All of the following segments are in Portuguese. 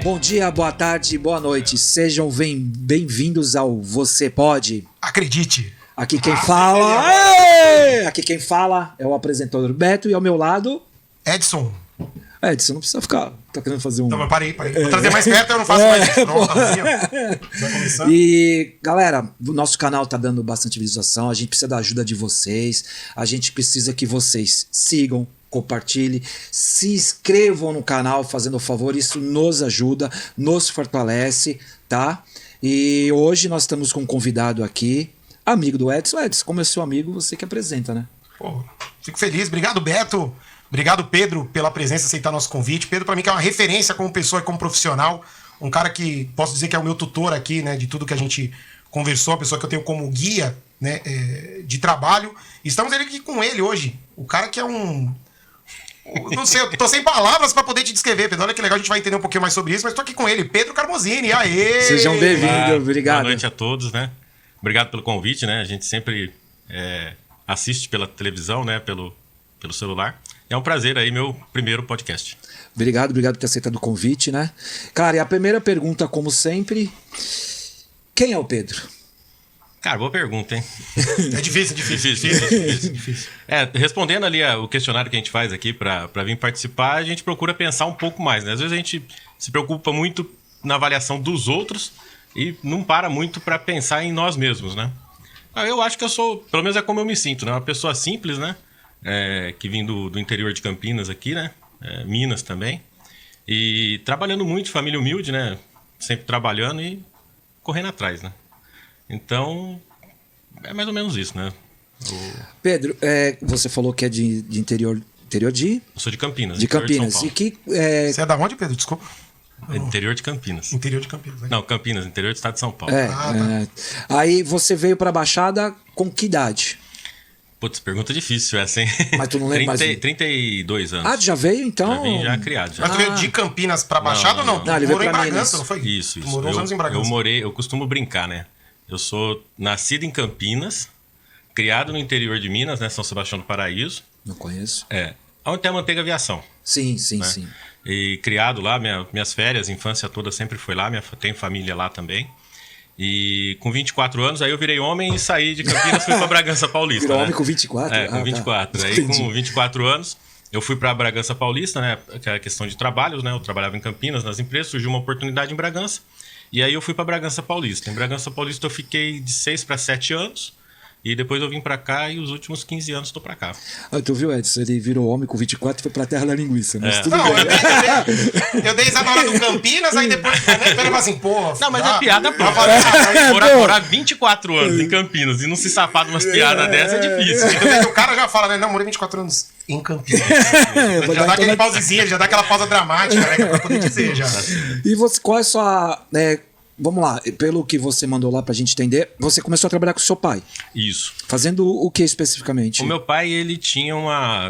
Bom dia, boa tarde, boa noite. Sejam bem-vindos ao Você Pode. Acredite. Aqui quem fala... Aqui quem fala é o apresentador Beto e ao meu lado... Edson. Edson, não precisa ficar... Tá querendo fazer um... Não, mas parei. Vou trazer mais perto, eu não faço mais isso. Pronto, assim, vai começar. E, galera, o nosso canal tá dando bastante visualização. A gente precisa da ajuda de vocês. A gente precisa que vocês sigam, compartilhem, se inscrevam no canal, fazendo o favor. Isso nos ajuda, nos fortalece, tá? E hoje nós estamos com um convidado aqui, amigo do Edson. Edson, como é seu amigo, você que apresenta, né? Pô, fico feliz. Obrigado, Beto. Obrigado, Pedro, pela presença, aceitar nosso convite. Pedro, para mim, que é uma referência como pessoa e como profissional. Um cara que posso dizer que é o meu tutor aqui, né? De tudo que a gente conversou. Uma pessoa que eu tenho como guia, né? De trabalho. Estamos aqui com ele hoje. O cara que é um... Não sei, eu tô sem palavras para poder te descrever, Pedro. Olha que legal, a gente vai entender um pouquinho mais sobre isso. Mas tô aqui com ele, Pedro Carmozini. Aê! Sejam bem-vindos, obrigado. Boa noite a todos, né? Obrigado pelo convite, né? A gente sempre assiste pela televisão, né? Pelo celular. É um prazer aí, meu primeiro podcast. Obrigado por ter aceitado o convite, né? Cara, e a primeira pergunta, como sempre, quem é o Pedro? Cara, boa pergunta, hein? É difícil. Respondendo ali o questionário que a gente faz aqui para vir participar, a gente procura pensar um pouco mais, né? Às vezes a gente se preocupa muito na avaliação dos outros e não para muito para pensar em nós mesmos, né? Eu acho que eu sou, pelo menos é como eu me sinto, né? Uma pessoa simples, né? Que vim do interior de Campinas aqui, né? Minas também. E trabalhando muito, família humilde, né? Sempre trabalhando e correndo atrás, né? Então, é mais ou menos isso, né? Pedro, você falou que é de interior de... Eu sou de Campinas. De Campinas. De São Paulo. Você é da onde, Pedro? Desculpa. Interior de Campinas. Interior de Campinas, né? Não, Campinas, interior do estado de São Paulo. Tá. Aí você veio pra Baixada com que idade? Putz, pergunta difícil essa, hein? Mas tu não lembra mais? 32 anos. Ah, já veio então? Já vim já criado. Já. Mas tu veio de Campinas pra Baixada ou não? Não, ele Tu veio morou em pra Bragança, Minas. não foi? Isso. Tu morou uns anos em Bragança. Eu costumo brincar, né? Eu sou nascido em Campinas, criado no interior de Minas, né? São Sebastião do Paraíso. Não conheço. Onde tem a Manteiga Aviação. Sim. E criado lá, minhas férias, infância toda sempre foi lá, tenho família lá também. E com 24 anos, aí eu virei homem e saí de Campinas, fui pra Bragança Paulista. Virou né? homem com 24? Com 24. Tá. Aí com 24 anos, eu fui pra Bragança Paulista, né? Que era questão de trabalhos, né? Eu trabalhava em Campinas, nas empresas, surgiu uma oportunidade em Bragança. E aí eu fui pra Bragança Paulista. Em Bragança Paulista eu fiquei de 6 para 7 anos. E depois eu vim pra cá e os últimos 15 anos tô pra cá. Tu viu, Edson? Ele virou homem com 24 e foi pra terra da linguiça. Mas tudo Não, bem. eu dei essa hora do Campinas, aí depois eu falei assim, pô... Não, mas é piada pronta. Morar 24 anos em Campinas e não se safar de umas piadas dessa é difícil. O cara já fala, né? Não, morei 24 anos em Campinas. Já dá aquele pausezinho, já dá aquela pausa dramática, né? Pra poder dizer já. E você, qual é a sua... vamos lá, pelo que você mandou lá pra gente entender, você começou a trabalhar com seu pai. Isso. Fazendo o que especificamente? O meu pai, ele tinha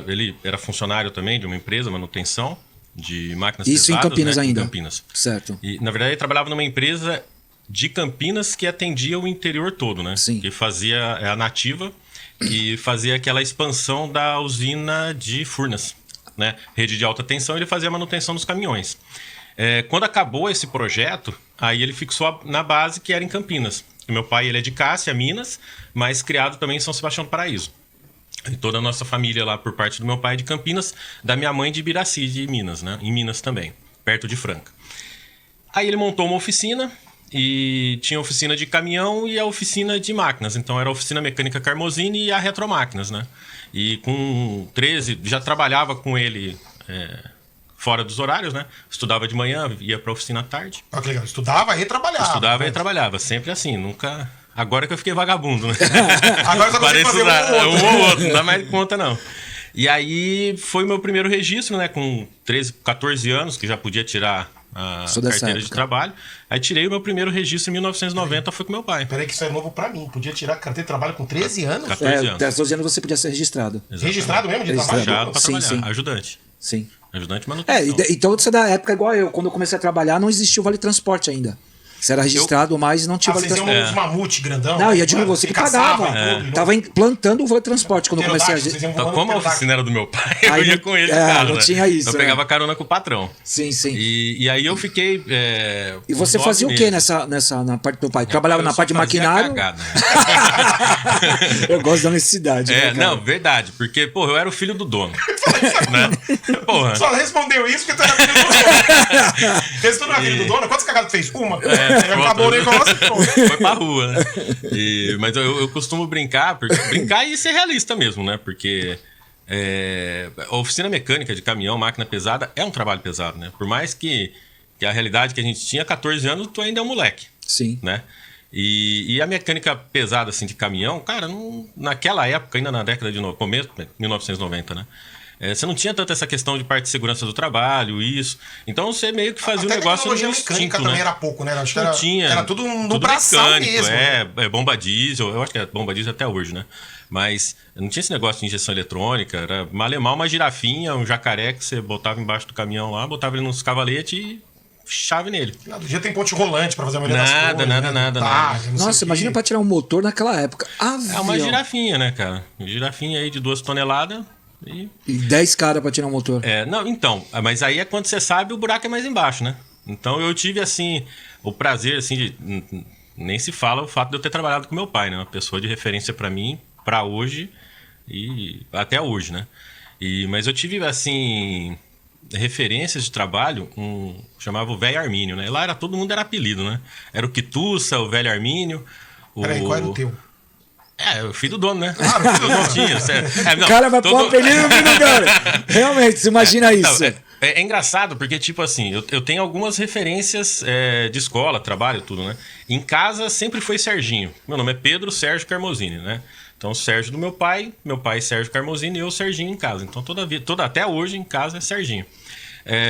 ele era funcionário também de uma empresa, manutenção de máquinas pesadas. Isso em Campinas, né? ainda? Em Campinas. Certo. E, na verdade, ele trabalhava numa empresa de Campinas que atendia o interior todo, né? Sim. Que fazia a Nativa, que fazia aquela expansão da usina de Furnas, né? Rede de alta tensão, ele fazia a manutenção dos caminhões. Quando acabou esse projeto, aí ele fixou na base que era em Campinas. O meu pai, ele é de Cássia, Minas, mas criado também em São Sebastião do Paraíso. E toda a nossa família lá, por parte do meu pai, é de Campinas, da minha mãe de Ibiraci, de Minas, né? Em Minas também, perto de Franca. Aí ele montou uma oficina, e tinha a oficina de caminhão e a oficina de máquinas. Então era a oficina mecânica Carmozini e a Retromáquinas, né? E com 13, já trabalhava com ele... fora dos horários, né? Estudava de manhã, ia pra oficina à tarde. Ah, que legal. Estudava e trabalhava. Estudava e trabalhava, sempre assim, nunca... Agora que eu fiquei vagabundo, né? Agora só consigo fazer um ou outro, não dá mais conta não. E aí foi o meu primeiro registro, né? Com 13, 14 anos, que já podia tirar a carteira de trabalho. Aí tirei o meu primeiro registro em 1990, foi com meu pai. Peraí que isso é novo pra mim. Podia tirar a carteira de trabalho com 13 anos? 14 anos. Até 12 anos você podia ser registrado. Exatamente. Registrado mesmo de Registrado. trabalho? Pra Sim, trabalhar, sim. ajudante. Sim. Ajudante de manutenção. Então você é da época igual eu. Quando eu comecei a trabalhar, não existia o Vale Transporte ainda. Você era registrado, mas não tinha vale vocês iam transporte. uns mamute grandão. Não, né? ia de você que caçava, pagava. tudo, Tava implantando o vale transporte quando eu comecei a... vocês iam Então, voando como a pterodáctilo. oficina era do meu pai, eu Aí ia não- com ele, não né? tinha isso, Eu né? pegava carona com o patrão. Sim, sim. E aí eu fiquei. E você uns fazia o 9 quê meses. na parte do teu pai? Trabalhava Eu na só parte de fazia maquinário? cagada. Eu gosto da honestidade. né, cara? Não, verdade. Porque, porra, eu era o filho do dono. né? Porra. Só respondeu isso porque tu era filho do dono. Porque se tu não era filho do dono, quantas cagadas tu fez? Uma. Aí acabou o negócio. Pô. Foi pra rua, né? Mas eu costumo brincar, brincar e ser realista mesmo, né? Porque a oficina mecânica de caminhão, máquina pesada, é um trabalho pesado, né? Por mais que a realidade que a gente tinha, 14 anos, tu ainda é um moleque, Sim. né? E a mecânica pesada, assim, de caminhão, cara, naquela época, ainda na década de começo, 1990, né? Você não tinha tanto essa questão de parte de segurança do trabalho, isso. Então você meio que fazia o negócio no tecnologia mecânica instinto, também né? era pouco, né? Acho que Não tinha. era tudo no bração mecânico, mesmo. é bomba diesel. Eu acho que é bomba diesel até hoje, né? Mas não tinha esse negócio de injeção eletrônica. Era malemar uma girafinha, um jacaré que você botava embaixo do caminhão lá, botava ele nos cavaletes e chave nele. Do dia tem ponte rolante pra fazer a maioria das coisas. Nada. Nossa, imagina pra tirar um motor naquela época. É uma girafinha, né, cara? Girafinha aí de 2 toneladas e... E 10 caras pra tirar um motor. Não, então, mas aí é quando você sabe, o buraco é mais embaixo, né? Então eu tive, assim, o prazer, assim, de... Nem se fala o fato de eu ter trabalhado com meu pai, né? Uma pessoa de referência pra mim, pra hoje e até hoje, né? Mas eu tive, assim, referências de trabalho, chamava o Velho Armínio, né? Lá todo mundo era apelido, né? Era o Quitussa, o Velho Armínio. Peraí, qual era o teu? O filho do dono, né? Ah, o filho do dono. Tinha, O cara vai pôr um apelido no filho do dono. Realmente, você imagina isso. É engraçado, porque, tipo assim, eu tenho algumas referências de escola, trabalho, tudo, né? Em casa sempre foi Serginho. Meu nome é Pedro Sérgio Carmosini, né? Então, Sérgio do meu pai Sérgio Carmosini e eu Serginho em casa. Então, até hoje em casa é Serginho.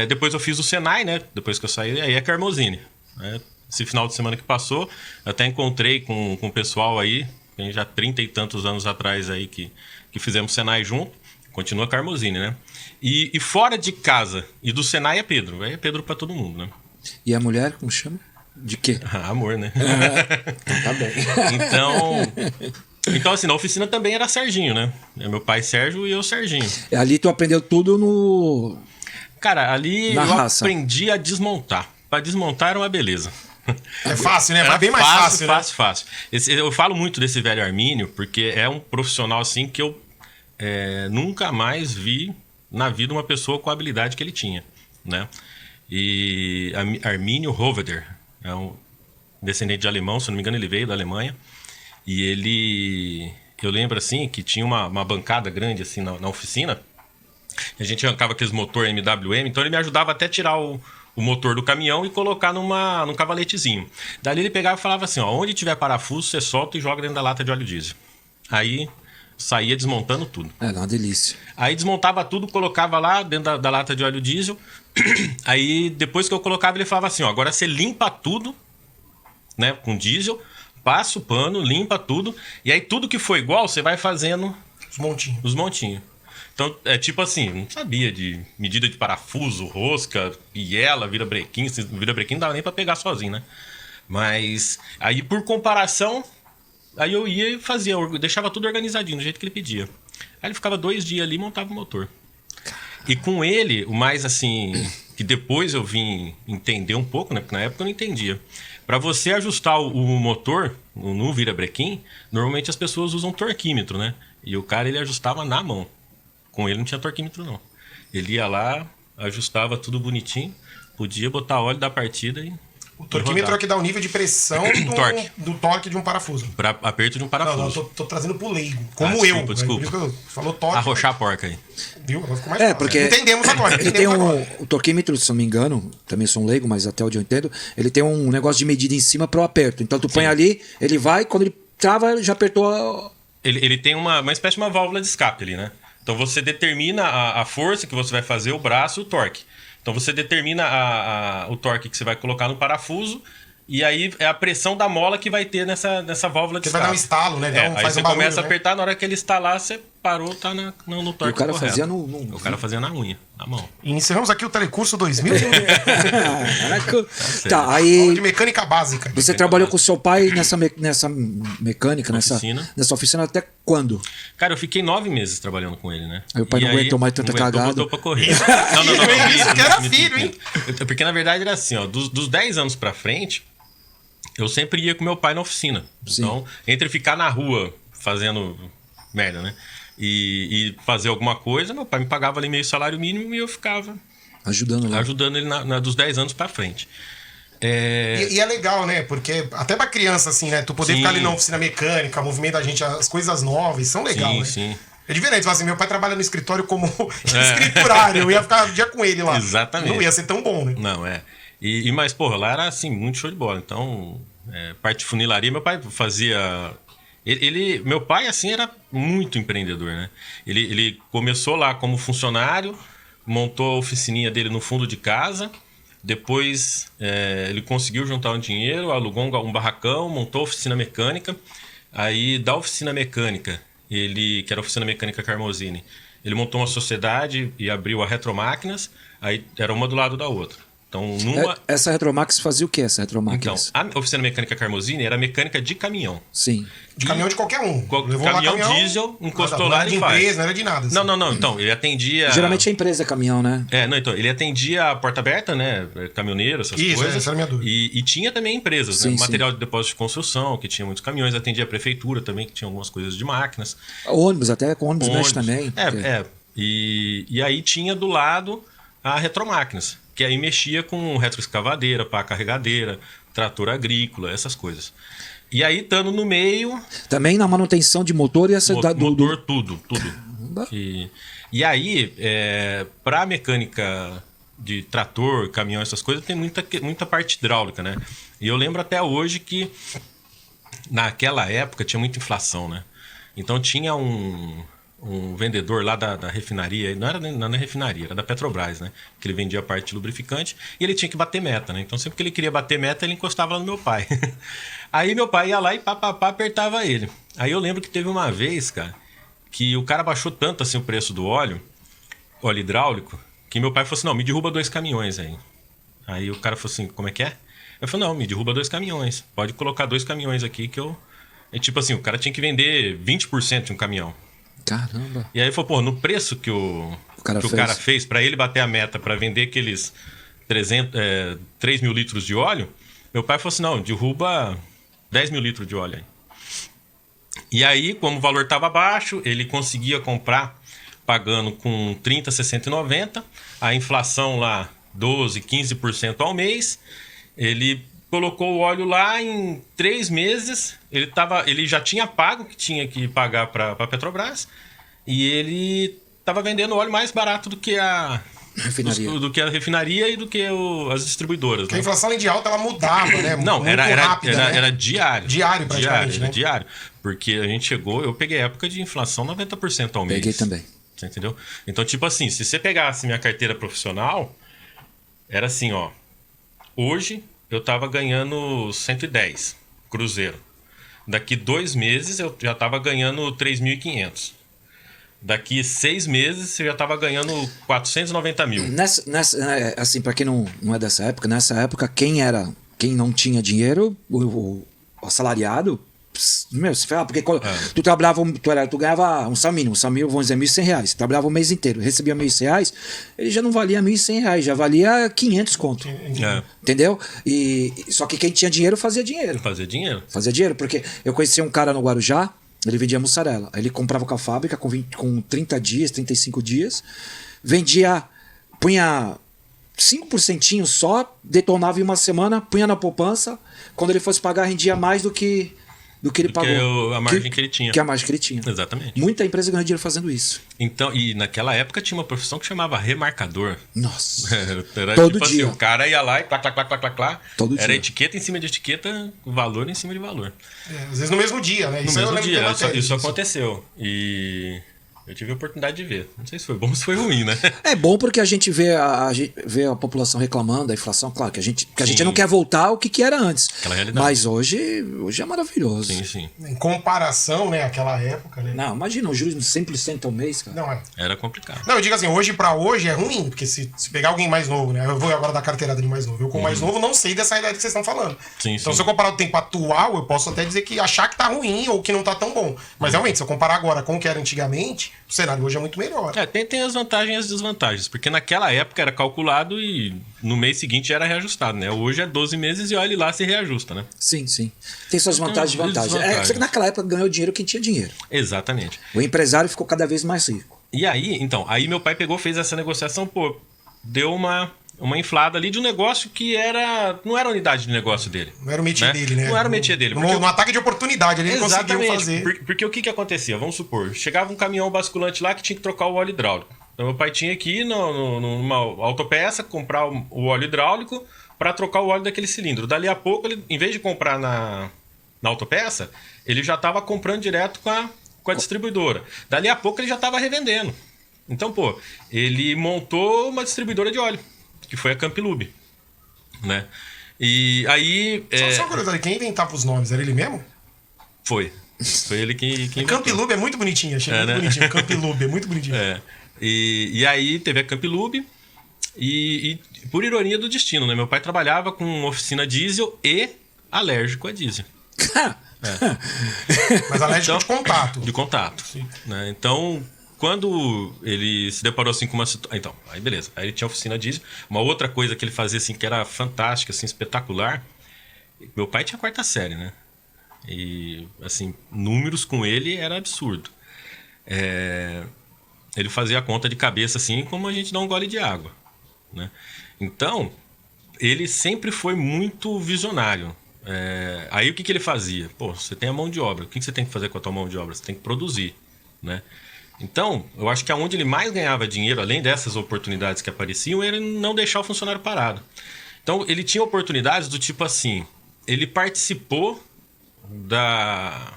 Depois eu fiz o Senai, né? Depois que eu saí, aí é Carmosini. Né? Esse final de semana que passou, eu até encontrei com o pessoal aí, tem já 30 e tantos anos atrás aí que fizemos Senai junto. Continua Carmosini, né? E fora de casa e do Senai é Pedro. É Pedro pra todo mundo, né? E a mulher, como chama? De quê? Amor, né? Tá bem. Então, assim, na oficina também era Serginho, né? Meu pai Sérgio e eu Serginho. Ali tu aprendeu tudo no... Cara, ali Na eu raça. aprendi a desmontar. Pra desmontar era uma beleza. É fácil, né? Era Mas bem mais fácil, né? Fácil. Eu falo muito desse Velho Armínio, porque é um profissional, assim, que eu nunca mais vi na vida uma pessoa com a habilidade que ele tinha, né? E Armínio Hoveder é um descendente de alemão, se não me engano ele veio da Alemanha, e eu lembro assim que tinha uma bancada grande assim na oficina, a gente arrancava aqueles motor MWM, então ele me ajudava até tirar o motor do caminhão e colocar num cavaletezinho. Dali ele pegava e falava assim, ó, onde tiver parafuso você solta e joga dentro da lata de óleo diesel. Aí saía desmontando tudo. É, uma delícia. Aí desmontava tudo, colocava lá dentro da lata de óleo diesel. Aí depois que eu colocava, ele falava assim, ó, agora você limpa tudo, né, com diesel, passa o pano, limpa tudo, e aí tudo que for igual, você vai fazendo os montinhos. Então, é tipo assim, não sabia de medida de parafuso, rosca, biela, virabrequim não dava nem pra pegar sozinho, né? Mas aí por comparação, aí eu ia e fazia, eu deixava tudo organizadinho, do jeito que ele pedia. Aí ele ficava 2 dias ali e montava o motor. E com ele, o mais assim, que depois eu vim entender um pouco, né? Porque na época eu não entendia. Para você ajustar o motor no virabrequim, normalmente as pessoas usam torquímetro, né? E o cara, ele ajustava na mão. Com ele não tinha torquímetro, não. Ele ia lá, ajustava tudo bonitinho, podia botar óleo da partida e... O torquímetro é que dá o nível de pressão do torque de um parafuso. Para aperto de um parafuso. Não, tô trazendo pro leigo. Como eu. Desculpa. Por isso que eu falou torque. Arrochar a porca aí. Viu? Agora ficou mais fácil. Porque entendemos agora. Ele tem o torquímetro, se não me engano, também sou um leigo, mas até onde eu entendo, ele tem um negócio de medida em cima pro aperto. Então tu põe ali, ele vai, quando ele trava, já apertou Ele tem uma espécie de uma válvula de escape ali, né? Então você determina a força que você vai fazer, o braço e o torque. Então você determina o torque que você vai colocar no parafuso, e aí é a pressão da mola que vai ter nessa válvula de escape. Você vai dar um estalo, né? Aí você começa a apertar, na hora que ele estalar, você parou, tá no E torto o cara correto. fazia no... O cara fazia na unha, na mão. E encerramos aqui o Telecurso 2000. Caraca. Tá, Aula aí de mecânica básica. você trabalhou com seu pai nessa mecânica, Oficina. nessa oficina até quando? Cara, eu fiquei 9 meses trabalhando com ele, né? Aí o pai não aguentou mais tanta não aguentou, cagada. botou pra correr. Isso que era filho, hein? Porque na verdade era assim, ó, dos 10 anos pra frente, eu sempre ia com meu pai na oficina. Sim. Então, entre ficar na rua fazendo merda, né? E fazer alguma coisa, meu pai me pagava ali meio salário mínimo e eu ficava Ajudando lá. ajudando ele dos 10 anos pra frente. E é legal, né? Porque até pra criança, assim, né? Tu poder Sim. ficar ali na oficina mecânica, movimenta a gente, as coisas novas, são legais, Sim, né? sim. É diferente, assim, meu pai trabalha no escritório como escriturário, eu ia ficar o dia com ele lá. Exatamente. Não ia ser tão bom, né? Não, é. Mas, porra, lá era assim, muito show de bola. Então, parte de funilaria, meu pai fazia. Meu pai, assim, era muito empreendedor, né? Ele começou lá como funcionário, montou a oficininha dele no fundo de casa. Depois, ele conseguiu juntar um dinheiro, alugou um barracão, montou a oficina mecânica. Aí, da oficina mecânica, que era a oficina mecânica Carmozini, ele montou uma sociedade e abriu a Retromáquinas. Aí, era uma do lado da outra. Então, Essa Retromax fazia o que, essa Então, Retromax? a oficina mecânica Carmozini era mecânica de caminhão. Sim. De caminhão de qualquer um. Caminhão lá diesel, encostou não lá era de e faz. empresa, não era de nada. assim. Não. Então, ele atendia... Geralmente a empresa é caminhão, né? Então, ele atendia a porta aberta, né? Caminhoneiro, essas Isso, coisas. essa era a minha dúvida. E tinha também empresas, Sim, né? sim. Material de depósito de construção, que tinha muitos caminhões. Atendia a prefeitura também, que tinha algumas coisas de máquinas. Ônibus, até com ônibus mexe Ônibus. também. porque- E aí tinha do lado a Retromáquinas, que aí mexia com retroescavadeira, pá carregadeira, trator agrícola, essas coisas. E aí, estando no meio... Também na manutenção de motor e essa... Motor, tudo. Caramba. E aí, para mecânica de trator, caminhão, essas coisas, tem muita parte hidráulica, né? E eu lembro até hoje que naquela época tinha muita inflação, né? Então tinha um vendedor lá da refinaria, não era na refinaria, era da Petrobras, né? Que ele vendia a parte de lubrificante e ele tinha que bater meta, né? Então sempre que ele queria bater meta, ele encostava lá no meu pai. Aí meu pai ia lá e apertava ele. Aí eu lembro que teve uma vez, cara, que o cara baixou tanto assim o preço do óleo hidráulico, que meu pai falou assim, não, me derruba 2 caminhões aí. Aí o cara falou assim, como é que é? Eu falei, não, me derruba 2 caminhões. Pode colocar 2 caminhões aqui que eu... E tipo assim, o cara tinha que vender 20% de um caminhão. Caramba. E aí ele falou, pô, no preço que o cara fez para ele bater a meta para vender aqueles 3 mil litros de óleo, meu pai falou assim, não, derruba 10 mil litros de óleo aí. E aí, como o valor estava baixo, ele conseguia comprar pagando com 30, 60 e 90, a inflação lá 12, 15% ao mês, ele colocou o óleo lá em 3 meses, ele já tinha pago o que tinha que pagar para a Petrobras e ele estava vendendo óleo mais barato do que a refinaria e do que as distribuidoras. Porque né? a inflação, além de alta, ela mudava, né? Não, Muito era rápida, né? era diário. Diário, praticamente, Era né? diário. Porque a gente chegou, eu peguei época de inflação 90% ao mês. Peguei também. Você entendeu? Então, tipo assim, se você pegasse minha carteira profissional, era assim, ó. Hoje eu tava ganhando 110 cruzeiro. Daqui 2 meses eu já tava ganhando 3.500. Daqui 6 meses você já tava ganhando 490 mil. Assim, pra quem não é dessa época, nessa época, quem não tinha dinheiro, o assalariado, meu, você fala, porque tu trabalhava, tu ganhava um salário mínimo, vamos dizer, R$1.100. Você trabalhava o mês inteiro, recebia R$1.100, ele já não valia R$1.100, já valia 500 conto. Entendeu? Só que quem tinha dinheiro fazia dinheiro. Fazia dinheiro, porque eu conheci um cara no Guarujá, ele vendia mussarela. Ele comprava com a fábrica com 30 dias, 35 dias, vendia, punha 5% só, detonava em uma semana, punha na poupança, quando ele fosse pagar rendia mais do que ele pagou. A margem que ele tinha. Que a margem que ele tinha. Exatamente. Muita empresa ganhou dinheiro fazendo isso. Então, e naquela época tinha uma profissão que chamava remarcador. Nossa. Era Todo tipo dia. assim, o cara ia lá e clá. Todo era dia. etiqueta em cima de etiqueta, valor em cima de valor. Às vezes no mesmo dia, né? No Isso eu mesmo lembro dia, que eu isso aconteceu. E Eu tive a oportunidade de ver. Não sei se foi bom ou se foi ruim, né? É bom porque a gente vê a população reclamando da inflação. Claro que a gente Sim. não quer voltar ao que era antes. Aquela realidade. Mas hoje é maravilhoso. Sim, sim. Em comparação, né, àquela época, né? Não, imagina um juros de 100% ao mês, cara. Não, é. Era complicado. Não, eu digo assim, hoje pra hoje é ruim, porque se pegar alguém mais novo, né? Eu vou agora dar carteirada de mais novo. Eu, como mais novo, não sei dessa idade que vocês estão falando. Sim, então, sim. se eu comparar o tempo atual, eu posso até dizer que achar que tá ruim ou que não tá tão bom. Mas realmente, se eu comparar agora com o que era antigamente, o cenário hoje é muito melhor. Tem as vantagens e as desvantagens, porque naquela época era calculado e no mês seguinte já era reajustado, né? Hoje é 12 meses e olha lá se reajusta, né? Sim, sim. Tem suas vantagens e Tem vantagens. desvantagens. Só que naquela época ganhou dinheiro quem tinha dinheiro. Exatamente. O empresário ficou cada vez mais rico. E aí, então, meu pai pegou, fez essa negociação, pô, deu uma inflada ali de um negócio que não era a unidade de negócio dele. Não era o métier dele, né? Não era o métier dele. No ataque de oportunidade, ele conseguiu Exatamente, fazer. porque o que acontecia? Vamos supor, chegava um caminhão basculante lá que tinha que trocar o óleo hidráulico. Então meu pai tinha que ir numa autopeça, comprar o óleo hidráulico para trocar o óleo daquele cilindro. Dali a pouco, ele, em vez de comprar na autopeça, ele já estava comprando direto com a distribuidora. Dali a pouco ele já estava revendendo. Então, pô, ele montou uma distribuidora de óleo, que foi a Campilube, né? E aí... Só uma curiosidade, quem inventava os nomes? Era ele mesmo? Foi ele que inventou. Campilube é muito bonitinho, achei muito bonitinho. Campilube é muito bonitinho. E aí teve a Campilube e por ironia do destino, né? Meu pai trabalhava com oficina diesel e alérgico a diesel. Mas alérgico de contato. De contato. Né? Então, quando ele se deparou assim com uma situação... Então, aí beleza. Aí ele tinha oficina diesel. Uma outra coisa que ele fazia assim que era fantástica, assim, espetacular. Meu pai tinha quarta série, né? E, assim, números com ele era absurdo. Ele fazia a conta de cabeça assim como a gente dá um gole de água, né? Então, ele sempre foi muito visionário. Aí o que ele fazia? Pô, você tem a mão de obra. O que você tem que fazer com a tua mão de obra? Você tem que produzir, né? Então, eu acho que aonde ele mais ganhava dinheiro, além dessas oportunidades que apareciam, era não deixar o funcionário parado. Então, ele tinha oportunidades do tipo assim, ele participou da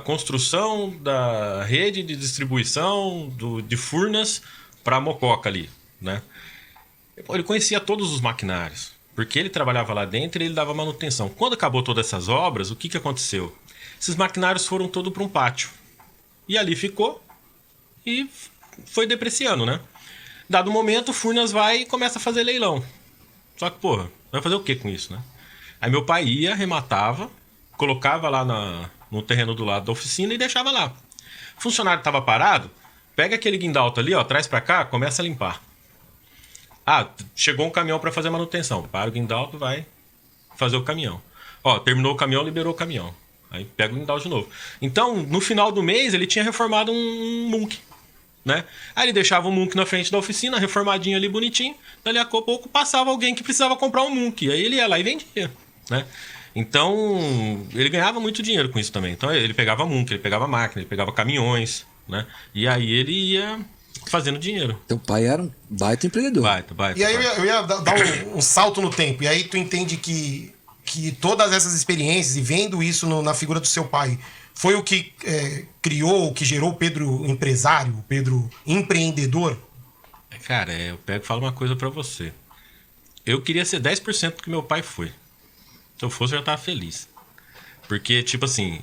construção da rede de distribuição de Furnas para Mococa ali, né? Ele conhecia todos os maquinários, porque ele trabalhava lá dentro e ele dava manutenção. Quando acabou todas essas obras, o que aconteceu? Esses maquinários foram todos para um pátio. E ali ficou e foi depreciando, né? Dado o momento, Furnas vai e começa a fazer leilão. Só que, porra, vai fazer o que com isso, né? Aí meu pai ia, arrematava, colocava lá no terreno do lado da oficina e deixava lá. O funcionário estava parado, pega aquele guindalto ali, ó, traz para cá, começa a limpar. Chegou um caminhão para fazer manutenção. Para o guindalto, vai fazer o caminhão. Ó, terminou o caminhão, liberou o caminhão. Aí pega o guindalto de novo. Então, no final do mês, ele tinha reformado um Munk, né? Aí ele deixava o Munk na frente da oficina, reformadinho ali, bonitinho. Dali a pouco passava alguém que precisava comprar um Munk. Aí ele ia lá e vendia, né? Então, ele ganhava muito dinheiro com isso também. Então, ele pegava Munk, ele pegava máquina, ele pegava caminhões, né? E aí ele ia fazendo dinheiro. Teu pai era um baita empreendedor. Baita. E aí eu ia dar um salto no tempo. E aí tu entende que todas essas experiências e vendo isso na figura do seu pai foi o que criou, o que gerou o Pedro empresário, o Pedro empreendedor? Cara, eu pego e falo uma coisa pra você. Eu queria ser 10% do que meu pai foi. Se eu fosse, eu já tava feliz. Porque, tipo assim,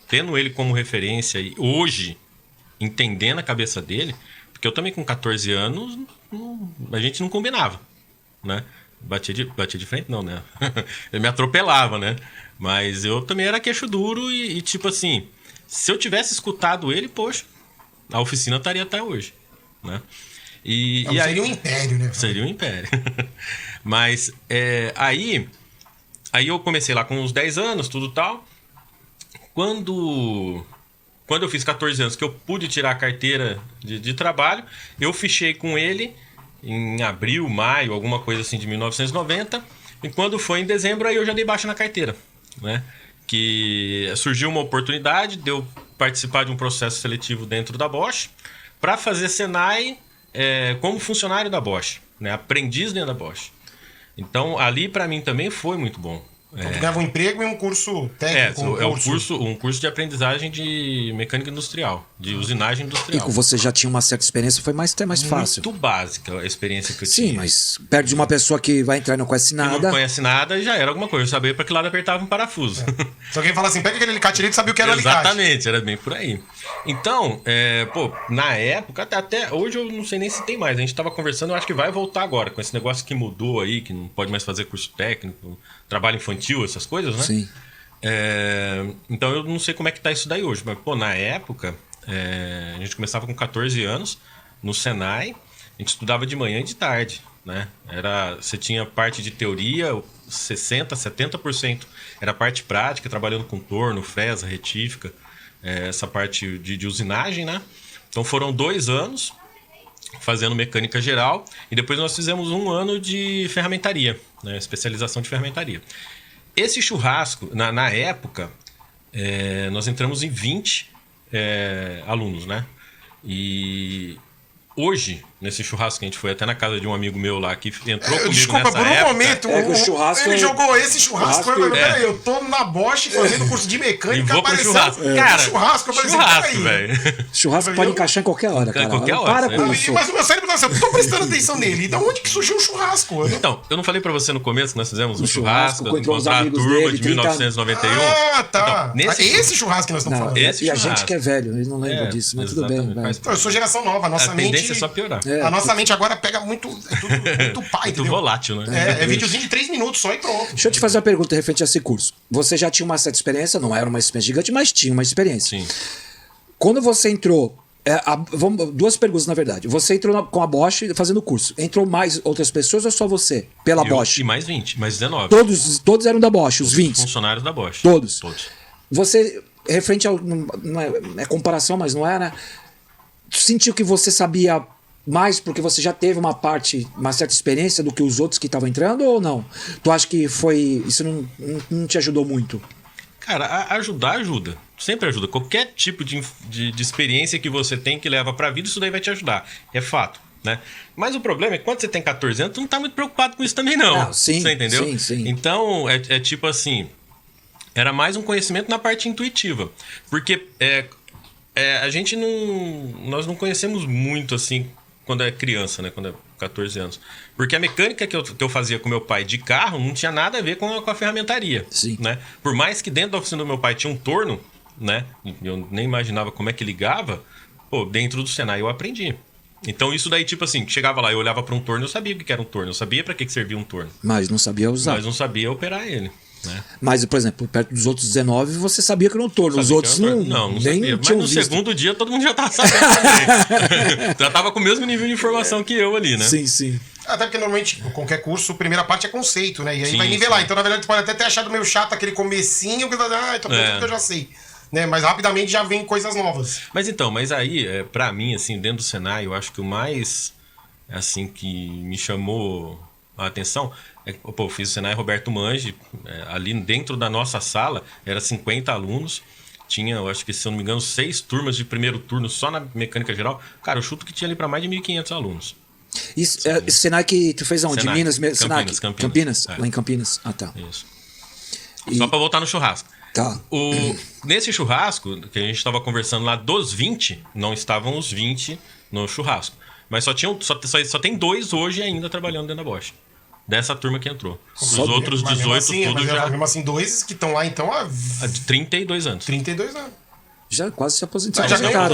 tendo ele como referência e hoje, entendendo a cabeça dele, porque eu também com 14 anos, a gente não combinava, né? Batia de frente, não, né? Ele me atropelava, né? Mas eu também era queixo duro e tipo assim, se eu tivesse escutado ele, poxa, a oficina estaria até hoje, né? E aí, seria um império, né? Seria um império. Mas aí eu comecei lá com uns 10 anos, tudo tal. Quando eu fiz 14 anos, que eu pude tirar a carteira de trabalho, eu fichei com ele em abril, maio, alguma coisa assim de 1990. E quando foi em dezembro, aí eu já dei baixa na carteira, né? Que surgiu uma oportunidade de eu participar de um processo seletivo dentro da Bosch para fazer Senai como funcionário da Bosch, né? Aprendiz dentro da Bosch. Então, ali para mim também foi muito bom. Então tu ganhava um emprego e um curso técnico. Um curso de aprendizagem de mecânica industrial, de usinagem E industrial. com você já tinha uma certa experiência, foi até mais fácil. Muito básica a experiência que eu Sim, tinha. mas perto de uma pessoa que vai entrar e não conhece Que nada. não conhece nada, já era alguma coisa. Eu sabia para que lado apertava um parafuso. Se alguém fala assim, pega aquele alicate ali, tu sabia o que era alicate. Exatamente, era bem por aí. Então, na época, até hoje eu não sei nem se tem mais. A gente estava conversando, eu acho que vai voltar agora, com esse negócio que mudou aí, que não pode mais fazer curso técnico, trabalho infantil, essas coisas, né? Sim. Então eu não sei como é que tá isso daí hoje, mas na época a gente começava com 14 anos no Senai, a gente estudava de manhã e de tarde, né? Você tinha parte de teoria, 60%, 70% era parte prática, trabalhando com torno, fresa, retífica, essa parte de usinagem, né? Então foram 2 anos fazendo mecânica geral e depois nós fizemos 1 ano de ferramentaria, né? Especialização de ferramentaria. Esse churrasco, na época, nós entramos em 20 alunos, né? E hoje, nesse churrasco que a gente foi até na casa de um amigo meu lá, que entrou comigo Desculpa, nessa por um época, momento, o churrasco ele jogou esse churrasco. Peraí, eu tô na Bosch fazendo curso de e mecânica, vou pro apareceu churrasco. um Cara, churrasco, eu falei assim, churrasco, peraí. velho. Churrasco pode encaixar em qualquer hora, cara. qualquer Não hora, para né? com isso. Mas o meu cérebro tá assim, eu tô prestando atenção nele. Da onde que surgiu o churrasco? Então, eu não falei pra você no começo que nós fizemos um Um churrasco, churrasco, encontrou os encontrar a amigos turma dele, de 30 1991? Ah, tá. Então, Esse churrasco que nós estamos Não, falando. Esse e a gente churrasco. que é velho, ele não lembra disso, mas tudo bem. exatamente, Vai. faz Então, eu sou geração nova, a nossa A mente... tendência é só piorar. A nossa mente agora pega muito, muito pai, Muito entendeu? volátil, né? É videozinho de 3 minutos só e pronto. Deixa eu te fazer uma pergunta referente a esse curso. Você já tinha uma certa experiência, não era uma experiência gigante, mas tinha uma experiência. Sim. Quando você entrou, duas perguntas na verdade. Você entrou com a Bosch fazendo o curso. Entrou mais outras pessoas ou só você? Pela Bosch? E mais 20, mais 19. Todos eram da Bosch, os 20. Funcionários da Bosch. Todos. Todos. Você, referente ao. Não é comparação, mas não era. Tu sentiu que você sabia mais porque você já teve uma certa experiência do que os outros que estavam entrando ou não? Tu acha que foi. Isso não te ajudou muito? Cara, ajudar ajuda. Sempre ajuda. Qualquer tipo de experiência que você tem que leva pra vida, isso daí vai te ajudar. É fato, né? Mas o problema é que quando você tem 14 anos, tu não tá muito preocupado com isso também, não. Sim, você entendeu? sim, sim. Então, é tipo assim... Era mais um conhecimento na parte intuitiva. Porque a gente não... Nós não conhecemos muito, assim, quando é criança, né? Quando é 14 anos. Porque a mecânica que eu fazia com meu pai de carro não tinha nada a ver com a ferramentaria. Sim. Né? Por mais que dentro da oficina do meu pai tinha um torno, né? Eu nem imaginava como é que ligava. Pô, dentro do Senai eu aprendi. Então isso daí, tipo assim, chegava lá, eu olhava para um torno, eu sabia o que era um torno. Eu sabia para que servia um torno. Mas não sabia usar. Mas não sabia operar ele. Né? Mas, por exemplo, perto dos outros 19, você sabia que era um torno. Os outros não nem sabia. Mas no segundo dia todo mundo já tava sabendo também. Já tava com o mesmo nível de informação que eu ali, né? Sim, sim. Até porque normalmente qualquer curso, a primeira parte é conceito, né? E aí Sim, vai nivelar. sim. Então, na verdade, tu pode até ter achado meio chato aquele comecinho que então que eu já sei. Né? Mas rapidamente já vem coisas novas. Mas aí, pra mim, assim, dentro do Senai, eu acho que o mais, assim, que me chamou a atenção eu fiz o Senai Roberto Mangi, ali dentro da nossa sala, era 50 alunos, tinha, eu acho que, se eu não me engano, 6 turmas de primeiro turno só na mecânica geral. Cara, eu chuto que tinha ali para mais de 1.500 alunos. Isso, esse Senai que tu fez aonde? Senai. Minas mesmo? Campinas. Lá em Campinas. Ah, tá. Isso. Só para voltar no churrasco. Tá. Nesse churrasco, que a gente estava conversando lá, dos 20, não estavam os 20 no churrasco. Mas só tem 2 hoje ainda trabalhando dentro da Bosch. Dessa turma que entrou. Os outros 18 tudo já... Mesmo assim, 2 que estão lá, então, há... De 32 anos. 32 anos. Já quase se aposentou.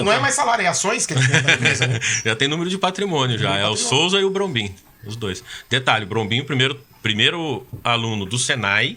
Não é mais salário, é ações que ele tem da empresa, né? Já tem número de patrimônio já. É o Souza e o Brombin. Os dois. Detalhe, o Brombin, primeiro aluno do Senai,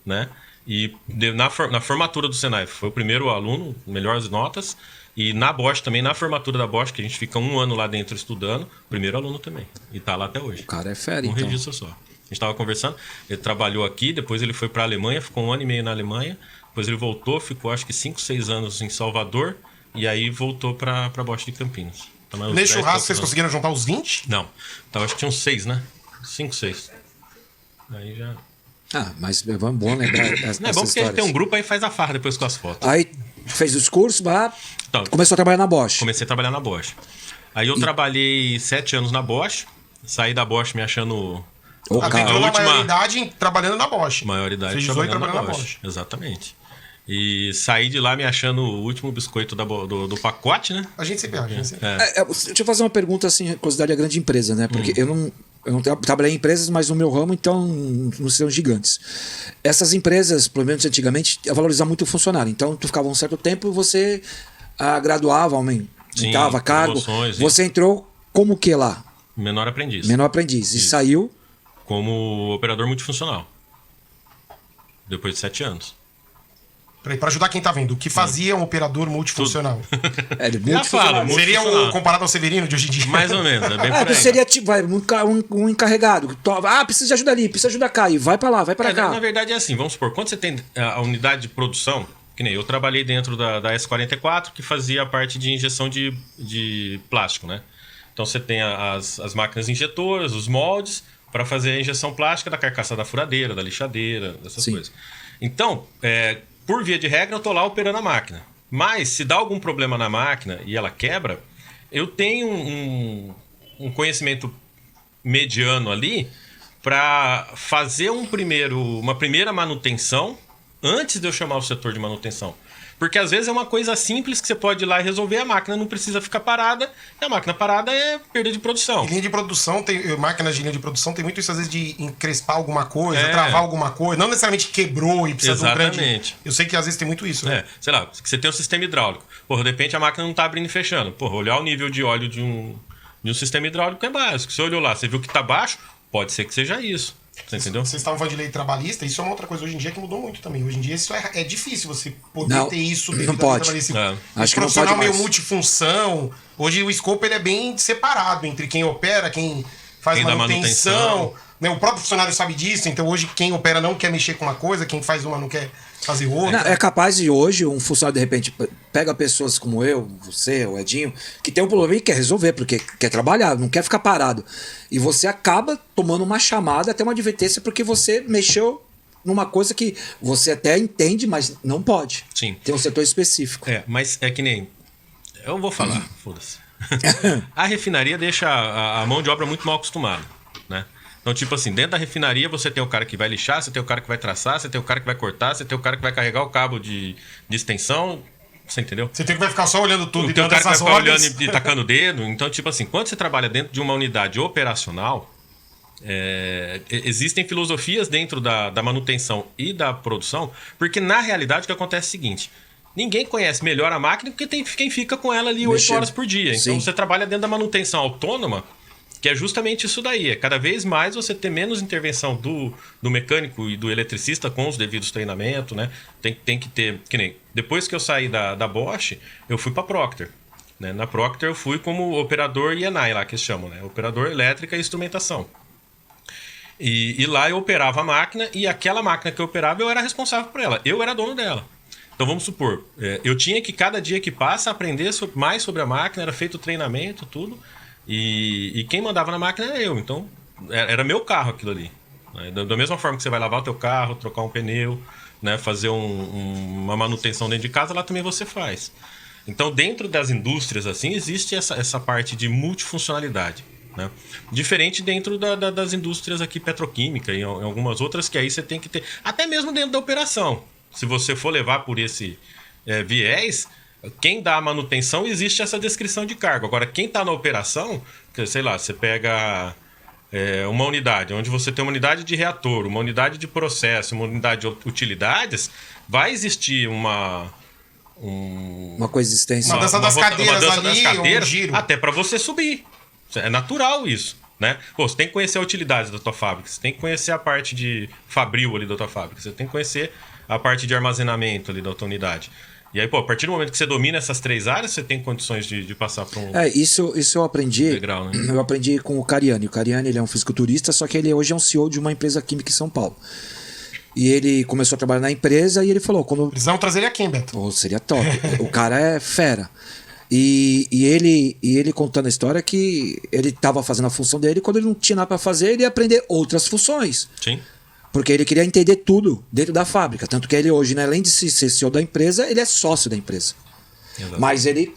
né? E na formatura do Senai foi o primeiro aluno, melhores notas. E na Bosch também, na formatura da Bosch, que a gente fica 1 ano lá dentro estudando, primeiro aluno também. E tá lá até hoje. O cara é fera, Um então. registro só. A gente tava conversando, ele trabalhou aqui, depois ele foi pra Alemanha, ficou 1 ano e meio na Alemanha, depois ele voltou, ficou acho que 5, 6 anos em Salvador, e aí voltou pra Bosch de Campinas. Então, nesse churrasco vocês conseguiram juntar os 20? Não. Então acho que tinha uns 6, né? 5, 6. Aí já... mas é bom lembrar essas Não, é bom porque a gente histórias. tem um grupo aí faz a farra depois com as fotos. Aí fez os cursos, Então, começou a trabalhar na Bosch. Comecei a trabalhar na Bosch. Aí eu trabalhei 7 anos na Bosch, saí da Bosch me achando Ô, cara. Entrou na última- maioridade trabalhando na Bosch. Maioridade Fez 18 trabalhando na Bosch. Exatamente. E saí de lá me achando o último biscoito do pacote, né? A gente sempre acha. Deixa eu fazer uma pergunta assim, considerada a grande empresa, né? Porque eu não trabalhei em empresas, mas no meu ramo, então, não são gigantes. Essas empresas, pelo menos antigamente, valorizavam muito o funcionário. Então, tu ficava um certo tempo e você graduava, aumentava cargo. promoções, Você entrou como que lá? Menor aprendiz. Menor aprendiz. E saiu... Como operador multifuncional. Depois de 7 anos. Para ajudar quem tá vendo, o que fazia um operador multifuncional? Ele Já fala, Seria multifuncional. comparado ao Severino de hoje em dia? Mais ou menos, é bem por tu aí. seria tipo, um encarregado. Precisa de ajuda ali, precisa de ajuda cá. E vai pra lá, vai pra cá. Na verdade é assim, vamos supor, quando você tem a unidade de produção, que nem eu trabalhei dentro da S44, que fazia a parte de injeção de plástico, né? Então você tem as máquinas injetoras, os moldes, para fazer a injeção plástica da carcaça da furadeira, da lixadeira, dessas Sim. coisas. Então, por via de regra, eu tô lá operando a máquina. Mas, se dá algum problema na máquina e ela quebra, eu tenho um conhecimento mediano ali para fazer uma primeira manutenção antes de eu chamar o setor de manutenção. Porque às vezes é uma coisa simples que você pode ir lá e resolver, a máquina não precisa ficar parada, e a máquina parada é perda de produção. Em linha de produção, máquinas de linha de produção tem muito isso, às vezes, de encrespar alguma coisa, travar alguma coisa. Não necessariamente quebrou e precisa de um grande... Exatamente. Eu sei que às vezes tem muito isso, né? Sei lá, você tem um sistema hidráulico. Porra, de repente a máquina não tá abrindo e fechando. Porra, olhar o nível de óleo de um sistema hidráulico é básico. Você olhou lá, você viu que tá baixo, pode ser que seja isso. Você entendeu? Vocês estavam falando de lei trabalhista, isso é uma outra coisa hoje em dia que mudou muito também. Hoje em dia isso é difícil você poder ter isso dentro não da lei pode. trabalhista. Acho que não profissional pode meio mais. multifunção. Hoje o escopo ele é bem separado entre quem opera, quem faz Quem dá manutenção. Né? O próprio funcionário sabe disso, então hoje quem opera não quer mexer com uma coisa, quem faz uma não quer fazer outra. Não, é capaz de hoje um funcionário de repente pega pessoas como eu, você, o Edinho, que tem um problema e quer resolver, porque quer trabalhar, não quer ficar parado. E você acaba tomando uma chamada, até uma advertência, porque você mexeu numa coisa que você até entende, mas não pode. Sim. Tem um setor específico. Mas é que nem... Eu vou falar, foda-se. A refinaria deixa a mão de obra muito mal acostumada, né? Então, tipo assim, dentro da refinaria você tem o cara que vai lixar, você tem o cara que vai traçar, você tem o cara que vai cortar, você tem o cara que vai carregar o cabo de extensão, você entendeu? Você tem que vai ficar só olhando tudo e Tem o dando cara que vai essas ficar ordens. olhando e tacando o dedo. Então, tipo assim, quando você trabalha dentro de uma unidade operacional, existem filosofias dentro da manutenção e da produção, porque na realidade o que acontece é o seguinte: ninguém conhece melhor a máquina porque tem quem fica com ela ali 8 horas por dia. Então Sim. você trabalha dentro da manutenção autônoma, que é justamente isso daí. É cada vez mais você ter menos intervenção do mecânico e do eletricista com os devidos treinamentos, né? Tem que ter... Que nem, depois que eu saí da Bosch, eu fui para Procter. Né? Na Procter eu fui como operador INAI, lá que eles chamam, né? Operador elétrica e instrumentação. E lá eu operava a máquina, e aquela máquina que eu operava, eu era responsável por ela. Eu era dono dela. Então vamos supor, eu tinha que cada dia que passa aprender mais sobre a máquina, era feito treinamento, tudo. E quem mandava na máquina era eu. Então era meu carro aquilo ali. Né? Da mesma forma que você vai lavar o teu carro, trocar um pneu, né? Fazer uma manutenção dentro de casa, lá também você faz. Então dentro das indústrias assim existe essa parte de multifuncionalidade. Né? Diferente dentro das indústrias aqui petroquímica e em algumas outras, que aí você tem que ter, até mesmo dentro da operação. Se você for levar por esse viés, quem dá a manutenção, existe essa descrição de cargo. Agora, quem está na operação, sei lá, você pega uma unidade, onde você tem uma unidade de reator, uma unidade de processo, uma unidade de utilidades, vai existir uma coexistência. Uma dança das cadeiras dança ali, das cadeiras, um giro. até para você subir. É natural isso, né? Pô, você tem que conhecer a utilidade da tua fábrica, você tem que conhecer a parte de fabril ali da tua fábrica, você tem que conhecer a parte de armazenamento ali da tua unidade. E aí, pô, a partir do momento que você domina essas 3 áreas, você tem condições de passar para um Isso eu aprendi. degrau, né? Eu aprendi com o Cariani. O Cariani, ele é um fisiculturista, só que ele hoje é um CEO de uma empresa química em São Paulo. E ele começou a trabalhar na empresa e ele falou... Precisamos trazer ele aqui, hein, Beto? Oh, seria top. O cara é fera. E ele contando a história que ele estava fazendo a função dele, quando ele não tinha nada para fazer, ele ia aprender outras funções. Sim. Porque ele queria entender tudo dentro da fábrica. Tanto que ele hoje, né, além de ser CEO da empresa, ele é sócio da empresa. Exato. Mas ele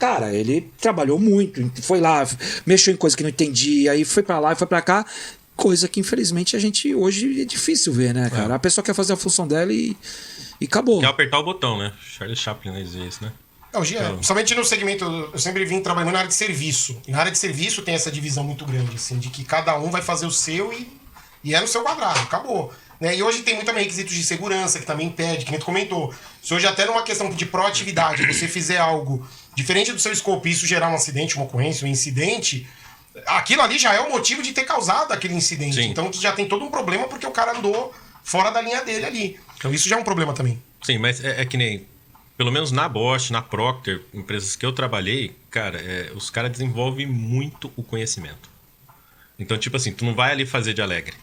trabalhou muito. Foi lá, mexeu em coisas que não entendia, aí foi para lá e foi para cá. Coisa que, infelizmente, a gente hoje é difícil ver, né, cara? A pessoa quer fazer a função dela e acabou. Quer apertar o botão, né? Charles Chaplin dizia isso, né? Hoje, principalmente no segmento, eu sempre vim trabalhando na área de serviço. E na área de serviço tem essa divisão muito grande, assim, de que cada um vai fazer o seu e é no seu quadrado, acabou. Né? E hoje tem muito também requisitos de segurança, que também impede, que nem tu comentou. Se hoje até numa questão de proatividade, você fizer algo diferente do seu escopo e isso gerar um acidente, uma ocorrência, um incidente, aquilo ali já é o motivo de ter causado aquele incidente. Sim. Então tu já tem todo um problema porque o cara andou fora da linha dele ali. Então isso já é um problema também. Sim, mas é que nem... Pelo menos na Bosch, na Procter, empresas que eu trabalhei, cara, os caras desenvolvem muito o conhecimento. Então, tipo assim, tu não vai ali fazer de alegre.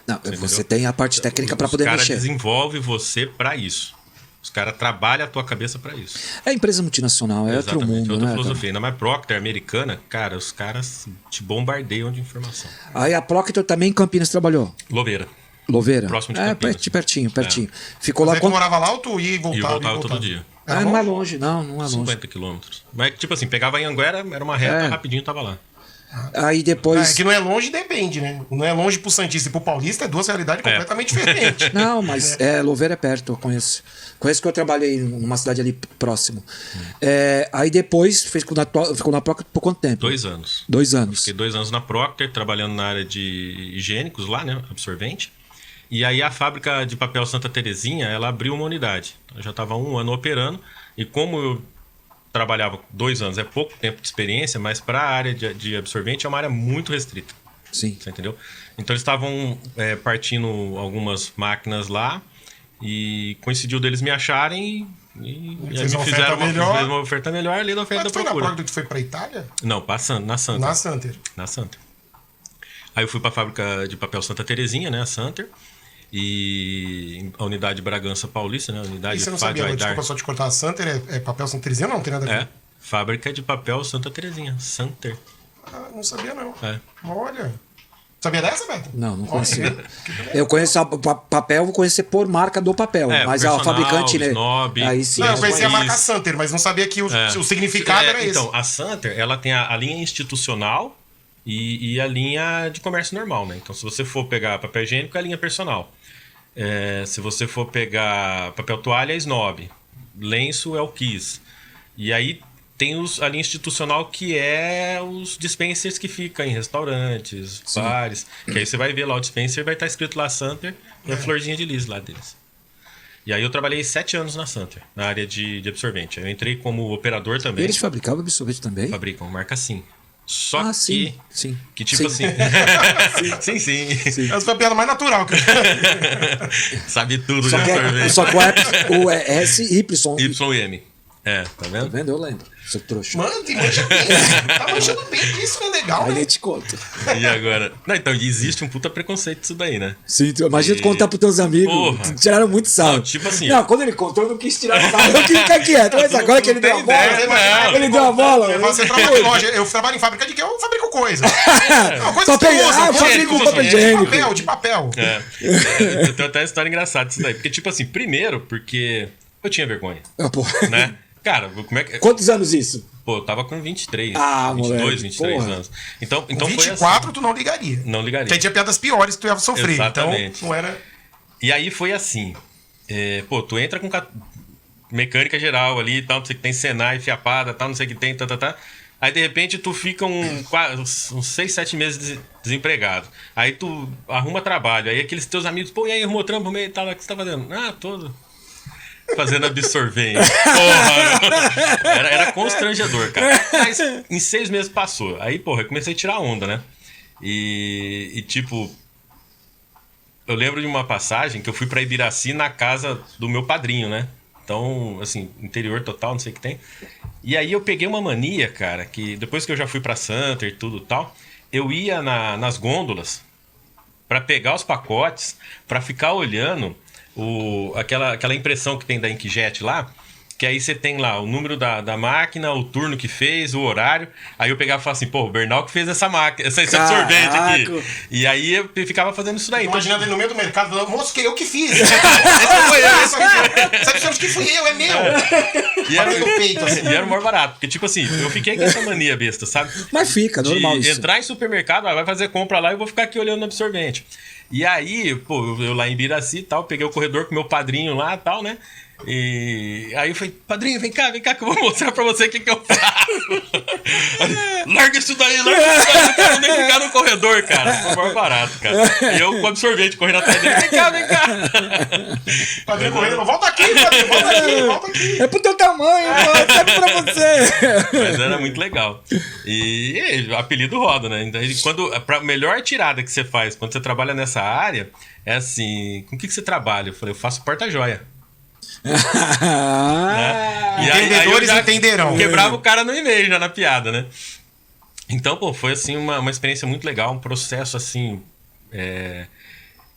Não, você tem a parte técnica para poder mexer. Os caras desenvolvem você para isso. Os caras trabalham a tua cabeça para isso. É empresa multinacional, é outro mundo, outra né, filosofia. cara? Ainda mais Procter, americana, cara, os caras te bombardeiam de informação. Aí a Procter também em Campinas trabalhou. Louveira. Louveira? Próximo de Campinas. Pertinho. Ficou lá Mas tu morava lá ou tu ia e E voltava? eu voltava todo dia. Ah, não é longe, não é longe. 50 quilômetros. Mas, tipo assim, pegava em Anguera, era uma reta, rapidinho tava lá. Aí depois... É que não é longe, depende, né? Não é longe pro Santista e pro Paulista, é duas realidades completamente diferentes. Não, mas Louveira é perto, eu conheço. Conheço que eu trabalhei numa cidade ali próximo. Aí depois ficou na Procter por quanto tempo? 2 anos. 2 anos. Fiquei 2 anos na Procter, trabalhando na área de higiênicos lá, né? Absorvente. E aí a fábrica de papel Santa Terezinha, ela abriu uma unidade. Eu já estava 1 ano operando. E como eu trabalhava 2 anos, é pouco tempo de experiência, mas para a área de absorvente é uma área muito restrita. Sim. Você entendeu? Então eles estavam partindo algumas máquinas lá e coincidiu deles me acharem e Fez me uma fizeram oferta melhor. uma oferta melhor ali da oferta Mas da tu foi na procura. Procter, tu foi pra Itália? Não, na Santer. Na Santer. Na Santer. Aí eu fui para a fábrica de papel Santa Terezinha, né, a Santer, e a unidade Bragança Paulista, né, a unidade E você não Fábio sabia, Aidar. desculpa só te cortar, a Santer é papel Santa Terezinha? Não tem nada a ver. É, fábrica de papel Santa Terezinha, Santer. Ah, não sabia não. É. Olha. Sabia dessa, Beto? Não Olha, conhecia. que beleza. Eu conheço papel, vou conhecer por marca do papel. Mas a Personal, fabricante, né? Snob. Aí sim. Não, eu conhecia a Isso. marca Santer, mas não sabia que o significado era esse. Então, a Santer, ela tem a linha institucional e a linha de comércio normal, né? Então, se você for pegar papel higiênico, é a linha personal. Se você for pegar papel toalha, é Snob. Lenço é o Kiss. E aí tem a linha institucional, que é os dispensers que ficam em restaurantes, bares. Que aí você vai ver lá o dispenser, vai estar escrito lá Santer e a florzinha de lis lá deles. E aí eu trabalhei 7 anos na Santer, na área de absorvente. Eu entrei como operador também. Eles fabricavam absorvente também? Fabricam, marca Sim. Só que... sim. Que tipo Sim. assim... sim. Essa foi a piada mais natural que eu Sabe tudo Só de que, absorvente. só que o SY. YM. Tá Tá vendo? vendo? Eu lembro. Seu trouxa. Mano, tem mancha bem. Tá manchando bem, isso é legal, Aí né? nem te conto. E agora? Não, então, existe um puta preconceito disso daí, né? Sim, imagina tu contar pros teus amigos. Porra. Tiraram muito sarro. Não, tipo assim- Não, quando ele contou, eu não quis tirar sarro. Eu quis ficar quieto. Mas agora que ele deu a bola. ideia, não. Ele deu a bola. Você trabalha em loja, eu trabalho em fábrica de que eu fabrico coisa. Não, coisa Papel- que tu usa, eu fabrico coisa papel higiênico. de papel. Tem até uma história engraçada disso daí. Porque, tipo assim, primeiro, porque eu tinha vergonha, Ah, pô. né? Cara, como é que... Quantos anos isso? Pô, eu tava com 23, Ah, 22, moleque, 23 porra. anos. Então Com foi 24 assim. tu não ligaria. Não ligaria. Porque tinha piadas piores que tu ia sofrer. Exatamente. Então não era... E aí foi assim. Tu entra com mecânica geral ali e tal, não sei o que tem, Senai, fiapada, tal, não sei o que tem, tá. Aí de repente tu fica uns 6, 7 meses desempregado. Aí tu arruma trabalho. Aí aqueles teus amigos, pô, e aí, arrumou trampo meio e tal, o que você tá fazendo? Ah, todo. Fazendo absorvente. Porra! Era constrangedor, cara. Mas em 6 meses passou. Aí, porra, eu comecei a tirar onda, né? E tipo, eu lembro de uma passagem que eu fui pra Ibiraci na casa do meu padrinho, né? Então, assim, interior total, não sei o que tem. E aí eu peguei uma mania, cara, que depois que eu já fui pra Santer e tudo tal, eu ia nas gôndolas pra pegar os pacotes, pra ficar olhando aquela impressão que tem da Inkjet lá, que aí você tem lá o número da máquina, o turno que fez, o horário. Aí eu pegava e falava assim, pô, o Bernal que fez essa máquina, esse absorvente aqui. E aí eu ficava fazendo isso daí. Imaginando ele no meio do mercado, falando, moço, que eu que fiz. Esse foi eu. Esse absorvente que fui eu, é meu. E era, no peito, assim. e era o maior barato. Porque, tipo assim, eu fiquei com essa mania besta, sabe? Mas fica, normal De isso. entrar em supermercado, vai fazer compra lá e eu vou ficar aqui olhando no absorvente. E aí, pô, eu lá em Biraci e tal, peguei o corredor com meu padrinho lá e tal, né? E aí eu falei, padrinho, vem cá que eu vou mostrar pra você o que eu faço. Larga isso daí, não quero nem ficar no corredor, cara. Foi o maior barato, cara. E eu com absorvente correndo atrás dele, vem cá. Padrinho correndo, volta aqui, volta aqui. É pro teu tamanho, mano, serve pra você. Mas era muito legal. E apelido roda, né? Então, a melhor tirada que você faz quando você trabalha nessa área é assim, com o que você trabalha? Eu falei, eu faço porta-joia. Né? Entendedores entenderão. Quebrava o cara no e-mail já na piada, né? Então, pô, foi assim uma experiência muito legal, um processo assim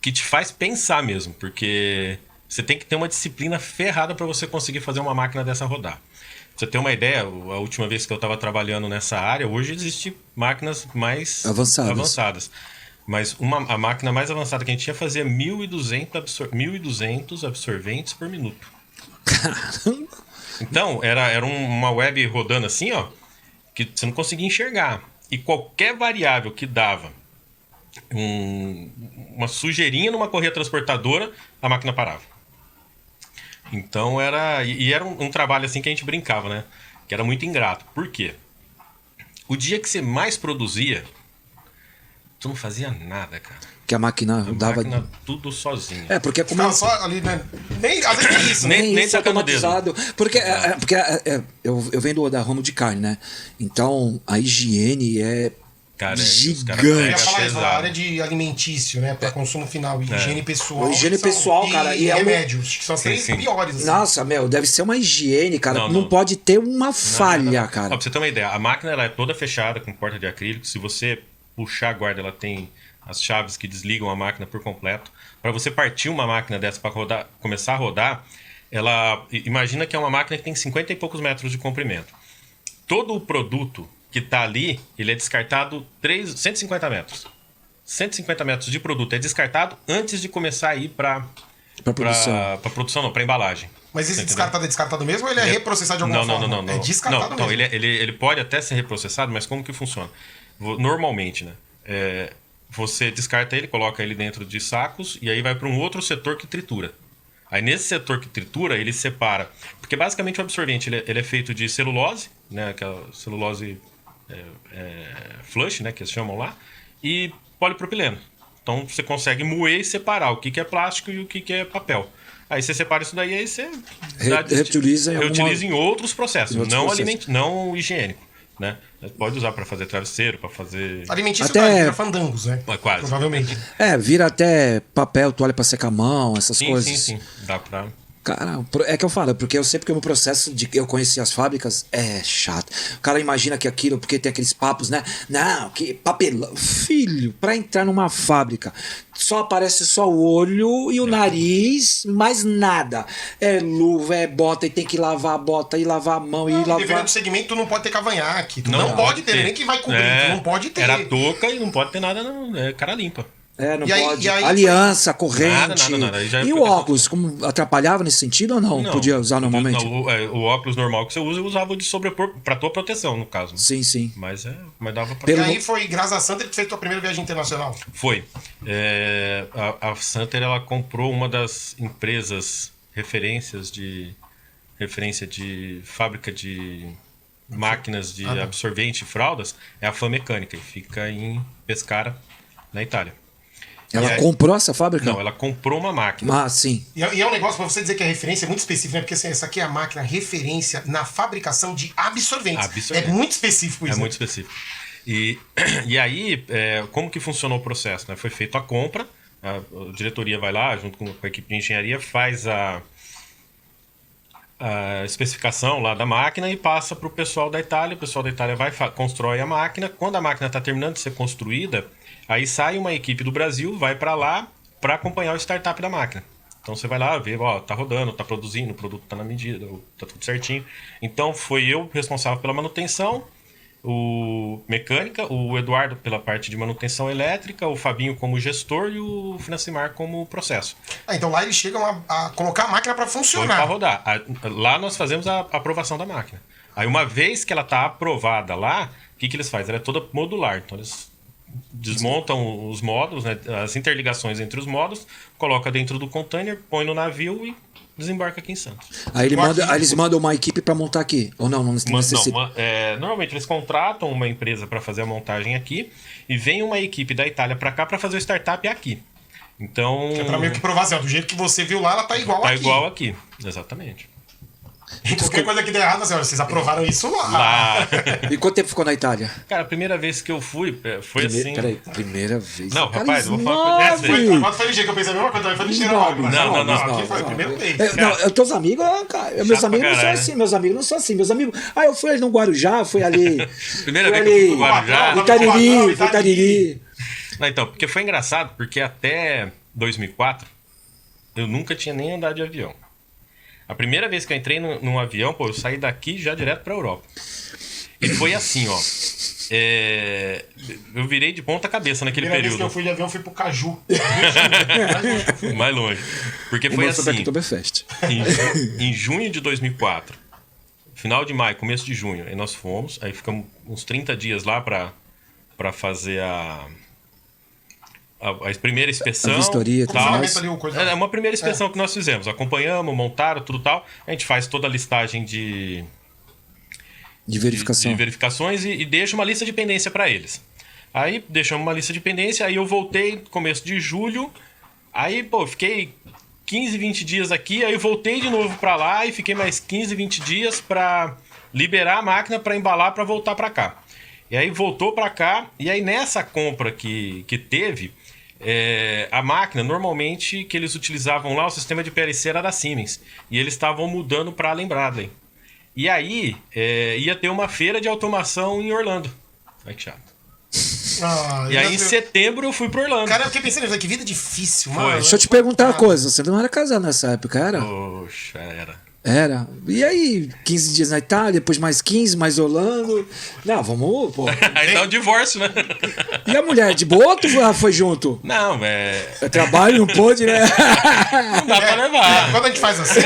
que te faz pensar mesmo, porque você tem que ter uma disciplina ferrada para você conseguir fazer uma máquina dessa rodar. Pra você ter uma ideia, a última vez que eu estava trabalhando nessa área, hoje existem máquinas mais avançadas. Mas a máquina mais avançada que a gente tinha fazia 1.200 absorventes por minuto. Caramba. Então, era uma web rodando assim, ó, que você não conseguia enxergar. E qualquer variável que dava uma sujeirinha numa correia transportadora, a máquina parava. Então, era um trabalho assim que a gente brincava, né? Que era muito ingrato. Por quê? O dia que você mais produzia, tu não fazia nada, cara. Que a máquina dava... tudo sozinho. É, porque como... Ficava só ali, né? Às vezes nem isso, né? Nem isso tacando o dedo. automatizado. Porque, eu venho da ramo de carne, né? Então, a higiene é Cara, gigante. Eu ia falar isso, a área de alimentício, né? Para consumo final, higiene pessoal. Higiene pessoal, cara, E e é remédios, que são as três sim. piores. Assim. Nossa, deve ser uma higiene, cara. Não. Não pode ter uma falha, cara. Ó, pra você ter uma ideia, a máquina ela é toda fechada com porta de acrílico. Se você puxar a guarda, ela tem as chaves que desligam a máquina por completo. Para você partir uma máquina dessa para começar a rodar, imagina que é uma máquina que tem 50 e poucos metros de comprimento. Todo o produto que está ali, ele é descartado 150 metros. 150 metros de produto é descartado antes de começar a ir para produção, não, para embalagem. Mas esse descartado é descartado mesmo ou ele é reprocessado de alguma forma? Não. É descartado mesmo. Ele pode até ser reprocessado, mas como que funciona? Normalmente, né? Você descarta ele, coloca ele dentro de sacos e aí vai para um outro setor que tritura. Aí nesse setor que tritura, ele separa. Porque basicamente o absorvente ele é feito de celulose, né? Aquela celulose flush, né? Que eles chamam lá, e polipropileno. Então você consegue moer e separar o que é plástico e o que é papel. Aí você separa isso daí e aí você reutiliza em outros processos, não higiênico. Né? Pode usar para fazer travesseiro, para fazer... Alimentício até vira fandangos, né? Quase. Provavelmente. Vira até papel, toalha pra secar a mão, essas coisas. Sim. Dá pra... Cara, é que eu falo, porque eu sei porque o meu processo de eu conhecer as fábricas é chato. O cara imagina que aquilo, porque tem aqueles papos, né? Não, que papelão. Filho, pra entrar numa fábrica, só aparece só o olho e o nariz, mais nada. É luva, é bota, e tem que lavar a bota, e lavar a mão, e lavar... Dependendo do segmento, tu não pode ter cavanhaque. Tu não pode ter, nem que vai cobrir, tu não pode ter. Era touca e não pode ter nada, não. É cara limpa. Não pode. Aliança, corrente. Nada. E o óculos, como atrapalhava nesse sentido ou não? Podia usar normalmente? O óculos normal que você usa, eu usava de sobrepor pra tua proteção, no caso. Né? Sim. Mas dava pra... E aí foi graças a Santer que fez tua primeira viagem internacional? Foi. A Santer, ela comprou uma das empresas referência de fábrica de máquinas de absorvente e fraldas, é a Fanmecânica, e fica em Pescara, na Itália. Ela comprou essa fábrica? Não, ela comprou uma máquina. Sim. E é um negócio, pra você dizer que a referência é muito específica, né? Porque assim, essa aqui é a máquina referência na fabricação de absorventes. É muito específico isso. É muito específico. E aí, como que funcionou o processo? Né? Foi feita a compra, a diretoria vai lá, junto com a equipe de engenharia, faz a especificação lá da máquina e passa para o pessoal da Itália. O pessoal da Itália constrói a máquina. Quando a máquina está terminando de ser construída, aí sai uma equipe do Brasil, vai para lá para acompanhar o startup da máquina. Então você vai lá ver, ó, tá rodando, tá produzindo, o produto tá na medida, tá tudo certinho. Então foi eu responsável pela manutenção, o mecânica, o Eduardo pela parte de manutenção elétrica, o Fabinho como gestor e o Financimar como processo. Então lá eles chegam a colocar a máquina para Foi funcionar. para rodar. Lá nós fazemos a aprovação da máquina. Aí uma vez que ela tá aprovada lá, o que eles fazem? Ela é toda modular. Então eles desmontam os módulos, né, as interligações entre os módulos, coloca dentro do container, põe no navio e desembarca aqui em Santos. Aí eles mandam uma equipe para montar aqui. Ou não necessita. Normalmente eles contratam uma empresa para fazer a montagem aqui e vem uma equipe da Itália para cá para fazer o startup aqui. Então. Que é pra meio que provar assim, ó, do jeito que você viu lá, ela tá igual tá aqui. igual aqui, exatamente. E qualquer coisa que der errado, assim, ó, vocês aprovaram isso lá. Lá. E quanto tempo ficou na Itália? Cara, a primeira vez que eu fui, foi assim. Peraí, primeira vez. Não, Cara, rapaz, eu vou falar nove. coisa. Agora foi ligeiro, que eu pensei a mesma coisa, foi ligeiro lá. Mas Não. Aqui foi a primeira vez. Eu tô os amigos, cara, meus Chato amigos pra não são caralho, assim, meus amigos não são assim, meus amigos. Eu fui ali no Guarujá, fui ali. Primeira fui vez que eu fui ali, pro Guarujá. Itariri, Itariri. Itariri. Não, então, porque foi engraçado, porque até 2004 eu nunca tinha nem andado de avião. A primeira vez que eu entrei num avião, eu saí daqui já direto pra Europa. E foi assim, ó. Eu virei de ponta cabeça naquele Primeira vez período. que eu fui de avião, fui pro Caju. Mais longe. Porque O foi meu foi pra assim, Oktoberfest. em junho de 2004, final de maio, começo de junho, aí nós fomos, aí ficamos uns 30 dias lá pra fazer a primeira inspeção. A vistoria e tudo tal. mais. Ali, coisa. É uma primeira inspeção que nós fizemos. Acompanhamos, montaram, tudo tal. A gente faz toda a listagem de verificação. de verificações e deixa uma lista de pendência para eles. Aí deixamos uma lista de pendência, aí eu voltei no começo de julho, aí, fiquei 15, 20 dias aqui, aí eu voltei de novo para lá e fiquei mais 15, 20 dias para liberar a máquina para embalar para voltar para cá. E aí voltou para cá, e aí nessa compra que teve, a máquina, normalmente, que eles utilizavam lá, o sistema de PLC era da Siemens. E eles estavam mudando para a Allen Bradley. E aí, ia ter uma feira de automação em Orlando. Olha que chato. E aí, em setembro, eu fui para Orlando. Cara, eu fiquei pensando, que vida difícil, mano. Deixa eu te perguntar uma coisa. Você não era casado nessa época, era? Poxa, era. Era. E aí, 15 dias na Itália, depois mais 15, mais Orlando. Não, vamos, pô. Aí dá um divórcio, né? E a mulher, de boa ou tu foi junto? Não, É trabalho, não pôde, né? não dá pra levar. Quando a gente faz assim...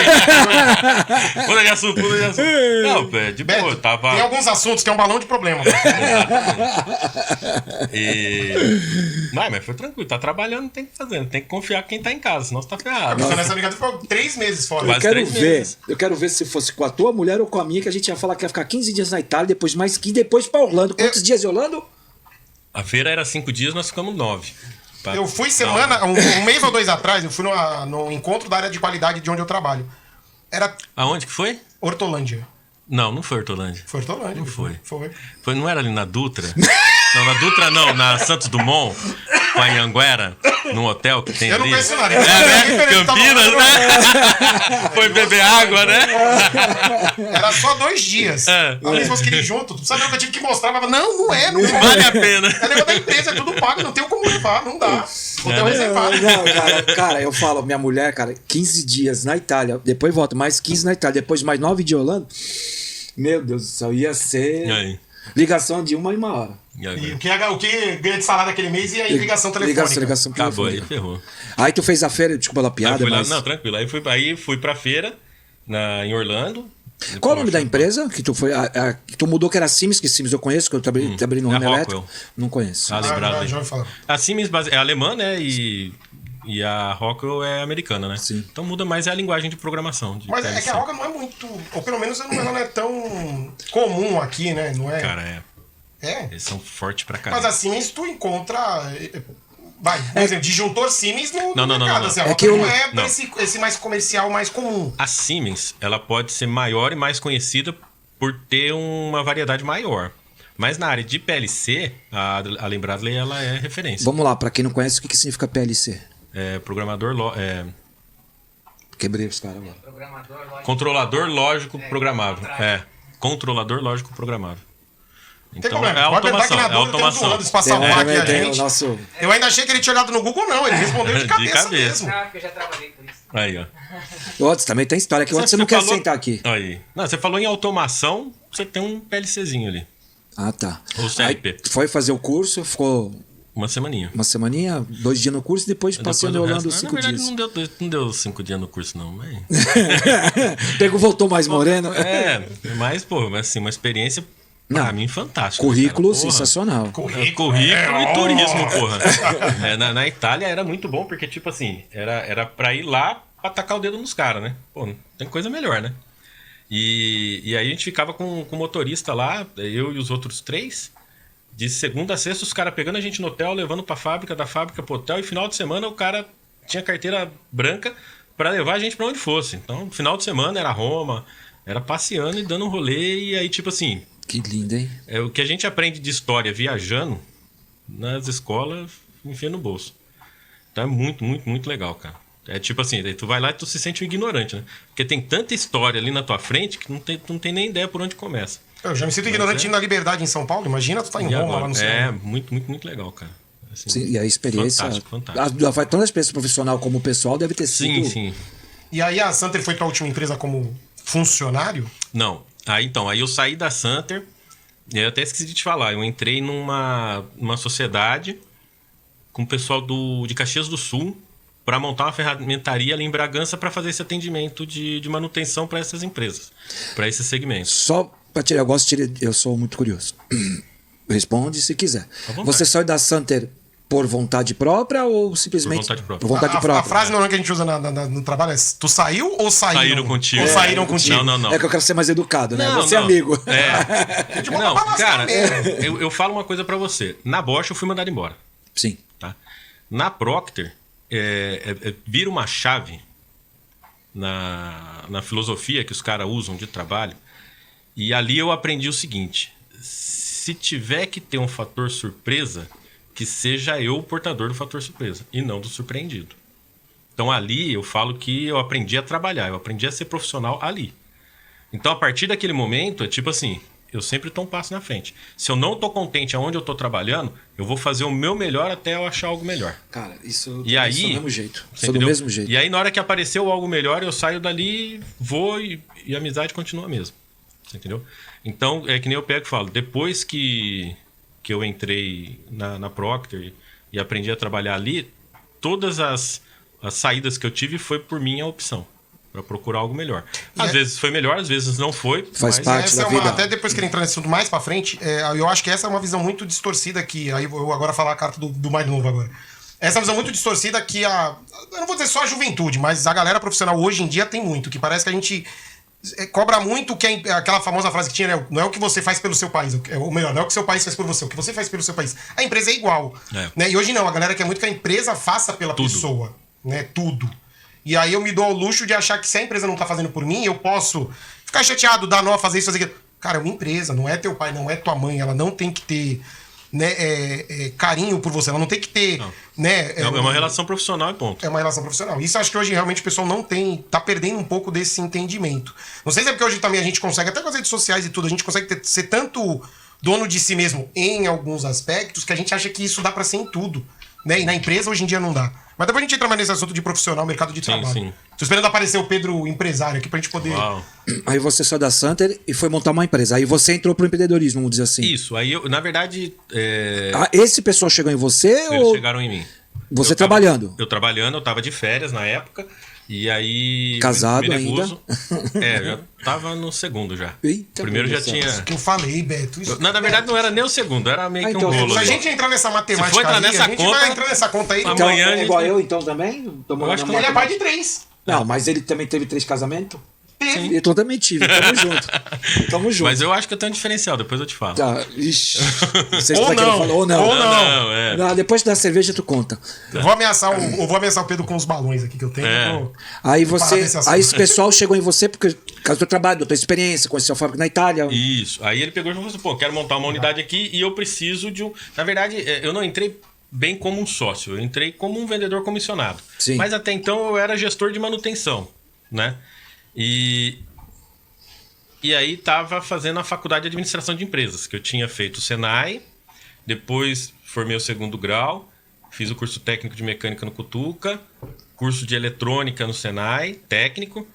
Muda de assunto. Não, de boa, Beto, tava... tem alguns assuntos que é um balão de problema. Não, mas foi tranquilo, tá trabalhando, tem que fazer, tem que confiar quem tá em casa, senão você tá ferrado. Porque nessa brincadeira foi 3 meses fora. Quase 3 meses. Eu quero ver se fosse com a tua mulher ou com a minha, que a gente ia falar que ia ficar 15 dias na Itália, depois mais 15, depois pra Orlando. Quantos dias em Orlando? A feira era 5 dias, nós ficamos 9. Eu fui um mês ou 2 atrás, eu fui no encontro da área de qualidade de onde eu trabalho. Era Aonde que foi? Hortolândia. Não foi Hortolândia. Foi Hortolândia. Não foi. Foi. Não era ali na Dutra? Não, na Dutra não, na Santos Dumont, com a Anhanguera, num hotel que tem Eu ali. não conheço nada. Campinas, né? Foi beber água, né? Era só 2 dias. Alguém fosse querer ir junto. Tu sabe o que eu tive que mostrar? Eu falava, não é. Não Vale a pena. É negócio da empresa, é tudo pago, não tem como levar, não dá. Hotel reservado. Não, cara, eu falo, minha mulher, cara, 15 dias na Itália, depois volta, mais 15 na Itália, depois mais 9 de Orlando. Meu Deus do céu, ia ser E aí? ligação de 1 hora. E agora? E o que ganha de salário naquele mês e aí ligação telefônica. Ligação Acabou aí, telefônica. ferrou. Aí tu fez a feira, desculpa pela Aí piada, fui lá, mas... não, tranquilo. Aí fui pra feira em Orlando. Qual o nome da empresa que tu foi? Que tu mudou, que era a Siemens, que Siemens eu conheço, que eu trabalhei no é ramo a elétrico. Rockwell. Não conheço. Ah, lembrado aí. já ouvi falar. A Siemens é alemã, né? E a Rockwell é americana, né? Sim. Então muda mais a linguagem de programação. De Mas é PLC. que a Roca não é muito... Ou pelo menos ela não é tão comum aqui, né? Não é? Cara, É. eles são fortes pra Mas caralho. a Siemens tu encontra... Vai, por exemplo, disjuntor Siemens no Não. mercado. Assim, a É Roca que eu- não é não. esse mais comercial, mais comum. A Siemens, ela pode ser maior e mais conhecida por ter uma variedade maior. Mas na área de PLC, a Allen Bradley, ela é referência. Vamos lá, pra quem não conhece, o que significa PLC? Programador... Quebrei os caras agora. Controlador lógico programável. Controlador lógico programável. Não tem Então, problema. é Pode perguntar que automação. na É dúvida temos automação. Anderson pra salvar aqui a Tem o gente. nosso... Eu ainda achei que ele tinha olhado no Google, não. Ele respondeu de cabeça mesmo. Ah, porque eu já trabalhei com isso. Aí, ó. Outros também tem história que outros você não quer sentar aqui. Aí. Não, você falou em automação, você tem um PLCzinho ali. Ah, tá. Ou CLP. Aí foi fazer o curso, ficou Uma semaninha. uma semaninha, 2 dias no curso, depois passou enrolando os 5 Na verdade, dias. não deu 5 dias no curso, não. Mas... Pegou, voltou mais moreno. Mas, pô, assim, uma experiência, Não. pra mim, fantástica. Currículo cara. Porra. sensacional. Currículo e turismo, porra. Na Itália era muito bom, porque, tipo assim, era pra ir lá pra tacar o dedo nos caras, né? Pô, não tem coisa melhor, né? E aí a gente ficava com o motorista lá, eu e os outros 3, de segunda a sexta, os caras pegando a gente no hotel, levando pra fábrica, da fábrica pro hotel, e final de semana o cara tinha carteira branca pra levar a gente pra onde fosse. Então, final de semana era Roma, era passeando e dando um rolê, e aí, tipo assim... Que lindo, hein? O que a gente aprende de história viajando, nas escolas, enfia no bolso. Então é muito, muito, muito legal, cara. É tipo assim, daí tu vai lá e tu se sente um ignorante, né? Porque tem tanta história ali na tua frente que tu não tem nem ideia por onde começa. Eu já me sinto ignorante na Liberdade em São Paulo. Imagina tu tá em E Roma, agora? lá no céu. É, muito, muito, muito legal, cara. Assim, Sim, e a experiência. Fantástico. Tanto a experiência profissional como pessoal deve ter sido. Sim. E aí a Santer foi tua última empresa como funcionário? Não. Aí eu saí da Santer, e eu até esqueci de te falar, eu entrei numa sociedade com o pessoal de Caxias do Sul para montar uma ferramentaria ali em Bragança para fazer esse atendimento de manutenção para essas empresas, para esses segmentos. Só para tirar, eu sou muito curioso. Responde se quiser. Você saiu da Santer por vontade própria ou simplesmente... Por vontade própria. Por vontade própria. A frase normal que a gente usa no trabalho é: tu saiu ou saíram? Saíram contigo. Ou saíram contigo? Não. É que eu quero ser mais educado, né? Não, Você é não. amigo. Não, cara, eu falo uma coisa para você. Na Bosch eu fui mandado embora. Sim. Tá? Na Procter, vira uma chave na filosofia que os caras usam de trabalho. E ali eu aprendi o seguinte: se tiver que ter um fator surpresa, que seja eu o portador do fator surpresa e não do surpreendido. Então ali eu falo que eu aprendi a trabalhar, eu aprendi a ser profissional ali. Então a partir daquele momento, é tipo assim, eu sempre tô um passo na frente. Se eu não tô contente aonde eu tô trabalhando, eu vou fazer o meu melhor até eu achar algo melhor. Cara, isso E aí, sou do mesmo jeito. você Sou do entendeu? mesmo jeito. E aí na hora que apareceu algo melhor, eu saio dali, vou e a amizade continua mesmo. Você entendeu? Então, é que nem eu pego e falo, depois que eu entrei na Procter e aprendi a trabalhar ali, todas as saídas que eu tive foi por minha opção, para procurar algo melhor. Às vezes foi melhor, às vezes não foi. Faz parte Essa da é uma, vida. até depois que ele entrar nesse assunto mais pra frente, eu acho que essa é uma visão muito distorcida que... Aí eu vou agora falar a carta do mais novo agora. Essa visão muito distorcida que eu não vou dizer só a juventude, mas a galera profissional hoje em dia tem muito, que parece que a gente cobra muito que aquela famosa frase que tinha, né? Não é o que você faz pelo seu país, ou melhor, não é o que seu país faz por você, o que você faz pelo seu país. A empresa é igual. Né? E hoje não, a galera quer muito que a empresa faça pela pessoa. Né? Tudo. E aí eu me dou ao luxo de achar que se a empresa não tá fazendo por mim, eu posso ficar chateado, dar nó, fazer isso, fazer aquilo. Cara, é uma empresa, não é teu pai, não é tua mãe, ela não tem que ter, né, carinho por você, ela não tem que ter... Né, é uma relação profissional e ponto. É uma relação profissional. Isso acho que hoje realmente o pessoal não tem, tá perdendo um pouco desse entendimento. Não sei se é porque hoje também a gente consegue, até com as redes sociais e tudo, a gente consegue ser tanto dono de si mesmo em alguns aspectos que a gente acha que isso dá pra ser em tudo. Né? E na empresa hoje em dia não dá. Mas depois a gente entra mais nesse assunto de profissional, mercado de trabalho. Sim. Tô esperando aparecer o Pedro empresário aqui pra gente poder... Uau. Aí você saiu da Santer e foi montar uma empresa. Aí você entrou pro empreendedorismo, vamos dizer assim. Isso, aí eu, na verdade... Esse pessoal chegou em você Eles ou chegaram em mim. você trabalhando? Eu trabalhando, eu tava de férias na época. E aí... Casado me ainda? recuso. Já tava no segundo já. Eita, O primeiro meu já Deus do tinha... céu. Que eu falei, Beto. Isso... Na verdade não era nem o segundo, era meio que então, um rolo. Se a ali. gente entrar nessa matemática Se for entrar aí, nessa a gente conta, vai entrar nessa conta aí. amanhã Então, a gente- é igual eu, então, também? Tô morando acho que na Ele é moto. pai de 3. Não, mas ele também teve 3 casamentos? Teve. Eu também tive, tamo junto. Tamo junto. Mas eu acho que eu tenho um diferencial, depois eu te falo. Tá, ixi. Vocês Ou vai querer não, falar, ou não. ou não. Não, depois da cerveja tu conta. Eu vou ameaçar o Pedro com os balões aqui que eu tenho. Aí Vou parar você, nesse assunto. aí esse pessoal chegou em você porque caso do teu trabalho, da tua experiência, conheceu a fábrica na Itália. Isso. Aí ele pegou e falou assim, pô, quero montar uma unidade aqui e eu preciso de um... Na verdade, eu não entrei bem como um sócio, eu entrei como um vendedor comissionado. Sim. Mas até então eu era gestor de manutenção, né? E aí tava fazendo a faculdade de administração de empresas, que eu tinha feito o Senai, depois formei o segundo grau, fiz o curso técnico de mecânica no Cutuca, curso de eletrônica no Senai, técnico.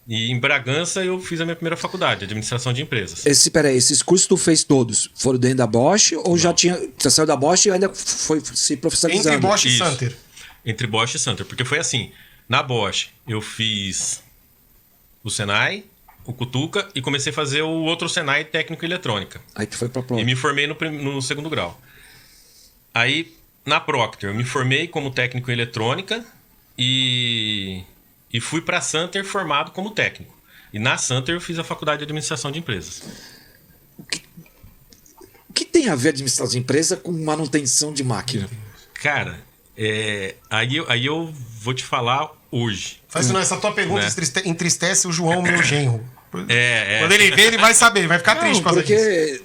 E em Bragança eu fiz a minha primeira faculdade, administração de empresas. Peraí, esses cursos tu fez todos? Foram dentro da Bosch ou já tinha. Você saiu da Bosch e ainda foi se profissionalizando? Entre Bosch e Isso. Santer. Entre Bosch e Santer. Porque foi assim, na Bosch eu fiz o Senai, o Cutuca e comecei a fazer o outro Senai técnico em eletrônica. Aí tu foi pra E prova. me formei no segundo grau. Aí, na Procter, eu me formei como técnico em eletrônica e fui para a Santer formado como técnico. E na Santer eu fiz a faculdade de administração de empresas. O que tem a ver administração de empresa com manutenção de máquina? Cara, aí eu vou te falar hoje. Faz não, essa tua pergunta Né? entristece o João, meu genro. É. Quando ele vê, ele vai saber, ele vai ficar triste por causa disso. Porque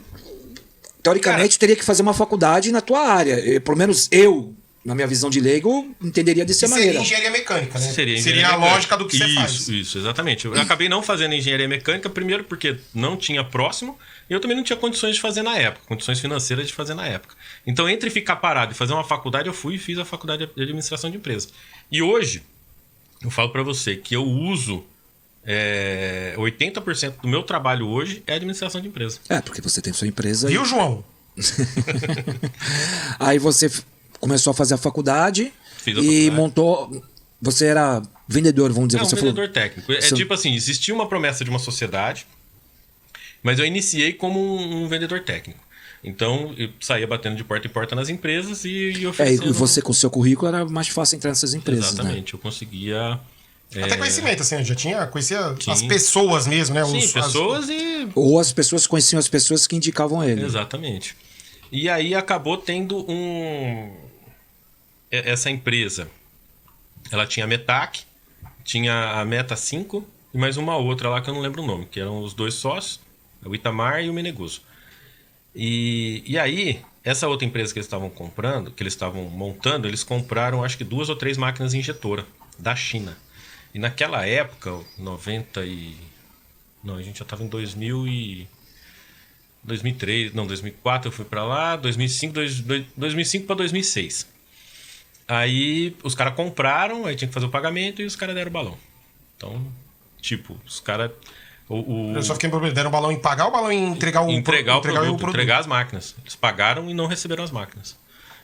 teoricamente teria que fazer uma faculdade na tua área. Pelo menos eu, na minha visão de leigo, entenderia dessa Seria maneira. engenharia mecânica, né? Seria a lógica do que você faz. Isso, exatamente. Eu acabei não fazendo engenharia mecânica, primeiro porque não tinha próximo, e eu também não tinha condições de fazer na época, condições financeiras de fazer na época. Então, entre ficar parado e fazer uma faculdade, eu fui e fiz a faculdade de administração de empresas. E hoje, eu falo para você que eu uso 80% do meu trabalho hoje é administração de empresa. Porque você tem sua empresa. Viu, João? Aí você começou a fazer a faculdade Fiz a e faculdade. montou. Você era vendedor, vamos dizer. É um Você vendedor falou. técnico. É Você- tipo assim, existia uma promessa de uma sociedade, mas eu iniciei como um vendedor técnico. Então, eu saía batendo de porta em porta nas empresas e oferecendo... E você com o seu currículo era mais fácil entrar nessas empresas, né? Exatamente, eu conseguia... Até conhecimento, assim, eu já conhecia Sim. as pessoas mesmo, né? Sim, pessoas e... Ou as pessoas conheciam as pessoas que indicavam ele. Exatamente. E aí acabou tendo essa empresa, ela tinha a Metac, tinha a Meta 5 e mais uma outra lá que eu não lembro o nome, que eram os dois sócios, o Itamar e o Meneguso. E aí, essa outra empresa que eles estavam comprando, que eles estavam montando, eles compraram acho que 2 ou 3 máquinas injetoras da China. E naquela época, 90 e... Não, a gente já estava em 2003, não, 2004 eu fui para lá, 2005 para 2006. Aí os caras compraram, aí tinha que fazer o pagamento e os caras deram o balão. Então, tipo, os caras... Eu só fiquei em problema. Deram o balão em pagar ou o balão em entregar o produto? Entregar as máquinas. Eles pagaram e não receberam as máquinas.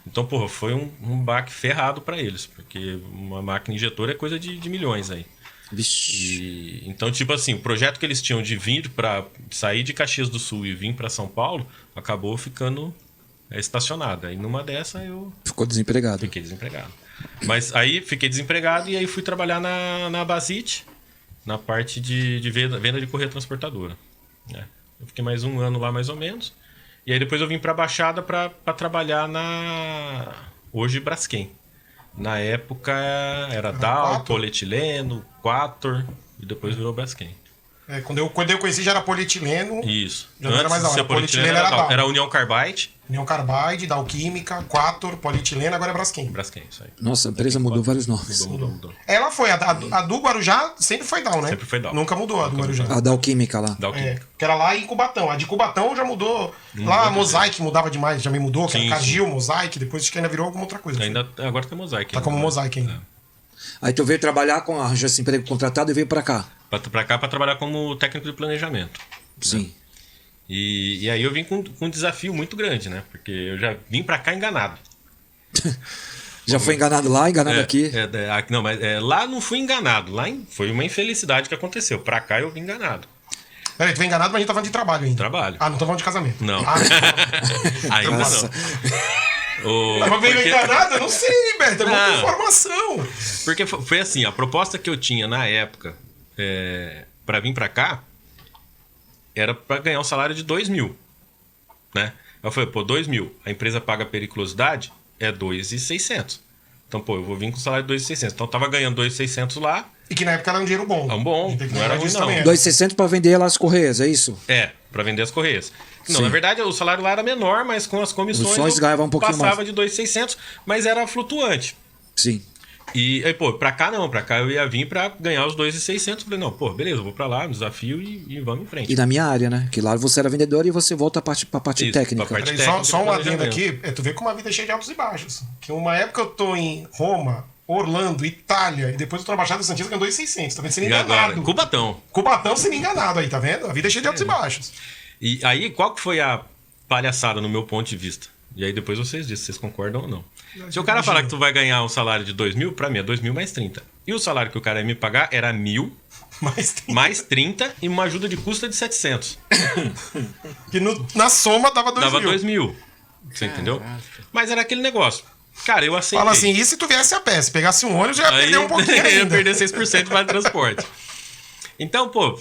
Então, porra, foi um baque ferrado para eles, porque uma máquina injetora é coisa de milhões aí. Vixe. Então, tipo assim, o projeto que eles tinham de vir para sair de Caxias do Sul e vir para São Paulo acabou ficando estacionado. Aí numa dessa eu Ficou desempregado. fiquei desempregado. Mas aí fiquei desempregado e aí fui trabalhar na Basite, na parte de venda de correia transportadora. Né? Eu fiquei mais um ano lá mais ou menos. E aí depois eu vim para a Baixada para trabalhar hoje Braskem. Na época era Dow, Quator? polietileno, Quator e depois virou Braskem. Quando eu conheci já era polietileno, Isso. Já não era mais de Dow, ser era polietileno, polietileno, era Dow. era União Carbide, União Carbide, Dow Química, Quator, polietileno, agora é Braskem. Braskem, isso aí. Nossa, a empresa mudou vários nomes. Mudou. Ela foi, a do Guarujá sempre foi Dow, né? Sempre foi Dow. Nunca mudou a do Guarujá. A da Alquímica lá. Dow Química. Que era lá em Cubatão. A de Cubatão já mudou. Lá a Mosaic mudava demais, já me mudou, que Sim, era Cargill, Mosaic, depois acho que ainda virou alguma outra coisa. Agora tem Mosaic. Tá como Mosaic ainda. Aí tu veio trabalhar arranjou esse emprego contratado e veio pra cá. Pra cá, pra trabalhar como técnico de planejamento. Sim. E aí eu vim com um desafio muito grande, né? Porque eu já vim pra cá enganado. Já foi enganado lá, enganado aqui. Não, mas lá não fui enganado. Foi uma infelicidade que aconteceu. Pra cá eu vim enganado. Peraí, tu veio enganado, mas a gente tá falando de trabalho ainda. Trabalho. Ah, não tô falando de casamento. Não. Ah, Ainda Nossa. não. mas veio enganado? Eu não sei, Beto. É muita Não. informação. Porque foi assim, a proposta que eu tinha na época pra vir pra cá era pra ganhar um salário de 2 mil, né? Eu falei, 2 mil, a empresa paga periculosidade, é 2.600. Então, eu vou vir com salário de 2.600. Então, eu tava ganhando 2.600 lá. E que na época era um dinheiro bom. É um bom, Tem que não era lembrar ruim disso não. também, é. 2.600 pra vender lá as correias, é isso? Pra vender as correias. Não, Sim. na verdade, o salário lá era menor, mas com as comissões Os sonhos ganhavam um pouquinho passava mais. de 2.600, mas era flutuante. Sim. E aí, pô, pra cá não, pra cá eu ia vir pra ganhar os 2.600. Falei, não, pô, beleza, eu vou pra lá, no desafio e vamos em frente. E na minha área, né? Que lá você era vendedor e você volta pra parte Isso, técnica. pra parte Peraí, técnica só de um adendo planejamento. aqui, tu vê como a vida é cheia de altos e baixos. Que uma época eu tô em Roma, Orlando, Itália, e depois eu tô na Baixada Santista ganhando 2.600. Tá vendo? Sendo E agora, enganado. Cubatão. Cubatão sendo enganado aí, tá vendo? A vida é cheia de altos e baixos. E aí, qual que foi a palhaçada no meu ponto de vista? E aí depois vocês dizem se vocês concordam ou não. Se o cara falar que tu vai ganhar um salário de 2.000, pra mim é 2.000 mais 30. E o salário que o cara ia me pagar era 1.000 Mas tem... mais 30 e uma ajuda de custo de 700. Que na soma dava 2.000. Dava 2.000. Você entendeu? Mas era aquele negócio. Cara, eu aceitei. Fala assim, e se tu viesse a pé? Se pegasse um ônibus, já ia perder um pouquinho eu ia ainda. perder 6% para transporte. Então, pô,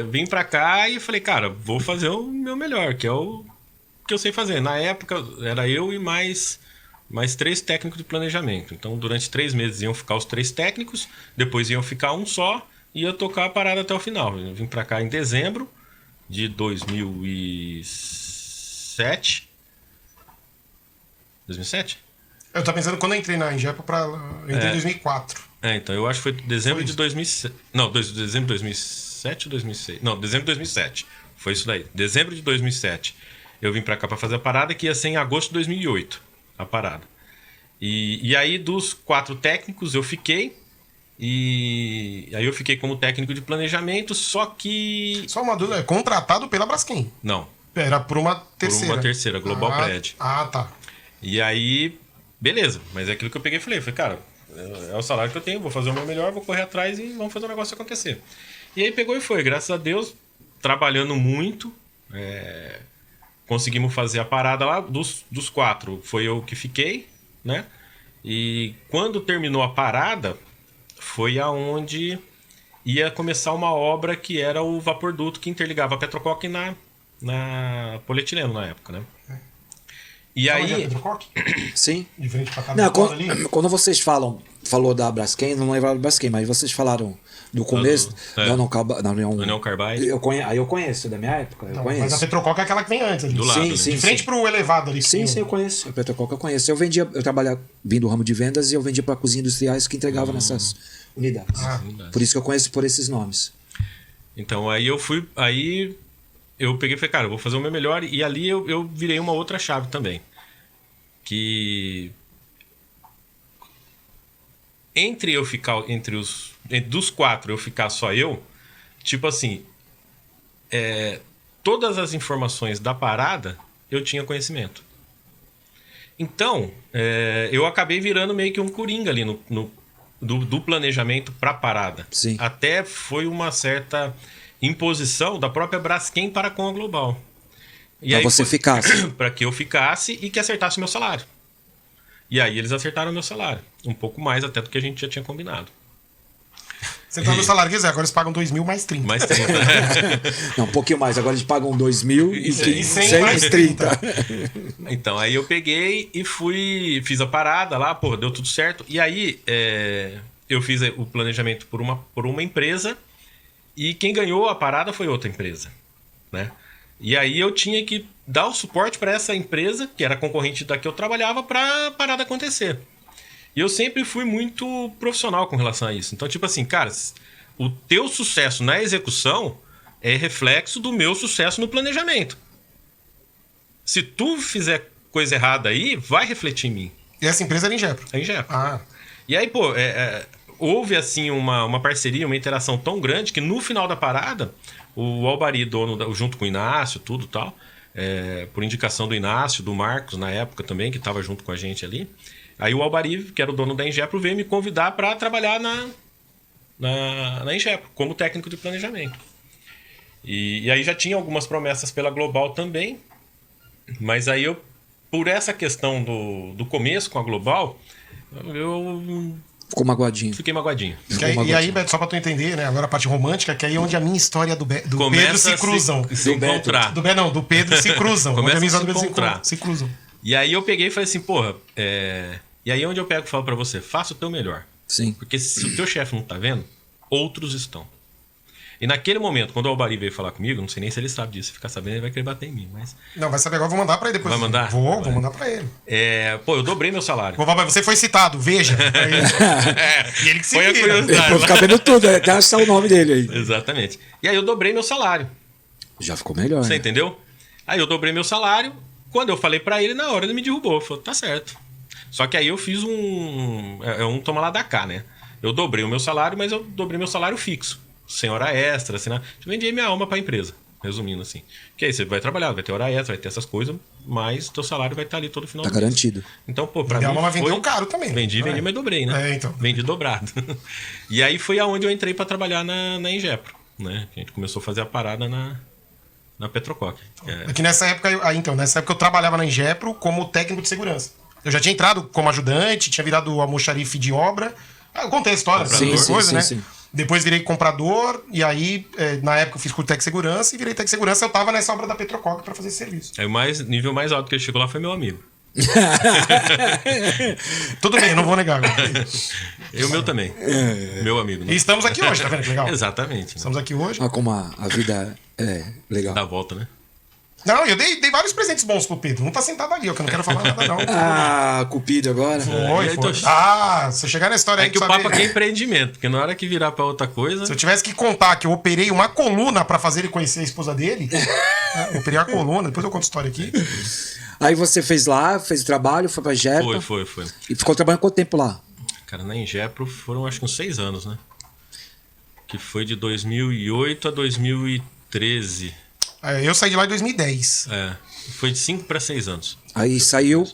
vim pra cá e falei, cara, vou fazer o meu melhor, que é o que eu sei fazer. Na época, era eu e mais 3 técnicos de planejamento. Então, durante 3 meses iam ficar os 3 técnicos, depois iam ficar um só e ia tocar a parada até o final. Eu vim pra cá em dezembro de 2007. 2007? Eu tô pensando quando eu entrei na Ingepo eu entrei em 2004. Então, eu acho que foi dezembro Foi de isso. 2007. Não, dezembro de 2007 ou 2006? Não, dezembro de 2007. Foi isso daí. Dezembro de 2007. Eu vim pra cá pra fazer a parada, que ia ser em agosto de 2008. A parada. E aí, dos 4 técnicos, eu fiquei. E aí eu fiquei como técnico de planejamento, só que... Só uma dúvida, é contratado pela Braskem. Não, Era por uma terceira. por uma terceira, Global Pred. Ah, tá. E aí, beleza. Mas é aquilo que eu peguei e falei, cara, é o salário que eu tenho, vou fazer o meu melhor, vou correr atrás e vamos fazer o negócio acontecer. E aí pegou e foi, graças a Deus, trabalhando muito, conseguimos fazer a parada lá. Dos 4, foi eu que fiquei, né? E quando terminou a parada, foi aonde ia começar uma obra que era o vaporduto que interligava a Petrocoque na polietileno na época, né? E Fala de aí... Petrocoque? Sim. De frente pra cá Não, do polo ali? quando vocês falou da Braskem, não lembrava da Braskem, mas vocês falaram do começo da União Carbide. Aí eu conheço, da minha época, eu Não, conheço. mas a Petrocoque é aquela que vem antes ali. Do lado, né? Sim, De frente pro elevado ali. Sim, eu conheço. A Petrocoque eu conheço. Eu trabalhava vindo do ramo de vendas e eu vendia para cozinhas industriais que entregavam nessas unidades. Por isso que eu conheço por esses nomes. Então, aí eu peguei e falei, cara, eu vou fazer o meu melhor. E ali eu virei uma outra chave também. Que... dos 4 eu ficar só eu, tipo assim, todas as informações da parada eu tinha conhecimento. Então, eu acabei virando meio que um coringa ali do planejamento para a parada. Sim. Até foi uma certa imposição da própria Braskem para com a Global. E Pra você ficasse. Para que eu ficasse e que acertasse o meu salário. E aí eles acertaram o meu salário. Um pouco mais até do que a gente já tinha combinado. Você tá no salário que quiser, agora eles pagam 2.000 mais 30. Mais 30. Não, um pouquinho mais. Agora eles pagam 2.000 e 100 mais 30. Então, aí eu peguei e fiz a parada lá, pô, deu tudo certo. E aí eu fiz o planejamento por uma empresa e quem ganhou a parada foi outra empresa, né? E aí eu tinha que dar o suporte para essa empresa, que era concorrente da que eu trabalhava, para a parada acontecer. E eu sempre fui muito profissional com relação a isso. Então, tipo assim, cara, o teu sucesso na execução é reflexo do meu sucesso no planejamento. Se tu fizer coisa errada aí, vai refletir em mim. E essa empresa era Ingepo. É Ingepo. Ah, E aí, pô, houve assim uma parceria, uma interação tão grande que no final da parada, o Albari, junto com o Inácio, tudo tal, por indicação do Inácio, do Marcos na época também, que estava junto com a gente ali. Aí o Albari, que era o dono da Ingepo, veio me convidar para trabalhar na Ingepo, como técnico de planejamento. E aí já tinha algumas promessas pela Global também, mas aí eu, por essa questão do começo com a Global, eu Ficou magoadinho. fiquei magoadinho. e aí, Beto, só pra tu entender, né? Agora a parte romântica, que aí é onde a minha história do Pedro Começa se cruzam. se encontrar. Do Pedro se cruzam. Começa onde a minha a se história do Pedro encontrar. se cruzam. E aí eu peguei e falei assim, porra, e aí onde eu pego e falo pra você, faça o teu melhor. Sim. Porque se o teu chefe não tá vendo, outros estão. E naquele momento, quando o Albari veio falar comigo, não sei nem se ele sabe disso, se ficar sabendo ele vai querer bater em mim, mas... Não, vai saber agora, vou mandar pra ele depois. Vai mandar? Vou mandar pra ele. Pô, eu dobrei meu salário. Você foi citado, veja. E ele que se Foi a vira. curiosidade. Vou ficar vendo tudo, até achar o nome dele aí. Exatamente. E aí eu dobrei meu salário. Já ficou melhor. Você Né? entendeu? Aí eu dobrei meu salário. Quando eu falei pra ele, na hora ele me derrubou. Falou, tá certo. Só que aí eu fiz um toma lá da cá, né? Eu dobrei o meu salário, mas eu dobrei meu salário fixo. Sem hora extra, assim, né? Eu vendi minha alma pra empresa. Resumindo assim. Que aí você vai trabalhar, vai ter hora extra, vai ter essas coisas, mas teu salário vai estar ali todo final Tá do mês. garantido. Então, pô, pra mim Minha alma foi... vendeu caro também. Vendi, mas dobrei, né? Então. Vendi dobrado. E aí foi aonde eu entrei pra trabalhar na Ingepro, né? A gente começou a fazer a parada na Petrocoque. É que nessa época, nessa época eu trabalhava na Ingepro como técnico de segurança. Eu já tinha entrado como ajudante, tinha virado almoxarife de obra. Eu contei a história, Sim. Depois virei comprador, e aí, na época, eu fiz curso de Tec Segurança, e virei Tec Segurança, eu tava nessa obra da Petrocoque pra fazer esse serviço. Aí o nível mais alto que ele chegou lá foi meu amigo. Tudo bem, não vou negar agora. Eu meu também. Meu amigo. E estamos aqui hoje, tá vendo que legal? Exatamente. Né? Estamos aqui hoje. Olha como a vida é legal. Dá a volta, né? Não, eu dei vários presentes bons pro Pedro. Não tá sentado ali, ó, que eu não quero falar nada, não. Ah, Cupido agora. Foi. Então, Se eu chegar na história é aí... que o saber- papo aqui é empreendimento, porque na hora que virar pra outra coisa... Se eu tivesse que contar que eu operei uma coluna pra fazer ele conhecer a esposa dele... né, eu operei a coluna, depois eu conto a história aqui. Aí você fez lá, fez o trabalho, foi pra Jepa. Foi. E ficou trabalhando quanto tempo lá? Cara, na Ingepro foram acho que uns 6 anos, né? Que foi de 2008 a 2013. Eu saí de lá em 2010. Foi de 5 para 6 anos. Aí saiu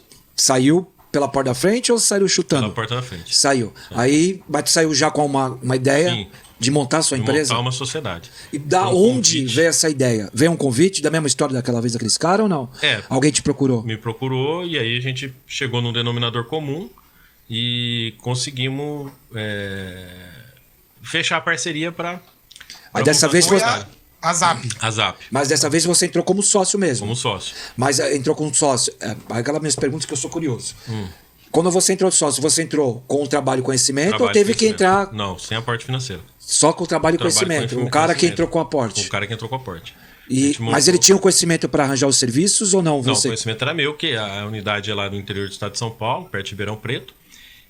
pela porta da frente ou saiu chutando? Pela porta da frente. Saiu. Aí, mas tu saiu já com uma ideia Sim. de montar a sua empresa? Montar uma sociedade. E da Foi onde convite. veio essa ideia? Veio um convite da mesma história daquela vez daqueles caras ou não? Alguém te procurou? Me procurou e aí a gente chegou num denominador comum e conseguimos fechar a parceria para... Aí dessa vez Foi você... a Zap. A Zap, Mas dessa vez você entrou como sócio mesmo. como sócio. Mas entrou como sócio. Aquelas minhas perguntas que eu sou curioso. Quando você entrou sócio, você entrou com o trabalho e conhecimento ou Trabalho teve e que conhecimento. entrar Não, sem a parte financeira. só com o trabalho e Trabalho e conhecimento? O cara que conhecimento. entrou com aporte. O cara que entrou com aporte. Mas ele tinha o conhecimento para arranjar os serviços ou não? Não, o Você? conhecimento era meu, que a unidade é lá no interior do estado de São Paulo, perto de Ribeirão Preto.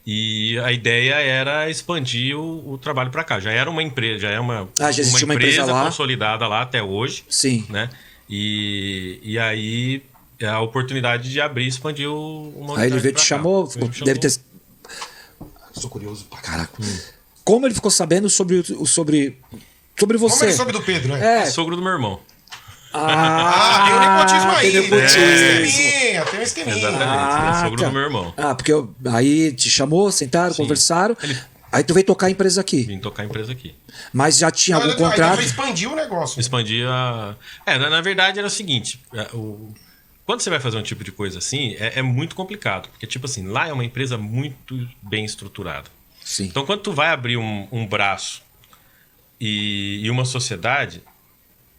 E a ideia era expandir o trabalho para cá. Já era uma empresa, já existia uma empresa lá. consolidada lá até hoje. Sim. Né? E aí a oportunidade de abrir e expandir uma Aí ele unidade veio pra te cá. chamou, Ele me chamou. deve ter. Sou curioso pra caraca. Como ele ficou sabendo sobre Como você? ele soube do Pedro, né? É. Sogro do meu irmão. Tem o nepotismo aí. tem nepotismo. Tem um esqueminha. Exatamente. É sogro do meu irmão. Porque aí te chamou, sentaram, Sim. conversaram. Aí tu veio tocar a empresa aqui. Vim tocar a empresa aqui. Mas já tinha algum Aí contrato? expandiu o negócio. Expandir a. Na verdade era o seguinte: quando você vai fazer um tipo de coisa assim, é muito complicado. Porque, tipo assim, lá é uma empresa muito bem estruturada. Sim. Então, quando tu vai abrir um braço e uma sociedade,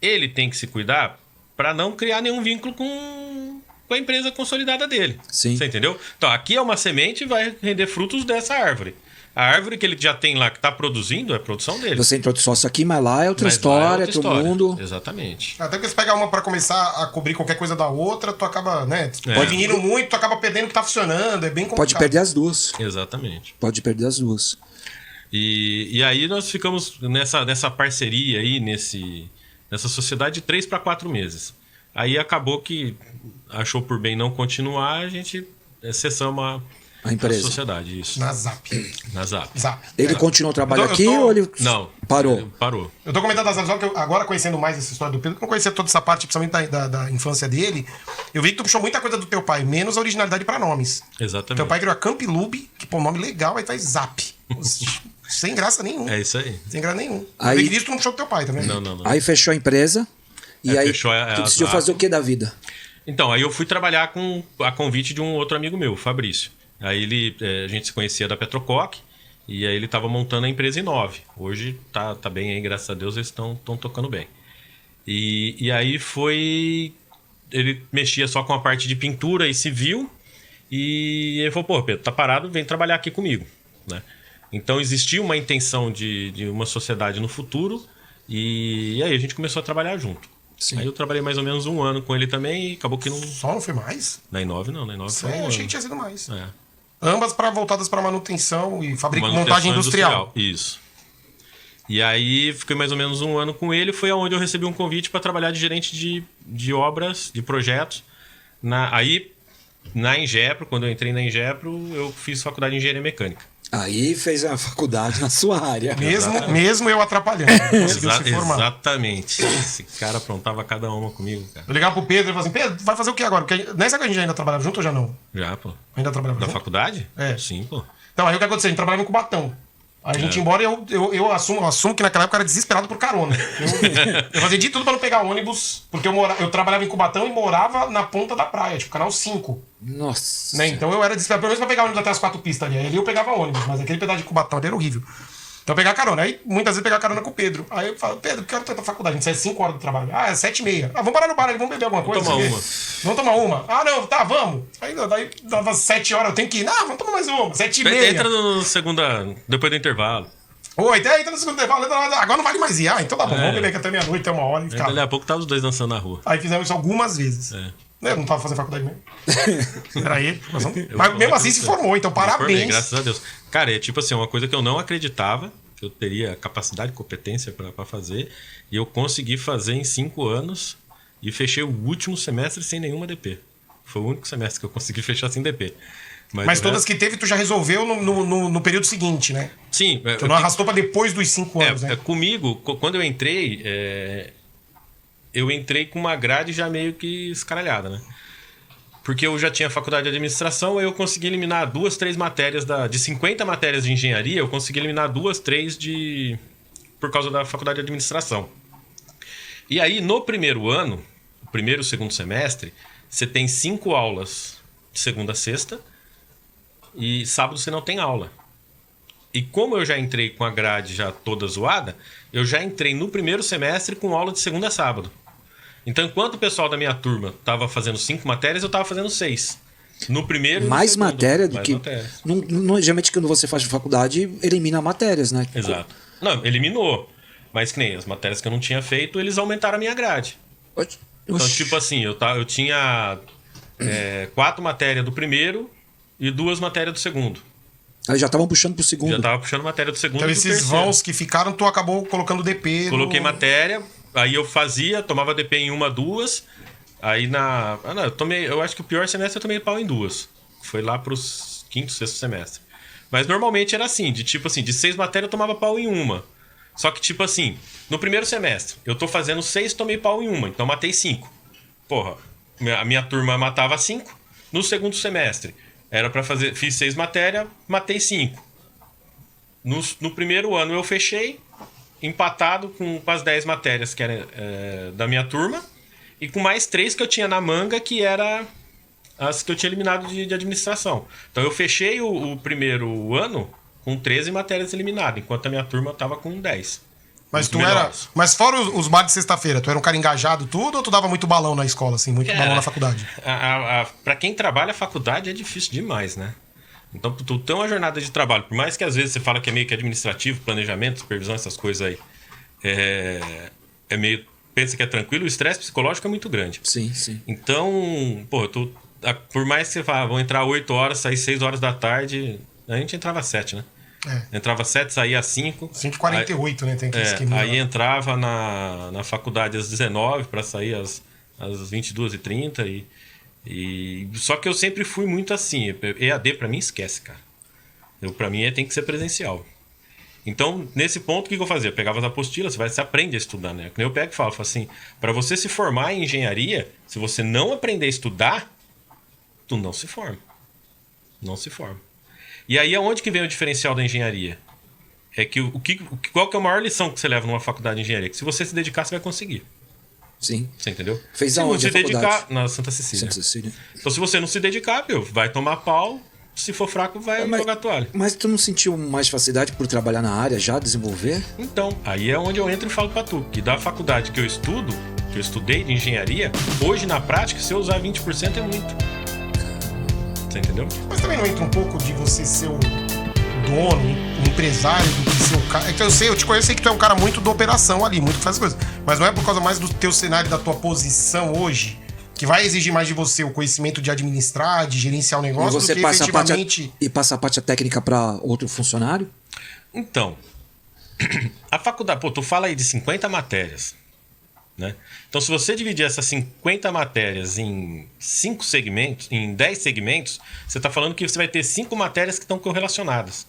ele tem que se cuidar para não criar nenhum vínculo com a empresa consolidada dele. Sim. Você entendeu? Então, aqui é uma semente e vai render frutos dessa árvore. A árvore que ele já tem lá, que está produzindo, é a produção dele. Você entrou de sócio aqui, mas lá é outra Mas lá história, outra outro história. mundo. Exatamente. Até porque se pegar uma pra começar a cobrir qualquer coisa da outra, tu acaba, né? É. Pode vir muito, tu acaba perdendo o que tá funcionando. É bem complicado. Pode perder as duas. Exatamente. Pode perder as duas. E aí nós ficamos nessa parceria aí, nessa sociedade de 3 para 4 meses. Aí acabou que achou por bem não continuar, a gente cessamos A empresa. a sociedade, isso. Na Zap. Na Zap. Zap. Ele continuou o trabalho Eu tô- aqui ou ele Não. parou? Ele parou. Eu tô comentando da Zap, só que agora conhecendo mais essa história do Pedro, que eu não conhecia toda essa parte, principalmente da infância dele, eu vi que tu puxou muita coisa do teu pai, menos a originalidade pra nomes. Exatamente. Teu pai criou a Campilube, que pô, um nome legal, aí faz Zap. Sem graça nenhuma. É isso aí. Sem graça nenhuma. Aí- Eu vi que disso tu não puxou do teu pai, tá vendo? Não. Aí fechou a empresa. E aí fechou tu decidiu Zap. fazer o que da vida? Então, aí eu fui trabalhar a convite de um outro amigo meu, o Fabrício. Aí a gente se conhecia da Petrocoque e aí ele estava montando a empresa Inove. Hoje tá bem aí, graças a Deus, eles estão tocando bem. E aí ele mexia só com a parte de pintura e civil e ele falou, pô, Pedro, tá parado, vem trabalhar aqui comigo, né? Então existia uma intenção de uma sociedade no futuro E aí a gente começou a trabalhar junto. Sim. Aí eu trabalhei mais ou menos 1 ano com ele também e acabou que não... Só não foi mais? Na Inove não, na Inove foi 1 ano. Achei que tinha sido mais. É. Ambas voltadas para manutenção e montagem industrial. Isso. E aí fiquei mais ou menos 1 ano com ele. Foi onde eu recebi um convite para trabalhar de gerente de obras, de projetos. Aí, na Ingepro, quando eu entrei na Ingepro, eu fiz faculdade de engenharia mecânica. Aí fez a faculdade na sua área. Mesmo eu atrapalhando. Conseguiu se formar. Exatamente. Esse cara aprontava cada uma comigo, cara. Eu ligava pro Pedro e falava assim, Pedro, vai fazer o que agora? Porque nessa época a gente ainda trabalhava junto ou já não? Já, pô. Ainda trabalhava Da junto? faculdade? É. Sim, pô. Então, aí o que aconteceu? A gente trabalhava em Cubatão. Aí a gente ia embora e eu assumo que naquela época eu era desesperado por carona. Eu fazia de tudo pra não pegar ônibus, porque eu trabalhava em Cubatão e morava na ponta da praia, tipo, canal 5. Nossa. Né? Então eu era desesperado, pelo menos pra pegar ônibus até as 4 pistas ali. Aí eu pegava ônibus, mas aquele pedaço de Cubatão ali era horrível. Então eu pegava carona. Aí muitas vezes eu pegava carona com o Pedro. Aí eu falo, Pedro, quero tentar faculdade. A gente sai 5 horas do trabalho. Ah, é 7h30. Ah, vamos parar no bar ali, vamos beber alguma coisa. Tomar uma. Vamos tomar uma. Ah, não, tá, vamos. Aí daí dava 7 horas, eu tenho que ir. Ah, vamos tomar mais uma. 7h30. Entra no segunda, depois do intervalo. Oi, até entra no segundo intervalo. Agora não vale mais ir. Ah, então tá bom, vamos beber aqui até meia-noite, até 1 hora e ficar. Dali a pouco tava os dois dançando na rua. Aí fizemos isso algumas vezes. Eu não tava fazendo faculdade mesmo. Era ele. Mas mesmo assim se formou, então parabéns. Formei, graças a Deus. Cara, é tipo assim, uma coisa que eu não acreditava, que eu teria capacidade e competência pra fazer, e eu consegui fazer em 5 anos e fechei o último semestre sem nenhuma DP. Foi o único semestre que eu consegui fechar sem DP. Mas todas que teve, tu já resolveu no período seguinte, né? Sim. Tu não arrastou pra depois dos 5 anos, né? Comigo, quando eu entrei com uma grade já meio que escaralhada, né? Porque eu já tinha faculdade de administração, aí eu consegui eliminar 2, 3 matérias de 50 matérias de engenharia, eu consegui eliminar 2, 3 por causa da faculdade de administração. E aí, no primeiro ano, o primeiro e o segundo semestre, você tem 5 aulas de segunda a sexta, e sábado você não tem aula. E como eu já entrei com a grade já toda zoada, eu já entrei no primeiro semestre com aula de segunda a sábado. Então, enquanto o pessoal da minha turma estava fazendo 5 matérias, eu estava fazendo 6. No primeiro Mais segundo, matéria do mais que... matérias. Geralmente, quando você faz faculdade, elimina matérias, né? Exato. Não, eliminou. Mas que nem as matérias que eu não tinha feito, eles aumentaram a minha grade. Então, tipo assim, eu tinha 4 matérias do primeiro e 2 matérias do segundo. Aí já estavam puxando pro segundo. Já tava puxando matéria do segundo Então e do esses terceiro. vãos que ficaram, tu acabou colocando DP. Coloquei matéria, aí eu tomava DP em 1, 2. Aí eu acho que o pior semestre eu tomei pau em 2. Foi lá pros 5º, 6º semestre. Mas normalmente era assim, de 6 matérias eu tomava pau em 1. Só que tipo assim, no primeiro semestre, eu tô fazendo 6, tomei pau em 1, então matei 5. Porra, a minha turma matava 5. No segundo semestre, era pra fazer, fiz 6 matérias, matei 5. No primeiro ano eu fechei, empatado com as 10 matérias que eram da minha turma, e com mais 3 que eu tinha na manga, que era as que eu tinha eliminado de administração. Então eu fechei o primeiro ano com 13 matérias eliminadas, enquanto a minha turma tava com 10. Mas fora os bares de sexta-feira, tu era um cara engajado tudo ou tu dava muito balão na escola, assim, muito balão na faculdade? Pra quem trabalha a faculdade é difícil demais, né? Então, tu tem uma jornada de trabalho, por mais que às vezes você fala que é meio que administrativo, planejamento, supervisão, essas coisas aí, é meio... Pensa que é tranquilo, o estresse psicológico é muito grande. Sim, sim. Então, por mais que você fala, vão entrar 8 horas, sair 6 horas da tarde, a gente entrava às 7, né? Entrava às 7, saía às 5. 5h48, né? Tem que esqueminha. Aí entrava na faculdade às 19 para sair às 22h30. Só que eu sempre fui muito assim. EAD para mim esquece, cara. Para mim tem que ser presencial. Então, nesse ponto, o que eu fazia? Eu pegava as apostilas, você aprende a estudar, né? Eu pego e falo assim, para você se formar em engenharia, se você não aprender a estudar, tu não se forma. Não se forma. E aí, aonde que vem o diferencial da engenharia? É que qual que é a maior lição que você leva numa faculdade de engenharia? Que se você se dedicar, você vai conseguir. Sim. Você entendeu? Fez se aonde você a faculdade? dedicar na Santa Cecília. Então, se você não se dedicar, vai tomar pau. Se for fraco, vai jogar toalha. Mas tu não sentiu mais facilidade por trabalhar na área já, desenvolver? Então, aí é onde eu entro e falo pra tu. Que da faculdade que eu estudei de engenharia, hoje na prática, se eu usar 20% é muito. Você entendeu? Mas também não entra um pouco de você ser o dono, um empresário do que ser um cara. Então eu te conheço, sei que tu é um cara muito da operação ali, muito que faz as coisas. Mas não é por causa mais do teu cenário, da tua posição hoje, que vai exigir mais de você o conhecimento de administrar, de gerenciar o E negócio, você do que passa efetivamente. a parte técnica para outro funcionário? Então, a faculdade, pô, tu fala aí de 50 matérias, né? Então, se você dividir essas 50 matérias em 5 segmentos, em 10 segmentos, você está falando que você vai ter 5 matérias que estão correlacionadas.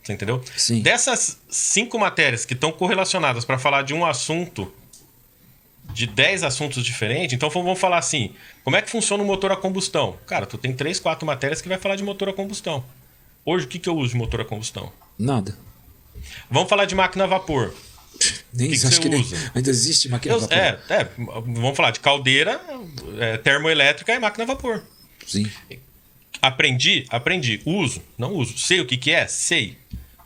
Você entendeu? Sim. Dessas 5 matérias que estão correlacionadas para falar de um assunto, de 10 assuntos diferentes, então vamos falar assim, como é que funciona o motor a combustão? Cara, tu tem 3, 4 matérias que vai falar de motor a combustão. Hoje, o que eu uso de motor a combustão? Nada. Vamos falar de máquina a vapor. Nem que acho você que nem, usa? ainda existe máquina a vapor. Vamos falar de caldeira, termoelétrica e máquina a vapor. Sim. Aprendi? Uso? Não uso. Sei o que é? Sei.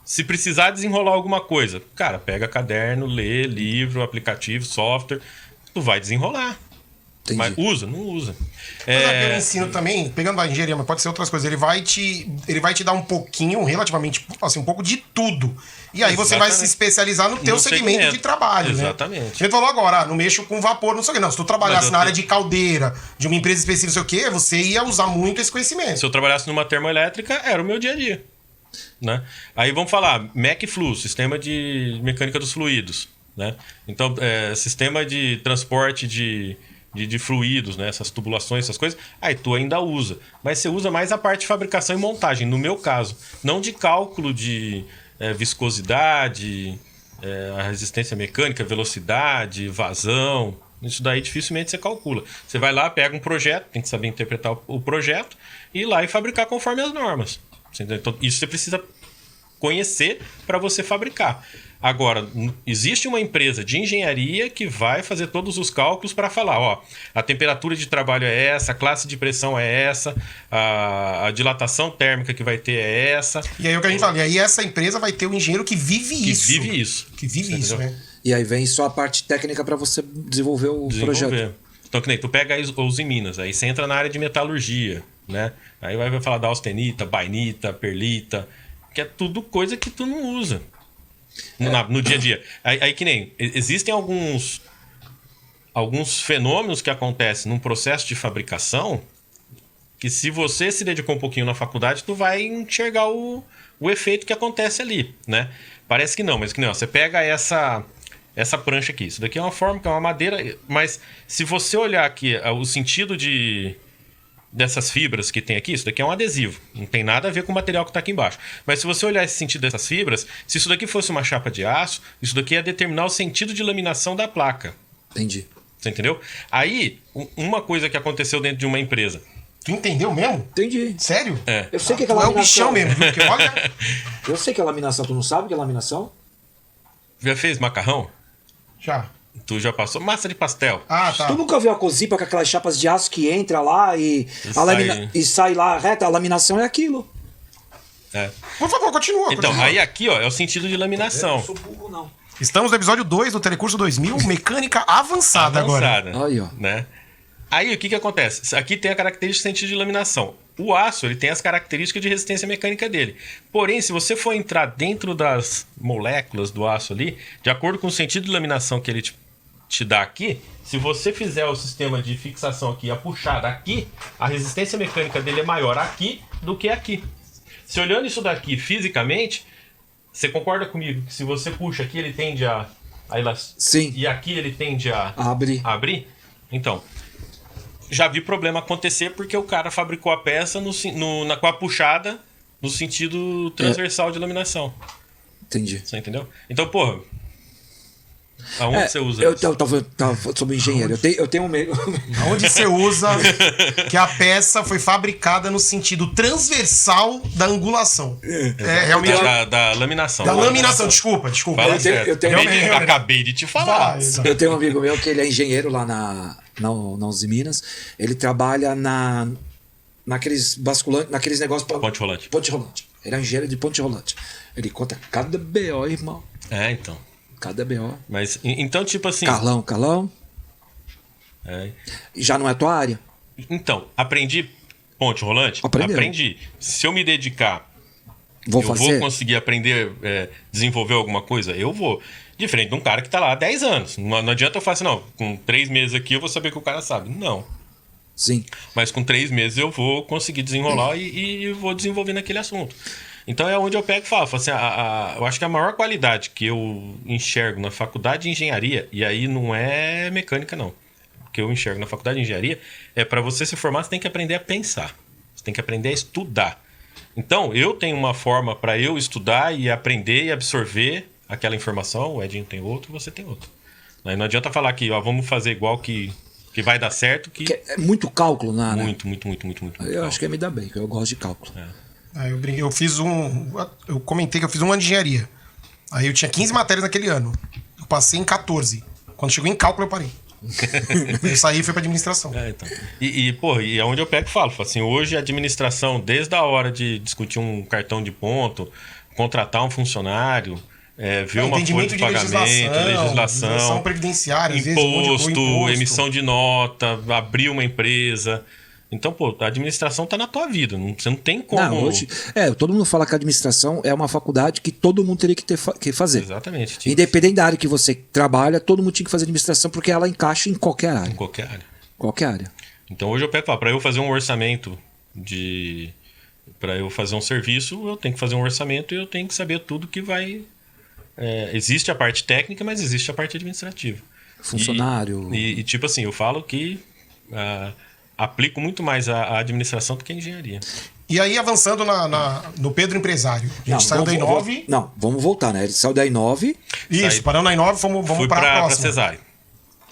Se precisar desenrolar alguma coisa, cara, pega caderno, lê, livro, aplicativo, software, tu vai desenrolar. Entendi. Mas usa? Não usa. Mas é que eu ensino também, pegando a engenharia, mas pode ser outras coisas. Ele vai te dar um pouquinho, relativamente, assim, um pouco de tudo. E aí você vai se especializar no teu segmento de trabalho, Exatamente. né? A gente falou agora, não mexo com vapor, não sei o quê. Não, se tu trabalhasse na área de caldeira, de uma empresa específica, não sei o quê, você ia usar muito esse conhecimento. Se eu trabalhasse numa termoelétrica, era o meu dia a dia. Né? Aí vamos falar, MEC-Flu, sistema de mecânica dos fluidos. Né? Então, sistema de transporte de fluidos, né? Essas tubulações, essas coisas, aí tu ainda usa. Mas você usa mais a parte de fabricação e montagem, no meu caso. Não de cálculo de viscosidade, a resistência mecânica, velocidade, vazão. Isso daí dificilmente você calcula. Você vai lá, pega um projeto, tem que saber interpretar o projeto, e ir lá e fabricar conforme as normas. Então, isso você precisa conhecer para você fabricar. Agora, existe uma empresa de engenharia que vai fazer todos os cálculos para falar, ó, a temperatura de trabalho é essa, a classe de pressão é essa, a dilatação térmica que vai ter é essa. E aí o que a gente fala, e aí essa empresa vai ter um engenheiro que vive isso. Que vive isso, né? E aí vem só a parte técnica para você desenvolver o projeto. Então, que nem tu pega os em Minas, aí você entra na área de metalurgia, né? Aí vai falar da austenita, bainita, perlita, que é tudo coisa que tu não usa. No dia a dia. Aí que nem... Existem alguns fenômenos que acontecem num processo de fabricação que, se você se dedicou um pouquinho na faculdade, tu vai enxergar o efeito que acontece ali, né? Parece que não, mas que não. Você pega essa prancha aqui. Isso daqui é uma forma, que é uma madeira, mas se você olhar aqui o sentido dessas fibras que tem aqui, isso daqui é um adesivo. Não tem nada a ver com o material que está aqui embaixo. Mas se você olhar esse sentido dessas fibras, se isso daqui fosse uma chapa de aço, isso daqui ia determinar o sentido de laminação da placa. Entendi. Você entendeu? Aí, uma coisa que aconteceu dentro de uma empresa. Tu entendeu mesmo? Entendi. Sério? Eu sei que é Tu é o laminação. bichão mesmo, porque olha... Eu sei que é laminação. Tu não sabe o que é laminação? Já fez macarrão? Já. Tu já passou? Massa de pastel. Ah, tá. Tu nunca viu a Cozipa com aquelas chapas de aço que entra lá e sai lá reta? A laminação é aquilo. Por favor, continua. Então, continua. aí aqui, ó, é o sentido de laminação. Eu não sou burro, não. Estamos no episódio 2 do Telecurso 2000, mecânica avançada agora. Aí, ó. Né? Aí, o que acontece? Aqui tem a característica de sentido de laminação. O aço, ele tem as características de resistência mecânica dele. Porém, se você for entrar dentro das moléculas do aço ali, de acordo com o sentido de laminação que ele te dá aqui, se você fizer o sistema de fixação aqui, a puxada aqui, a resistência mecânica dele é maior aqui do que aqui. Se olhando isso daqui fisicamente, você concorda comigo que se você puxa aqui, ele tende a Sim. e aqui ele tende a Abrir. Então, já vi problema acontecer porque o cara fabricou a peça com a puxada no sentido transversal de laminação. Entendi. Você entendeu? Então, porra, aonde você usa eu isso? tava sobre engenheiro. Eu tenho um meio. Onde você usa que a peça foi fabricada no sentido transversal da angulação. Realmente. Da laminação. Da laminação, desculpa. Fala certo. Acabei de te falar. Eu tenho um amigo meu que ele é engenheiro lá na Uzi Minas. Ele trabalha naqueles basculantes, naqueles negócios... Ponte rolante. Ponte rolante. Ele é engenheiro de ponte rolante. Ele conta cada BO, irmão. Então. Cada BO. Mas, então, tipo assim... Carlão. Já não é tua área? Então, aprendi ponte rolante? Aprendeu. Aprendi. Se eu me dedicar Vou eu fazer? vou conseguir aprender, desenvolver alguma coisa? Eu vou. Diferente de um cara que tá lá há 10 anos. Não adianta eu falar assim, não, com 3 meses aqui eu vou saber que o cara sabe. Não. Sim. Mas com 3 meses eu vou conseguir desenrolar e vou desenvolver naquele assunto. Então é onde eu pego e falo assim, eu acho que a maior qualidade que eu enxergo na faculdade de engenharia, e aí não é mecânica não, o que eu enxergo na faculdade de engenharia é para você se formar, você tem que aprender a pensar, você tem que aprender a estudar. Então eu tenho uma forma para eu estudar e aprender e absorver aquela informação, o Edinho tem outro, você tem outro. Aí não adianta falar que vamos fazer igual que vai dar certo. Que É muito cálculo, né? Muito. Eu acho que me dá bem, que eu gosto de cálculo. Eu fiz eu comentei que eu fiz uma de engenharia. Aí eu tinha 15 matérias naquele ano. Eu passei em 14. Quando chegou em cálculo, eu parei. Eu saí e fui pra administração. Então. E é onde eu pego e falo assim, hoje a administração, desde a hora de discutir um cartão de ponto, contratar um funcionário, ver uma folha de pagamento, legislação previdenciária, imposto, emissão de nota, abrir uma empresa. Então, pô, a administração tá na tua vida. Você não tem como. Não, hoje, todo mundo fala que a administração é uma faculdade que todo mundo teria que fazer. Exatamente. Independente da área que você trabalha, todo mundo tinha que fazer administração porque ela encaixa em qualquer área. Em qualquer área. Qualquer área. Então hoje eu pego, para eu fazer um orçamento para eu fazer um serviço, eu tenho que fazer um orçamento e eu tenho que saber tudo que vai. Existe a parte técnica, mas existe a parte administrativa. Funcionário. E tipo assim, eu falo que aplico muito mais a administração do que a engenharia. E aí, avançando no Pedro Empresário. A gente saiu da Inove. Não, vamos voltar, né? Ele saiu da Inove. Isso, parando na Inove, vamos para a próxima. Cesário.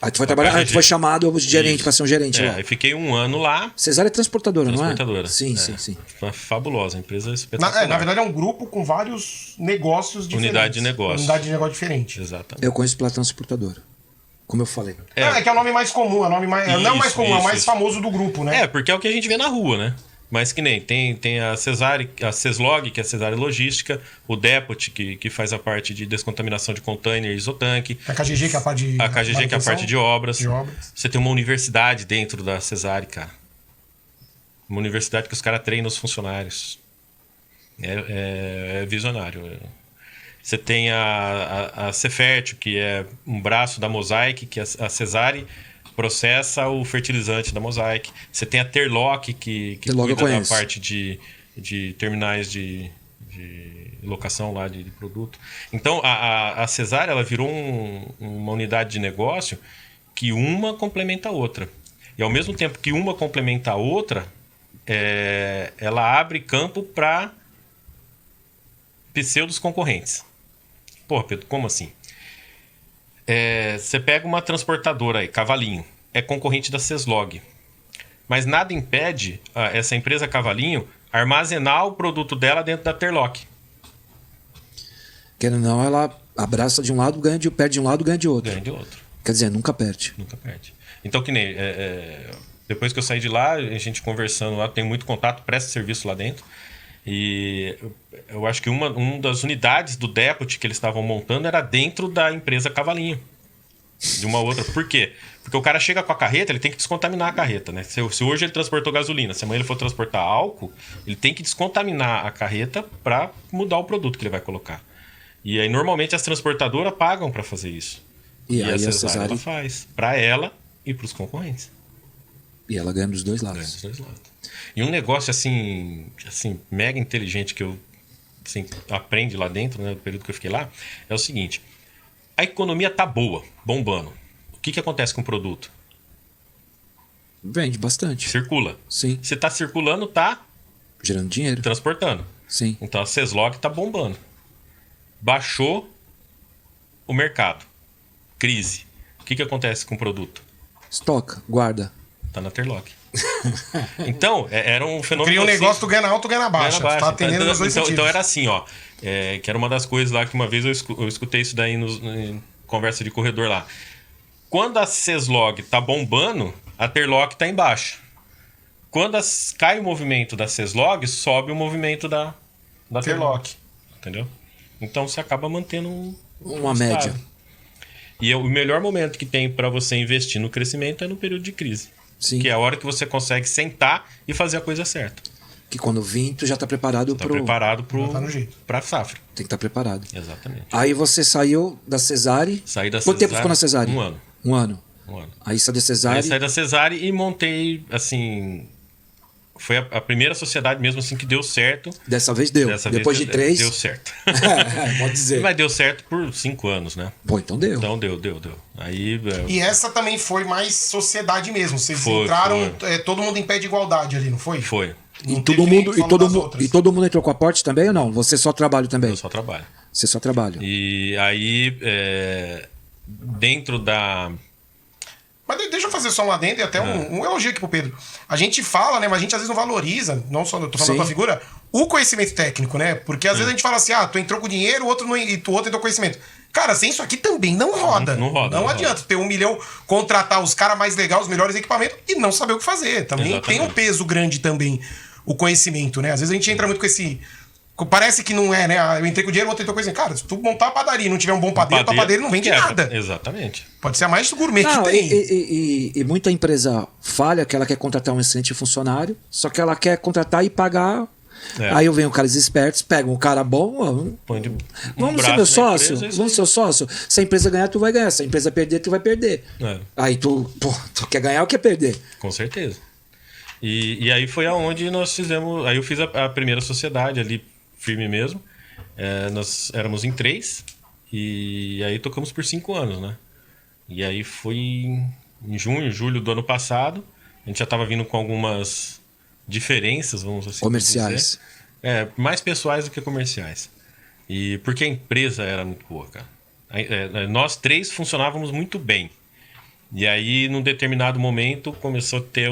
Aí tu foi trabalhar, aí tu foi chamado de gerente, para ser um gerente lá. Eu fiquei um ano lá. Cesário é transportadora, não é? Transportadora. Sim. Fabulosa, empresa espetacular. Na verdade, é um grupo com vários negócios diferentes. Unidade de negócio. Unidade de negócio diferente. Exatamente. Eu conheço Platão Transportadora. Como eu falei. É que é o nome mais comum, não é o mais comum, é o mais famoso do grupo, né? Porque é o que a gente vê na rua, né? Mas que nem tem a Ceslog, que é a Cesária Logística, o Depot, que faz a parte de descontaminação de container e isotanque. A KGG, que é a parte de KGG, que é a parte de obras. De obras. Você tem uma universidade dentro da Cesária, cara. Uma universidade que os caras treinam os funcionários. É visionário. Você tem a Cefértil, que é um braço da Mosaic, que a Cesária processa o fertilizante da Mosaic. Você tem a Terlock, que cuida da parte de terminais de locação lá de produto. Então, a Cesária, ela virou uma unidade de negócio que uma complementa a outra. E ao mesmo tempo que uma complementa a outra, ela abre campo para pseudos concorrentes. Porra, Pedro, como assim? Você pega uma transportadora aí, Cavalinho, é concorrente da Ceslog. Mas nada impede essa empresa Cavalinho armazenar o produto dela dentro da Terlock. Querendo ou não, ela abraça de um lado, perde de um lado, ganha de outro. Ganha de outro. Quer dizer, nunca perde. Nunca perde. Então, que nem... depois que eu saí de lá, a gente conversando lá, tem muito contato, presta serviço lá dentro. E eu acho que uma das unidades do Depot que eles estavam montando era dentro da empresa Cavalinho. De uma outra. Por quê? Porque o cara chega com a carreta, ele tem que descontaminar a carreta, né? Se hoje ele transportou gasolina, se amanhã ele for transportar álcool, ele tem que descontaminar a carreta para mudar o produto que ele vai colocar. E aí, normalmente, as transportadoras pagam para fazer isso. E a Cesária ela faz. Para ela e para os concorrentes. E ela ganha dos dois lados. Ganha dos dois lados. E um negócio assim mega inteligente que eu aprende lá dentro, né, do período que eu fiquei lá, é o seguinte: a economia tá boa, bombando. O que acontece com o produto? Vende bastante. Circula. Sim. Se tá circulando, tá gerando dinheiro. Transportando. Sim. Então a Ceslog tá bombando. Baixou o mercado. Crise. O que acontece com o produto? Estoca, guarda. Tá na Terlock. Então, era um fenômeno. Cria um negócio, tu ganha na alta, tu ganha na baixa. Ganha na baixa. Tá atendendo nos dois sentidos. Então era assim, ó. Que era uma das coisas lá que uma vez eu escutei isso daí em conversa de corredor lá. Quando a Ceslog tá bombando, a Terlock tá embaixo. Quando cai o movimento da Ceslog, sobe o movimento da Terlock. Entendeu? Então você acaba mantendo uma média. E o melhor momento que tem para você investir no crescimento é no período de crise. Sim. Que é a hora que você consegue sentar e fazer a coisa certa. Que quando vir, tu já tá preparado Tá preparado Tá no jeito. pra safra. Tem que estar preparado. Exatamente. Aí você saiu da Cesare. Saí da Quanto tempo ficou na Cesare? 1 ano. 1 ano. 1 ano. Aí saiu da Aí Cesare. eu saí da Cesare e montei, assim... Foi a primeira sociedade mesmo assim que deu certo. Dessa vez deu. Dessa Depois vez de 3. deu certo. Pode dizer. Mas deu certo por 5 anos, né? Pô, então deu. Então deu. Aí... E essa também foi mais sociedade mesmo. Vocês Foi, entraram todo mundo em pé de igualdade ali, não foi? Foi. Não E teve todo ninguém mundo, que falou das outras. e todo mundo entrou com aporte também ou não? Você só trabalha também? Eu só trabalho. Você só trabalha. E aí, dentro da... Mas deixa eu fazer só um adendo e até um elogio aqui pro Pedro. A gente fala, né? Mas a gente às vezes não valoriza, não só, eu tô falando da tua figura, o conhecimento técnico, né? Porque às vezes a gente fala assim, tu entrou com dinheiro, o outro não, e o outro entrou com conhecimento. Cara, sem isso aqui também não roda. Não roda. Não adianta ter 1 milhão, contratar os caras mais legais, os melhores equipamentos e não saber o que fazer. Também Exatamente. tem um peso grande também o conhecimento, né? Às vezes a gente entra muito com esse... Parece que não é, né? Eu entrei com dinheiro, o outro entrou com coisa. Cara, se tu montar a padaria e não tiver um bom padeiro, tua padeiro não vende quebra. nada. Exatamente. Pode ser a mais gourmet Não, que tem. e muita empresa falha que ela quer contratar um excelente funcionário, só que ela quer contratar e pagar. Aí eu venho caras espertos, pegam um cara bom. Põe de Vamos ser meu sócio? Vamos ser o sócio? Se a empresa ganhar, tu vai ganhar. Se a empresa perder, tu vai perder. Aí tu quer ganhar ou quer perder? Com certeza. E aí foi aonde nós fizemos... Aí eu fiz a primeira sociedade ali, firme mesmo. Nós éramos em 3. E aí tocamos por 5 anos, né? E aí foi em junho, julho do ano passado. A gente já estava vindo com algumas diferenças, vamos assim comerciais. dizer. Mais pessoais do que comerciais. E porque a empresa era muito boa, cara. Nós 3 funcionávamos muito bem. E aí, num determinado momento, começou a ter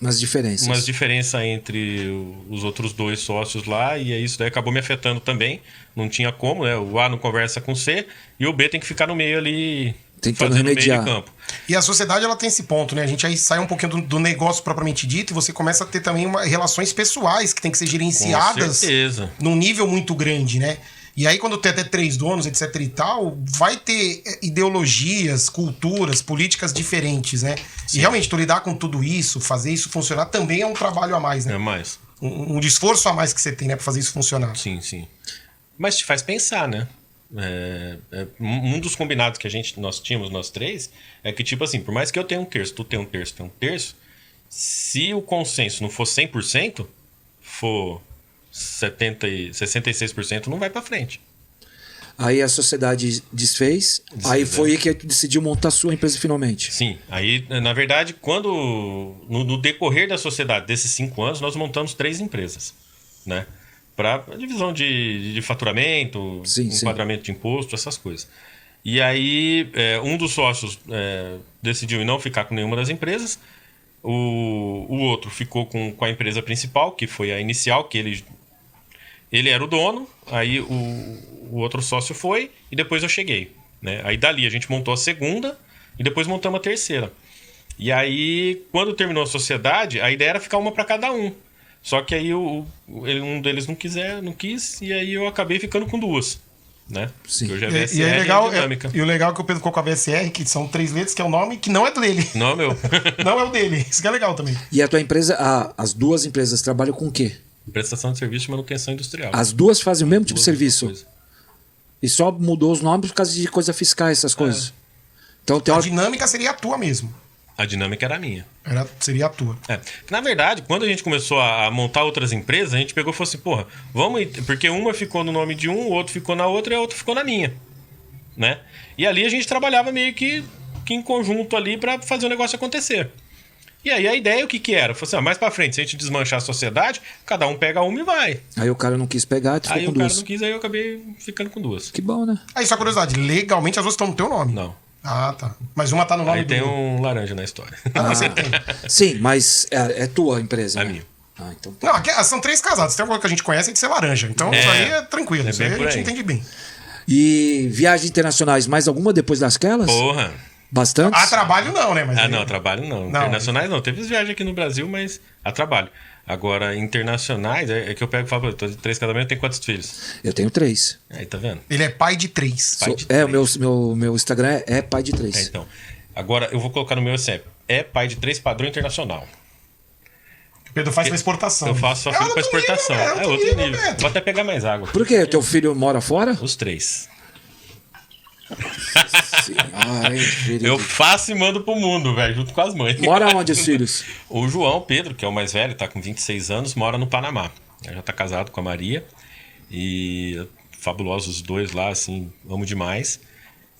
umas diferenças entre os outros 2 sócios lá, e aí isso daí acabou me afetando também. Não tinha como, né? O A não conversa com o C e o B tem que ficar no meio ali, tentando fazendo remediar. meio de campo. E a sociedade, ela tem esse ponto, né? A gente aí sai um pouquinho do negócio propriamente dito e você começa a ter também relações pessoais que tem que ser gerenciadas Com certeza. num nível muito grande, né? E aí, quando tem até 3 donos, etc e tal, vai ter ideologias, culturas, políticas diferentes, né? Sim. E realmente, tu lidar com tudo isso, fazer isso funcionar, também é um trabalho a mais, né? É mais. Um esforço a mais que você tem, né? Pra fazer isso funcionar. Sim. Mas te faz pensar, né? Um dos combinados que nós tínhamos, nós 3, é que, tipo assim, por mais que eu tenha um terço, tu tenha um terço, se o consenso não for 100%, for 66%, não vai pra frente. Aí a sociedade desfez. Aí foi aí que tu decidiu montar a sua empresa finalmente. Sim, aí, na verdade, no decorrer da sociedade desses 5 anos, nós montamos 3 empresas, né? Para divisão de faturamento, enquadramento de imposto, essas coisas. E aí, um dos sócios decidiu não ficar com nenhuma das empresas, o outro ficou com a empresa principal, que foi a inicial, que ele era o dono, aí o outro sócio foi, e depois eu cheguei, né? Aí dali a gente montou a segunda, e depois montamos a terceira. E aí, quando terminou a sociedade, a ideia era ficar uma para cada um. Só que aí um deles não quis, e aí eu acabei ficando com 2, né? Sim. Eu já E é legal, e o legal é que o Pedro ficou com a VSR, que são 3 letras, que é o nome que não é dele. Não é meu. Não é o dele. Isso que é legal também. E a tua empresa, as 2 empresas trabalham com o quê? Prestação de serviço de manutenção industrial. As 2 fazem o mesmo tipo de serviço? Coisa. E só mudou os nomes por causa de coisa fiscais, essas coisas. Então tem A hora... dinâmica seria a tua mesmo. A dinâmica era minha. Seria a tua. Na verdade, quando a gente começou a montar outras empresas, a gente pegou e falou assim, porra, vamos... Porque uma ficou no nome de um, o outro ficou na outra e a outra ficou na minha, né? E ali a gente trabalhava meio que em conjunto ali para fazer o negócio acontecer. E aí a ideia, o que era? Falei assim, mais pra frente, se a gente desmanchar a sociedade, cada um pega uma e vai. Aí o cara não quis pegar, tu ficou Aí com o cara 2. não quis, aí eu acabei ficando com 2. Que bom, né? Aí, só curiosidade, legalmente as 2 estão no teu nome? Não. Ah, tá. Mas uma tá no nome Aí tem um laranja na história. Você tem. Sim, mas é tua empresa, É né? minha. Então tá. Não, aqui são 3 casados. Tem uma coisa que a gente conhece de ser laranja. Então isso aí é tranquilo. Isso aí bem a por gente aí. entende bem. E viagens internacionais, mais alguma depois dasquelas? Porra! Bastantes? A trabalho não, né? Mas Não, trabalho não. Não, Internacionais não. Teve viagens aqui no Brasil, mas a trabalho. Agora, internacionais, é que eu pego e falo, tô de 3 casamentos, tem quantos filhos? Eu tenho 3. Aí, tá vendo? Ele é pai de 3. Pai de O meu Instagram é pai de 3. Então. Agora, eu vou colocar no meu exemplo. É pai de 3 padrão internacional. Pedro faz pra exportação. Eu faço só filho pra exportação. É outro nível. Beto. Vou até pegar mais água. Por quê? Teu filho mora fora? Os 3. Ai, filho. Eu faço e mando pro mundo, velho, junto com as mães. Mora onde os filhos? O João Pedro, que é o mais velho, tá com 26 anos, mora no Panamá. Ele já tá casado com a Maria. E fabulosos os dois lá, assim, amo demais.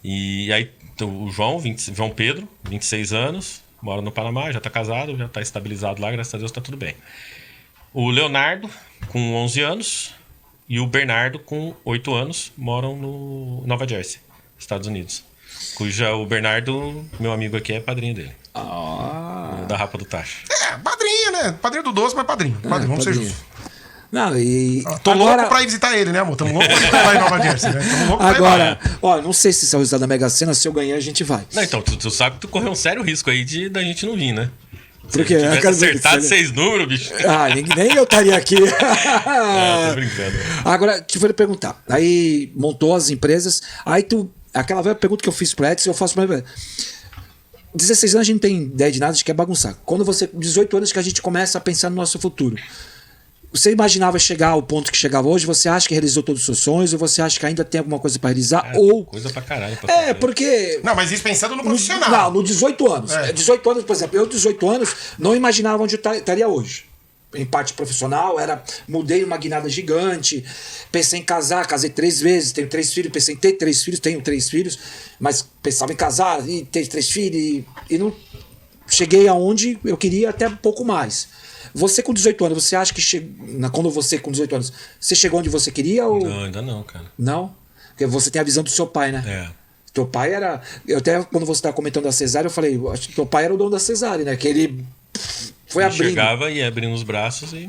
E aí, o João Pedro, 26 anos, mora no Panamá, já tá casado, já tá estabilizado lá, graças a Deus tá tudo bem. O Leonardo, com 11 anos, e o Bernardo, com 8 anos, moram no Nova Jersey, Estados Unidos. O Bernardo, meu amigo aqui, é padrinho dele. Da Rapa do Tacho. Padrinho, né? Padrinho do doce, mas padrinho. Padrinho, vamos ser padrinho. justos. Não, e. Tô agora... louco pra ir visitar ele, né, amor? Tamo louco pra ir lá em Nova Jersey, né? Tamo louco pra ir Agora, lá. ó, não sei se isso é o resultado da Mega Sena, se eu ganhar, a gente vai. Não, então, tu sabe que tu correu um sério risco aí da gente não vir, né? Porque Se tivesse acertado 6 números, bicho. Ah, nem eu estaria aqui. Tô brincando. Agora, te vou lhe perguntar. Aí montou as empresas, aí tu. Aquela velha pergunta que eu fiz pra Edson, eu faço pra ele. 16 anos a gente não tem ideia de nada, a gente quer bagunçar. Quando você. 18 anos que a gente começa a pensar no nosso futuro. Você imaginava chegar ao ponto que chegava hoje? Você acha que realizou todos os seus sonhos? Ou você acha que ainda tem alguma coisa pra realizar? Ou. Coisa pra caralho. Pra fazer. Porque. Não, mas isso pensando no profissional. Não, no 18 anos. É. 18 anos, por exemplo, eu 18 anos não imaginava onde eu estaria hoje. Em parte profissional, mudei uma guinada gigante, pensei em casar, casei 3 vezes, tenho 3 filhos, pensei em ter 3 filhos, tenho 3 filhos, mas pensava em casar e ter 3 filhos e não cheguei aonde eu queria, até um pouco mais. Você com 18 anos, você acha que quando você com 18 anos, você chegou onde você queria ou Não, ainda não, cara. não? Porque você tem a visão do seu pai, né? É. Teu pai era. Eu até quando você estava comentando da cesárea, eu falei, eu acho que teu pai era o dono da cesárea, né? Que ele foi Ele abrindo. chegava e ia abrindo os braços e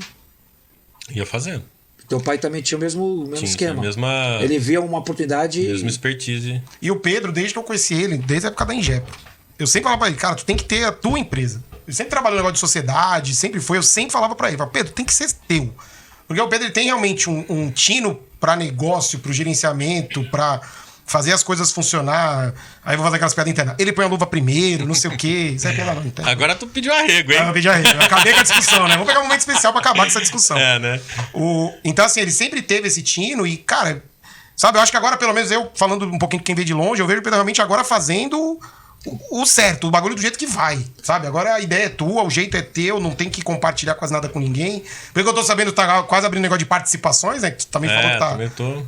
ia fazendo. Teu pai também tinha o mesmo esquema. Mesma, Ele via uma oportunidade. mesma expertise. E o Pedro, desde que eu conheci ele, desde a época da Ingepa, eu sempre falava pra ele, cara, tu tem que ter a tua empresa. Ele sempre trabalhou no negócio de sociedade, sempre foi, eu sempre falava pra ele, Pedro, tem que ser teu. Porque o Pedro ele tem realmente um tino pra negócio, pro gerenciamento, pra fazer as coisas funcionar. Aí eu vou fazer aquelas piadas internas. Ele põe a luva primeiro, não sei o quê. Isso é pela não entende? Agora tu pediu arrego, hein? Eu acabei com a discussão, né? Vamos pegar um momento especial pra acabar com essa discussão. É, né? Então, assim, ele sempre teve esse tino e, cara, sabe, eu acho que agora, pelo menos eu, falando um pouquinho de quem vê de longe, eu vejo o Pedro realmente agora fazendo o certo, o bagulho do jeito que vai, sabe? Agora a ideia é tua, o jeito é teu, não tem que compartilhar quase nada com ninguém. Porque eu tô sabendo que tá quase abrindo negócio de participações, né? Que tu também falou que tá... também tô...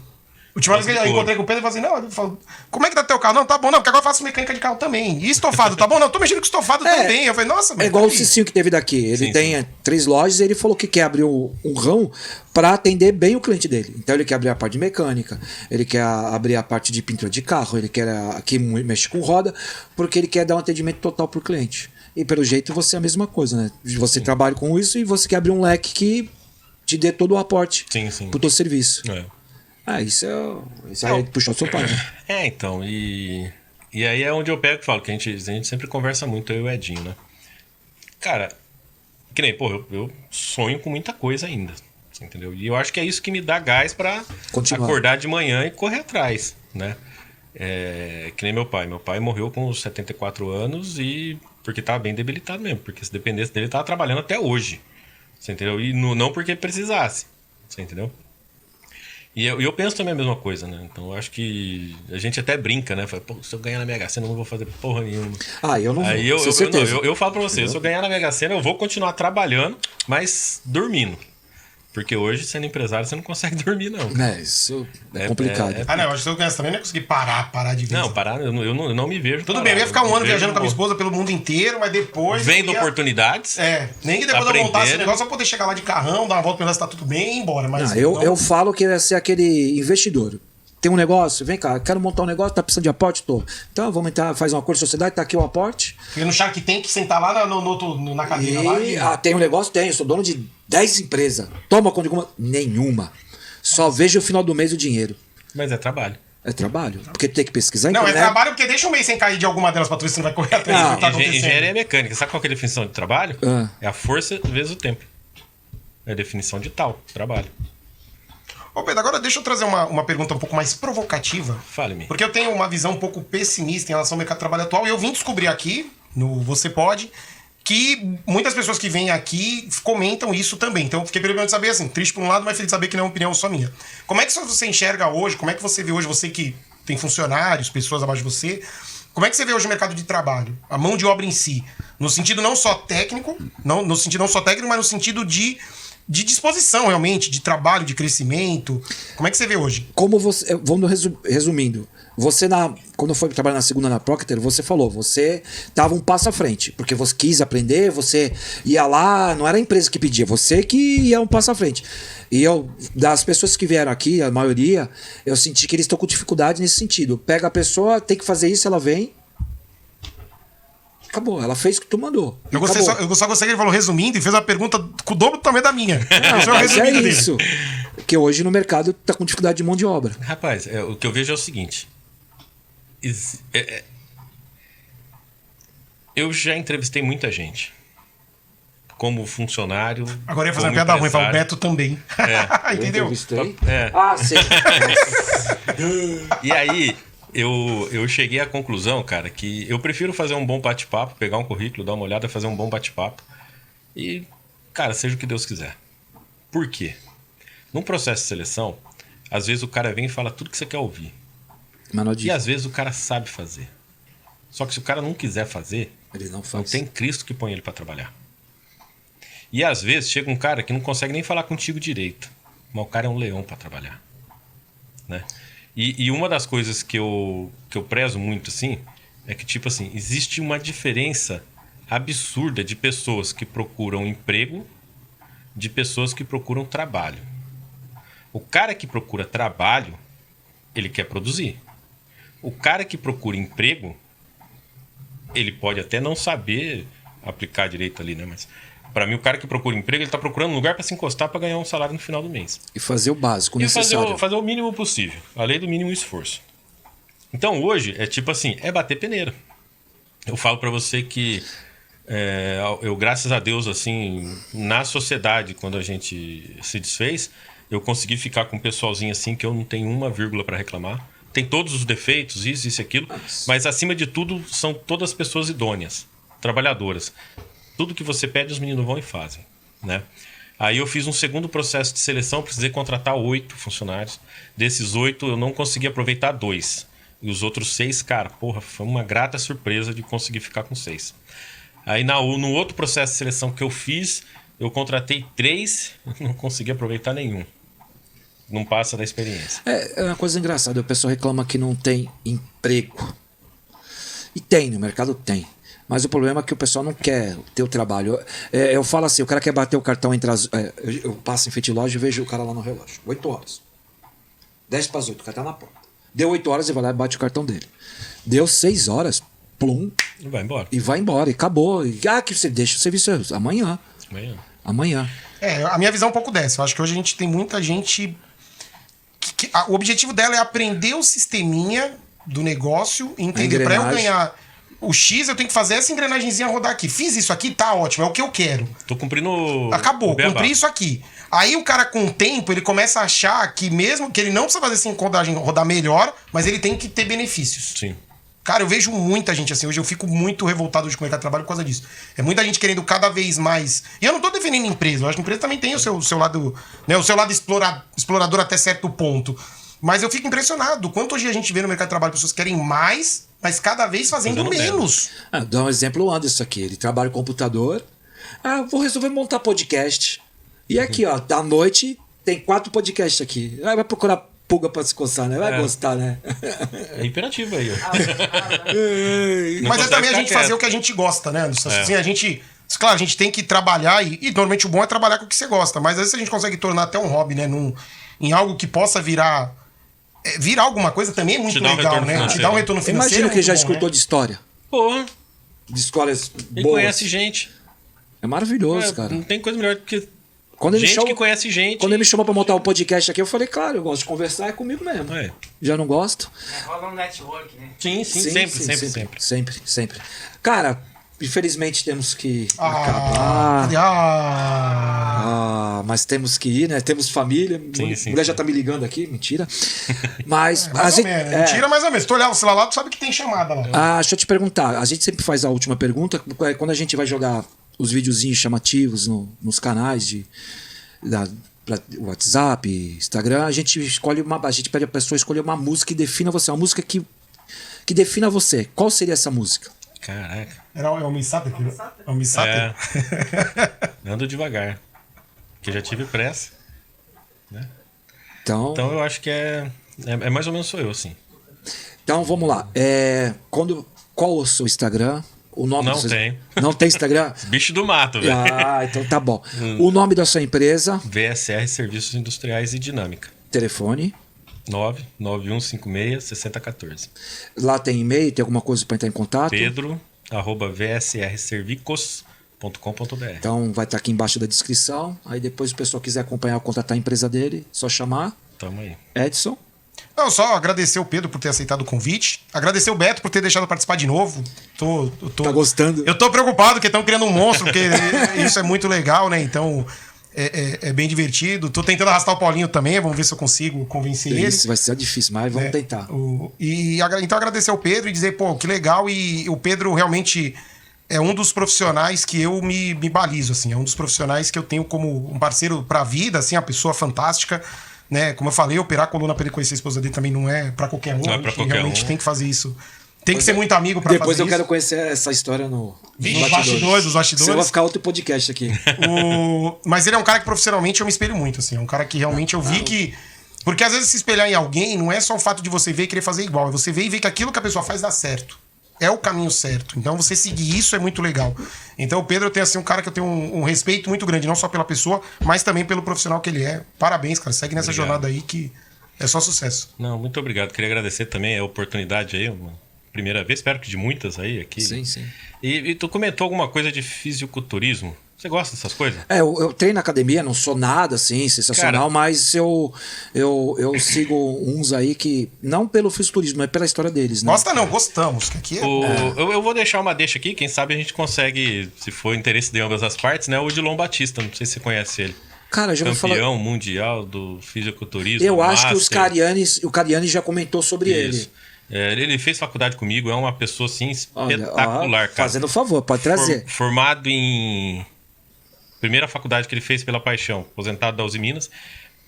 Última vez que eu encontrei com o Pedro, ele falou assim, não, ele falou, como é que tá teu carro? Não, tá bom, não, porque agora eu faço mecânica de carro também. E estofado, tá bom? Não, eu tô mexendo com estofado também. Eu falei, nossa, É igual o peraí. Cicinho que teve daqui. Ele Sim, tem 3 lojas e ele falou que quer abrir um ramo para atender bem o cliente dele. Então ele quer abrir a parte de mecânica, ele quer abrir a parte de pintura de carro, ele quer que mexe com roda, porque ele quer dar um atendimento total pro cliente. E pelo jeito você é a mesma coisa, né? Você trabalha com isso e você quer abrir um leque que te dê todo o aporte pro teu serviço. Isso aí puxou o seu pai, né? Então, e aí é onde eu pego e falo, que a gente sempre conversa muito, eu e o Edinho, né? Cara, que nem, pô, eu sonho com muita coisa ainda, você entendeu? E eu acho que é isso que me dá gás pra acordar de manhã e correr atrás, né? Que nem meu pai. Meu pai morreu com os 74 anos e porque tava bem debilitado mesmo, porque se dependesse dele, ele tava trabalhando até hoje, você entendeu? E não porque precisasse, você entendeu? E eu penso também a mesma coisa, né? Então eu acho que a gente até brinca, né? Fala, pô, se eu ganhar na Mega Sena eu não vou fazer porra nenhuma. Eu não vou, Aí eu falo pra você, se eu ganhar na Mega Sena eu vou continuar trabalhando, mas dormindo. Porque hoje, sendo empresário, você não consegue dormir, não. Isso é complicado. Não, eu acho que se eu ganhasse também não ia conseguir parar de vez. Não, parar, eu não me vejo. Tudo bem, eu ia ficar um ano viajando com a minha esposa pelo mundo inteiro, mas depois... Vendo oportunidades. Nem que depois eu montasse esse negócio, eu poder chegar lá de carrão, dar uma volta pra ver se tá tudo bem e ir embora. Mas eu falo que ia ser aquele investidor. Tem um negócio, vem cá, quero montar um negócio, tá precisando de aporte? Tô. Então vamos entrar, faz um acordo de sociedade, tá aqui o aporte. Porque no Shark tem que sentar lá na cadeira lá. Tem um negócio? Tem, eu sou dono de 10 empresas. Toma conta de alguma? Nenhuma. Só vejo no final do mês o dinheiro. Mas é trabalho. É trabalho. Porque tu tem que pesquisar. Não, é trabalho porque deixa um mês sem cair de alguma delas pra tu ver se você não vai correr atrás do que tá acontecendo. Engenharia mecânica, sabe qual que é a definição de trabalho? É a força vezes o tempo. É a definição de tal, trabalho. Ô Pedro, agora deixa eu trazer uma pergunta um pouco mais provocativa. Fale-me. Porque eu tenho uma visão um pouco pessimista em relação ao mercado de trabalho atual e eu vim descobrir aqui, no Você Pode, que muitas pessoas que vêm aqui comentam isso também. Então, eu fiquei perguntando saber assim, triste por um lado, mas feliz de saber que não é uma opinião só minha. Como é que você enxerga hoje, como é que você vê hoje, você que tem funcionários, pessoas abaixo de você, como é que você vê hoje o mercado de trabalho? A mão de obra em si, no sentido não só técnico, mas no sentido de disposição, realmente, de trabalho, de crescimento. Como é que você vê hoje? Como você. Vamos resumindo. Você, quando foi trabalhar na segunda na Procter, você falou, você tava um passo à frente, porque você quis aprender, você ia lá, não era a empresa que pedia, você que ia um passo à frente. E das pessoas que vieram aqui, a maioria, eu senti que eles estão com dificuldade nesse sentido. Pega a pessoa, tem que fazer isso, ela vem. Acabou, ela fez o que tu mandou. Eu só gostei que ele falou resumindo e fez uma pergunta com o dobro do tamanho da minha. É isso. Porque hoje no mercado tá com dificuldade de mão de obra. Rapaz, o que eu vejo é o seguinte. Eu já entrevistei muita gente. Como funcionário. Agora ia fazer uma piada ruim, falar o Beto também. Entendeu? Sim. E aí, eu cheguei à conclusão, cara, que eu prefiro fazer um bom bate-papo, pegar um currículo, dar uma olhada, fazer um bom bate-papo. E, cara, seja o que Deus quiser. Por quê? Num processo de seleção, às vezes o cara vem e fala tudo que você quer ouvir. E às vezes o cara sabe fazer. Só que se o cara não quiser fazer, ele não faz. Não tem Cristo que põe ele para trabalhar. E às vezes chega um cara que não consegue nem falar contigo direito, mas o cara é um leão para trabalhar, né? E uma das coisas que eu prezo muito assim é que, tipo assim, existe uma diferença absurda de pessoas que procuram emprego de pessoas que procuram trabalho. O cara que procura trabalho, ele quer produzir. O cara que procura emprego, ele pode até não saber aplicar direito ali, né? Mas para mim, o cara que procura emprego, ele tá procurando um lugar para se encostar para ganhar um salário no final do mês. E fazer o básico, necessário. Fazer o mínimo possível. A lei do mínimo esforço. Então, hoje, é tipo assim, é bater peneira. Eu falo para você que eu, graças a Deus, assim, na sociedade, quando a gente se desfez, eu consegui ficar com um pessoalzinho assim que eu não tenho uma vírgula para reclamar. Tem todos os defeitos, isso e aquilo, mas acima de tudo são todas pessoas idôneas, trabalhadoras. Tudo que você pede, os meninos vão e fazem, né? Aí eu fiz um segundo processo de seleção, precisei contratar 8 funcionários. Desses 8, eu não consegui aproveitar 2. E os outros 6, cara, porra, foi uma grata surpresa de conseguir ficar com 6. Aí no outro processo de seleção que eu fiz, eu contratei 3 e não consegui aproveitar nenhum. Não passa da experiência. É uma coisa engraçada, o pessoal reclama que não tem emprego. E tem, no mercado tem. Mas o problema é que o pessoal não quer ter o trabalho. Eu falo assim, o cara quer bater o cartão entre as... eu passo em frente de loja e vejo o cara lá no relógio. 8 horas. 10 para as 8, o cara tá na porta. Deu 8 horas, ele vai lá e bate o cartão dele. Deu 6 horas, plum. E vai embora. E vai embora, e acabou. Que você deixa o serviço amanhã. Amanhã. A minha visão é um pouco dessa. Eu acho que hoje a gente tem muita gente... o objetivo dela é aprender o sisteminha do negócio, entender. Para eu ganhar o X, eu tenho que fazer essa engrenagemzinha rodar aqui. Fiz isso aqui, tá ótimo, é o que eu quero. Tô cumprindo. Acabou, cumpri isso aqui. Aí o cara, com o tempo, ele começa a achar que mesmo que ele não precisa fazer essa engrenagem rodar melhor, mas ele tem que ter benefícios. Sim. Cara, eu vejo muita gente assim. Hoje eu fico muito revoltado hoje com o mercado de trabalho por causa disso. É muita gente querendo cada vez mais. E eu não tô defendendo empresa. Eu acho que a empresa também tem o seu lado, né? O seu lado explorador até certo ponto. Mas eu fico impressionado. Quanto hoje a gente vê no mercado de trabalho pessoas que querem mais, mas cada vez fazendo menos. Dá um exemplo, o Anderson aqui. Ele trabalha com computador. Vou resolver montar podcast. E aqui, ó, da noite tem 4 podcasts aqui. Vai procurar pulga pra se coçar, né? Vai gostar, né? É imperativo aí, ó. Mas é também a gente fazer o que a gente gosta, né, Anderson? Assim, a gente... Claro, a gente tem que trabalhar e normalmente o bom é trabalhar com o que você gosta. Mas às vezes a gente consegue tornar até um hobby, né? Em algo que possa virar alguma coisa também é muito legal, né? Te dá um retorno financeiro. Imagina que já escutou de história. Porra. De histórias boas. E conhece gente. É maravilhoso, cara. Não tem coisa melhor do que que conhece gente. Quando ele me chamou pra montar o podcast aqui, eu falei, claro, eu gosto de conversar, é comigo mesmo. Já não gosto? Rola um network, né? Sim, sempre. Cara, infelizmente temos que acabar. mas temos que ir, né? Temos família. Sim, Mulher já tá me ligando aqui, mentira. Mas Mais ou menos. Mentira, mais ou menos. Se tu olhar o celular lá, tu sabe que tem chamada lá. deixa eu te perguntar. A gente sempre faz a última pergunta. Quando a gente vai jogar os videozinhos chamativos nos canais pra WhatsApp, Instagram, a gente pede a pessoa escolher uma música que defina você. Uma música que defina você. Qual seria essa música? Caraca. É o Misata aqui? É o Misata? Ando devagar. Porque já tive pressa. Né? Então eu acho que é mais ou menos sou eu, assim. Então vamos lá. Qual o seu Instagram? O nome Não tem. Não tem Instagram? Bicho do mato, velho. Então tá bom. O nome da sua empresa? VSR Serviços Industriais e Dinâmica. Telefone? 99156-6014. Lá tem e-mail? Tem alguma coisa para entrar em contato? pedro@vsrservicos.com.br. Então vai estar aqui embaixo da descrição. Aí depois o pessoal quiser acompanhar, contratar a empresa dele, só chamar. Tamo aí. Edson? Não, só agradecer o Pedro por ter aceitado o convite. Agradecer o Beto por ter deixado eu participar de novo. Tá gostando? Eu tô preocupado porque estão criando um monstro, porque isso é muito legal, né? Então é bem divertido. Tô tentando arrastar o Paulinho também, vamos ver se eu consigo convencer ele. Isso vai ser difícil, mas vamos tentar. Então agradecer ao Pedro e dizer, pô, que legal. E o Pedro realmente é um dos profissionais que eu me balizo, assim. É um dos profissionais que eu tenho como um parceiro pra vida, assim, uma pessoa fantástica. Né? Como eu falei, operar a coluna para ele conhecer a esposa dele também não é para qualquer um. Não é pra qualquer realmente um. tem que fazer isso. Tem que ser muito amigo para fazer isso. Depois eu quero conhecer essa história nos bastidores. Os bastidores. Você vai ficar outro podcast aqui. Mas ele é um cara que profissionalmente eu me espelho muito, assim. É um cara que realmente eu vi que... Porque às vezes se espelhar em alguém não é só o fato de você ver e querer fazer igual. É você ver e ver que aquilo que a pessoa faz dá certo. É o caminho certo. Então você seguir isso é muito legal. Então o Pedro tem assim um cara que eu tenho um respeito muito grande, não só pela pessoa, mas também pelo profissional que ele é. Parabéns, cara. Segue nessa jornada aí que é só sucesso. Não, muito obrigado. Queria agradecer também a oportunidade aí, uma primeira vez, espero que de muitas aí aqui. Sim, sim. E tu comentou alguma coisa de fisiculturismo. Você gosta dessas coisas? Eu treino na academia, não sou nada assim, sensacional, cara, mas eu sigo uns aí que, não pelo fisiculturismo, mas pela história deles, né? Gosta não, gostamos. Que aqui eu vou deixar uma deixa aqui, quem sabe a gente consegue, se for interesse de ambas as partes, né? O Odilon Batista, não sei se você conhece ele. Cara, já campeão mundial do fisiculturismo. Eu acho que o Cariani já comentou sobre ele. Ele fez faculdade comigo, é uma pessoa assim espetacular, cara. Fazendo favor, pode trazer. Formado em... Primeira faculdade que ele fez pela paixão, aposentado da Uzi Minas,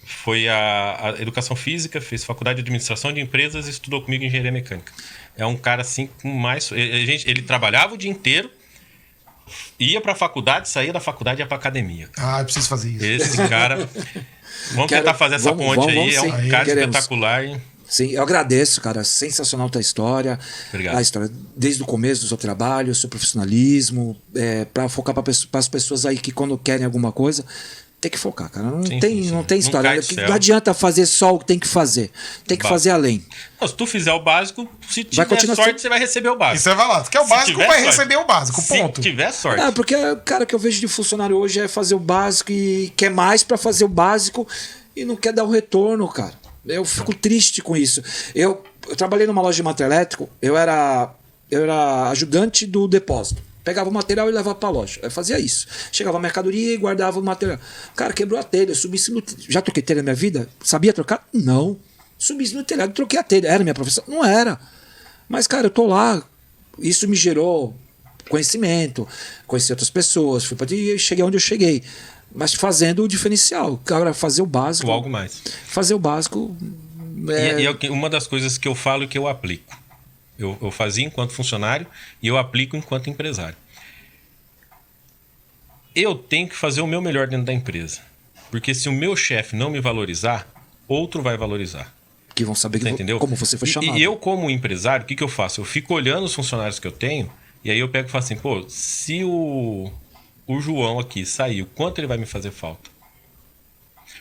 foi a educação física, fez faculdade de administração de empresas e estudou comigo engenharia mecânica. É um cara assim com mais... Ele trabalhava o dia inteiro, ia pra faculdade, saía da faculdade e ia pra academia. Eu preciso fazer isso. Esse cara... tentar fazer essa ponte aí, é um cara espetacular. Sim, eu agradeço, cara. Sensacional tua história. Obrigado. A história desde o começo do seu trabalho, o seu profissionalismo, para focar para as pessoas aí que quando querem alguma coisa, tem que focar, cara. Não tem história. Não adianta fazer só o que tem que fazer. Tem que fazer além. Não, se tu fizer o básico, se tiver sorte, você vai receber o básico. Isso é valado. Se quer o básico, vai receber o básico, ponto. Se tiver sorte. Porque o cara que eu vejo de funcionário hoje é fazer o básico e quer mais para fazer o básico e não quer dar o retorno, cara. Eu fico triste com isso. Eu trabalhei numa loja de material elétrico, eu era ajudante do depósito. Pegava o material e levava pra loja. Eu fazia isso. Chegava a mercadoria e guardava o material. Cara, quebrou a telha. Eu subi no... Já troquei telha na minha vida? Sabia trocar? Não. Subi no telhado e troquei a telha. Era minha profissão? Não era. Mas, cara, eu tô lá. Isso me gerou conhecimento. Conheci outras pessoas. E cheguei onde eu cheguei. Mas fazendo o diferencial. Cara, fazer o básico. Ou algo mais. Fazer o básico. E uma das coisas que eu falo e que eu aplico. Eu fazia enquanto funcionário e eu aplico enquanto empresário. Eu tenho que fazer o meu melhor dentro da empresa. Porque se o meu chefe não me valorizar, outro vai valorizar. Que vão saber como você foi chamado. E eu, como empresário, o que eu faço? Eu fico olhando os funcionários que eu tenho e aí eu pego e falo assim, pô, se o João aqui saiu, quanto ele vai me fazer falta?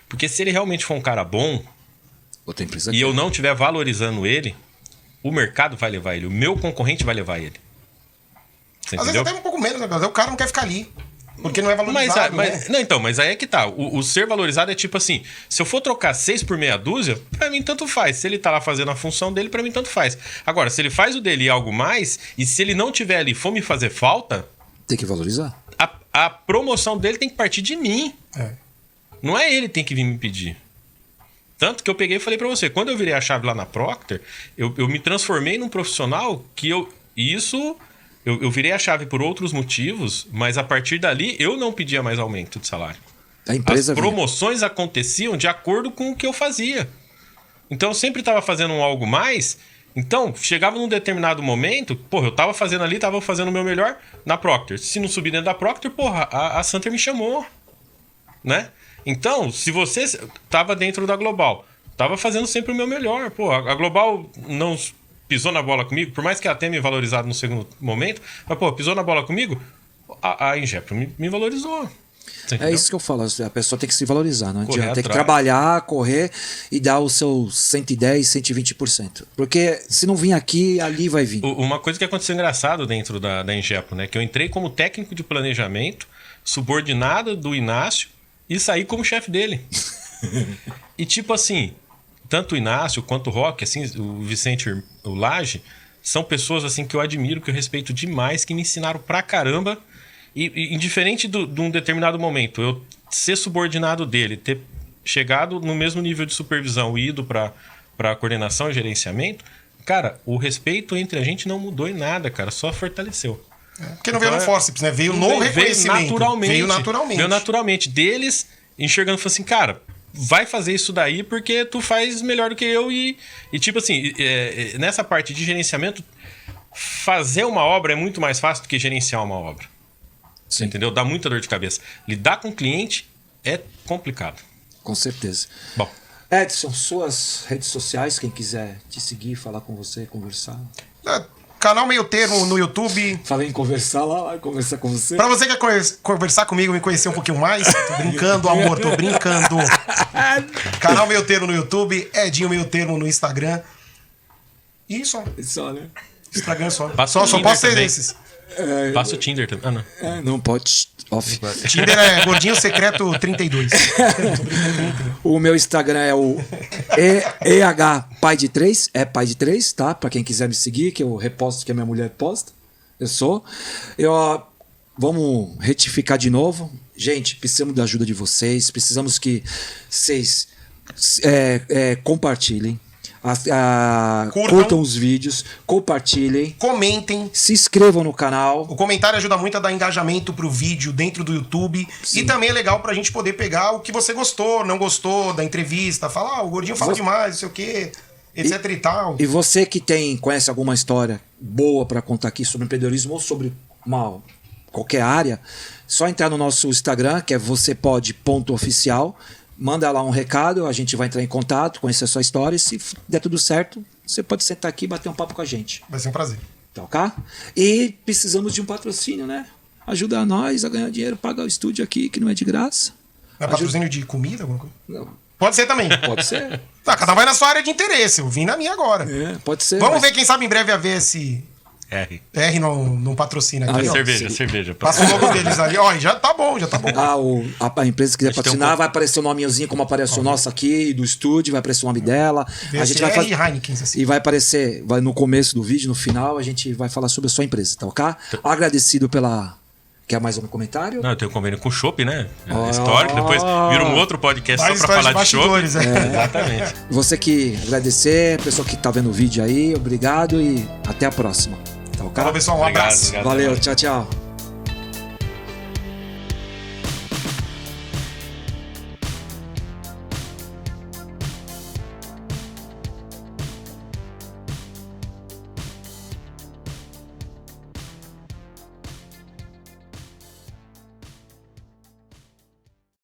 Porque se ele realmente for um cara bom outra empresa e eu não estiver valorizando ele, o mercado vai levar ele, o meu concorrente vai levar ele. Você às entendeu? vezes até um pouco menos, né? O cara não quer ficar ali. Porque não é valorizado, mas aí é que tá. O ser valorizado é tipo assim, se eu for trocar 6 por meia dúzia, pra mim tanto faz. Se ele tá lá fazendo a função dele, pra mim tanto faz. Agora, se ele faz o dele e algo mais, e se ele não tiver ali e for me fazer falta... Tem que valorizar. A promoção dele tem que partir de mim. Não é ele que tem que vir me pedir. Tanto que eu peguei e falei pra você, quando eu virei a chave lá na Procter, eu me transformei num profissional que eu virei a chave por outros motivos, mas a partir dali eu não pedia mais aumento de salário. A empresa As promoções aconteciam de acordo com o que eu fazia. Então eu sempre estava fazendo algo mais. Então, chegava num determinado momento, porra, eu tava fazendo ali, tava fazendo o meu melhor na Procter. Se não subir dentro da Procter, porra, a Santer me chamou, né? Então, se você tava dentro da Global, tava fazendo sempre o meu melhor. Pô, a Global não pisou na bola comigo, por mais que ela tenha me valorizado no segundo momento, mas, pô, pisou na bola comigo, a Ingepro me valorizou. É isso que eu falo, a pessoa tem que se valorizar, não Correr adianta, tem que atrás. trabalhar, correr e dar o seu 110, 120%. Porque se não vir aqui, ali vai vir. Uma coisa que aconteceu engraçado dentro da Ingepo, né? Que eu entrei como técnico de planejamento, subordinado do Inácio, e saí como chefe dele. E tipo assim, tanto o Inácio quanto o Roque, assim, o Vicente, o Lage, são pessoas assim que eu admiro, que eu respeito demais, que me ensinaram pra caramba. E indiferente de um determinado momento, eu ser subordinado dele, ter chegado no mesmo nível de supervisão e ido para coordenação e gerenciamento, cara, o respeito entre a gente não mudou em nada, cara, só fortaleceu. Porque não veio no forceps, né? Veio no reconhecimento. Veio naturalmente. Veio naturalmente. Deles enxergando, falando assim, cara, vai fazer isso daí porque tu faz melhor do que eu. E tipo assim, nessa parte de gerenciamento, fazer uma obra é muito mais fácil do que gerenciar uma obra. Você entendeu? Dá muita dor de cabeça. Lidar com o cliente é complicado. Com certeza. Bom. Edson, suas redes sociais, quem quiser te seguir, falar com você, conversar. Canal Meio Termo no YouTube. Falei em conversar lá, vai conversar com você. Pra você que quer conversar comigo, me conhecer um pouquinho mais, tô brincando, amor, tô brincando. Canal Meio Termo no YouTube, Edinho Meio Termo no Instagram. E só. Só, né? Instagram só. Passa o Só Tinder posso ser também. desses. Passa o Tinder também. Ah, não. Não pode. Off. Tinder é Gordinho Secreto 32. O meu Instagram é o EH Pai de 3, é Pai de 3, tá? Pra quem quiser me seguir, que eu reposto que a minha mulher posta. Eu sou. Vamos retificar de novo. Gente, precisamos da ajuda de vocês. Precisamos que vocês compartilhem. Curtam os vídeos, compartilhem, Comentem. se inscrevam no canal. O comentário ajuda muito a dar engajamento pro vídeo dentro do YouTube. Sim. E também é legal pra gente poder pegar o que você gostou, não gostou da entrevista. Falar, o Gordinho fala demais, não sei o quê, etc e tal. E você que conhece alguma história boa para contar aqui sobre empreendedorismo ou sobre qualquer área, só entrar no nosso Instagram, que é vocêpode.oficial. Manda lá um recado, a gente vai entrar em contato, conhecer a sua história. E se der tudo certo, você pode sentar aqui e bater um papo com a gente. Vai ser um prazer. Tá ok? E precisamos de um patrocínio, né? Ajuda nós a ganhar dinheiro, pagar o estúdio aqui, que não é de graça. É patrocínio de comida, alguma coisa? Não, Pode ser também. pode ser. Tá, cada um vai na sua área de interesse. Eu vim na minha agora. Pode ser. Vamos ver, quem sabe em breve haver esse R. R não patrocina aqui. Aí, ó. ó. Cerveja. Passa o logo deles ali. Ó, já tá bom, já tá bom. A empresa que quiser A gente tem patrocinar, um vai aparecer o nomezinho como aparece o nosso aqui, do estúdio, vai aparecer o nome dela. A gente vai VCR fazer. e Heineken, assim. E vai aparecer, vai no começo do vídeo, no final, a gente vai falar sobre a sua empresa, tá ok? Agradecido pela. Quer mais um comentário? Não, eu tenho convênio com o Chopp, né? Histórico, depois vira um outro podcast Mais só pra falar de bastidores, Chopp. é. Exatamente. Você que agradecer, pessoa que tá vendo o vídeo aí, obrigado e até a próxima. Tá ok? Falou, pessoal, um Obrigado, abraço. obrigado. Valeu, tchau, tchau.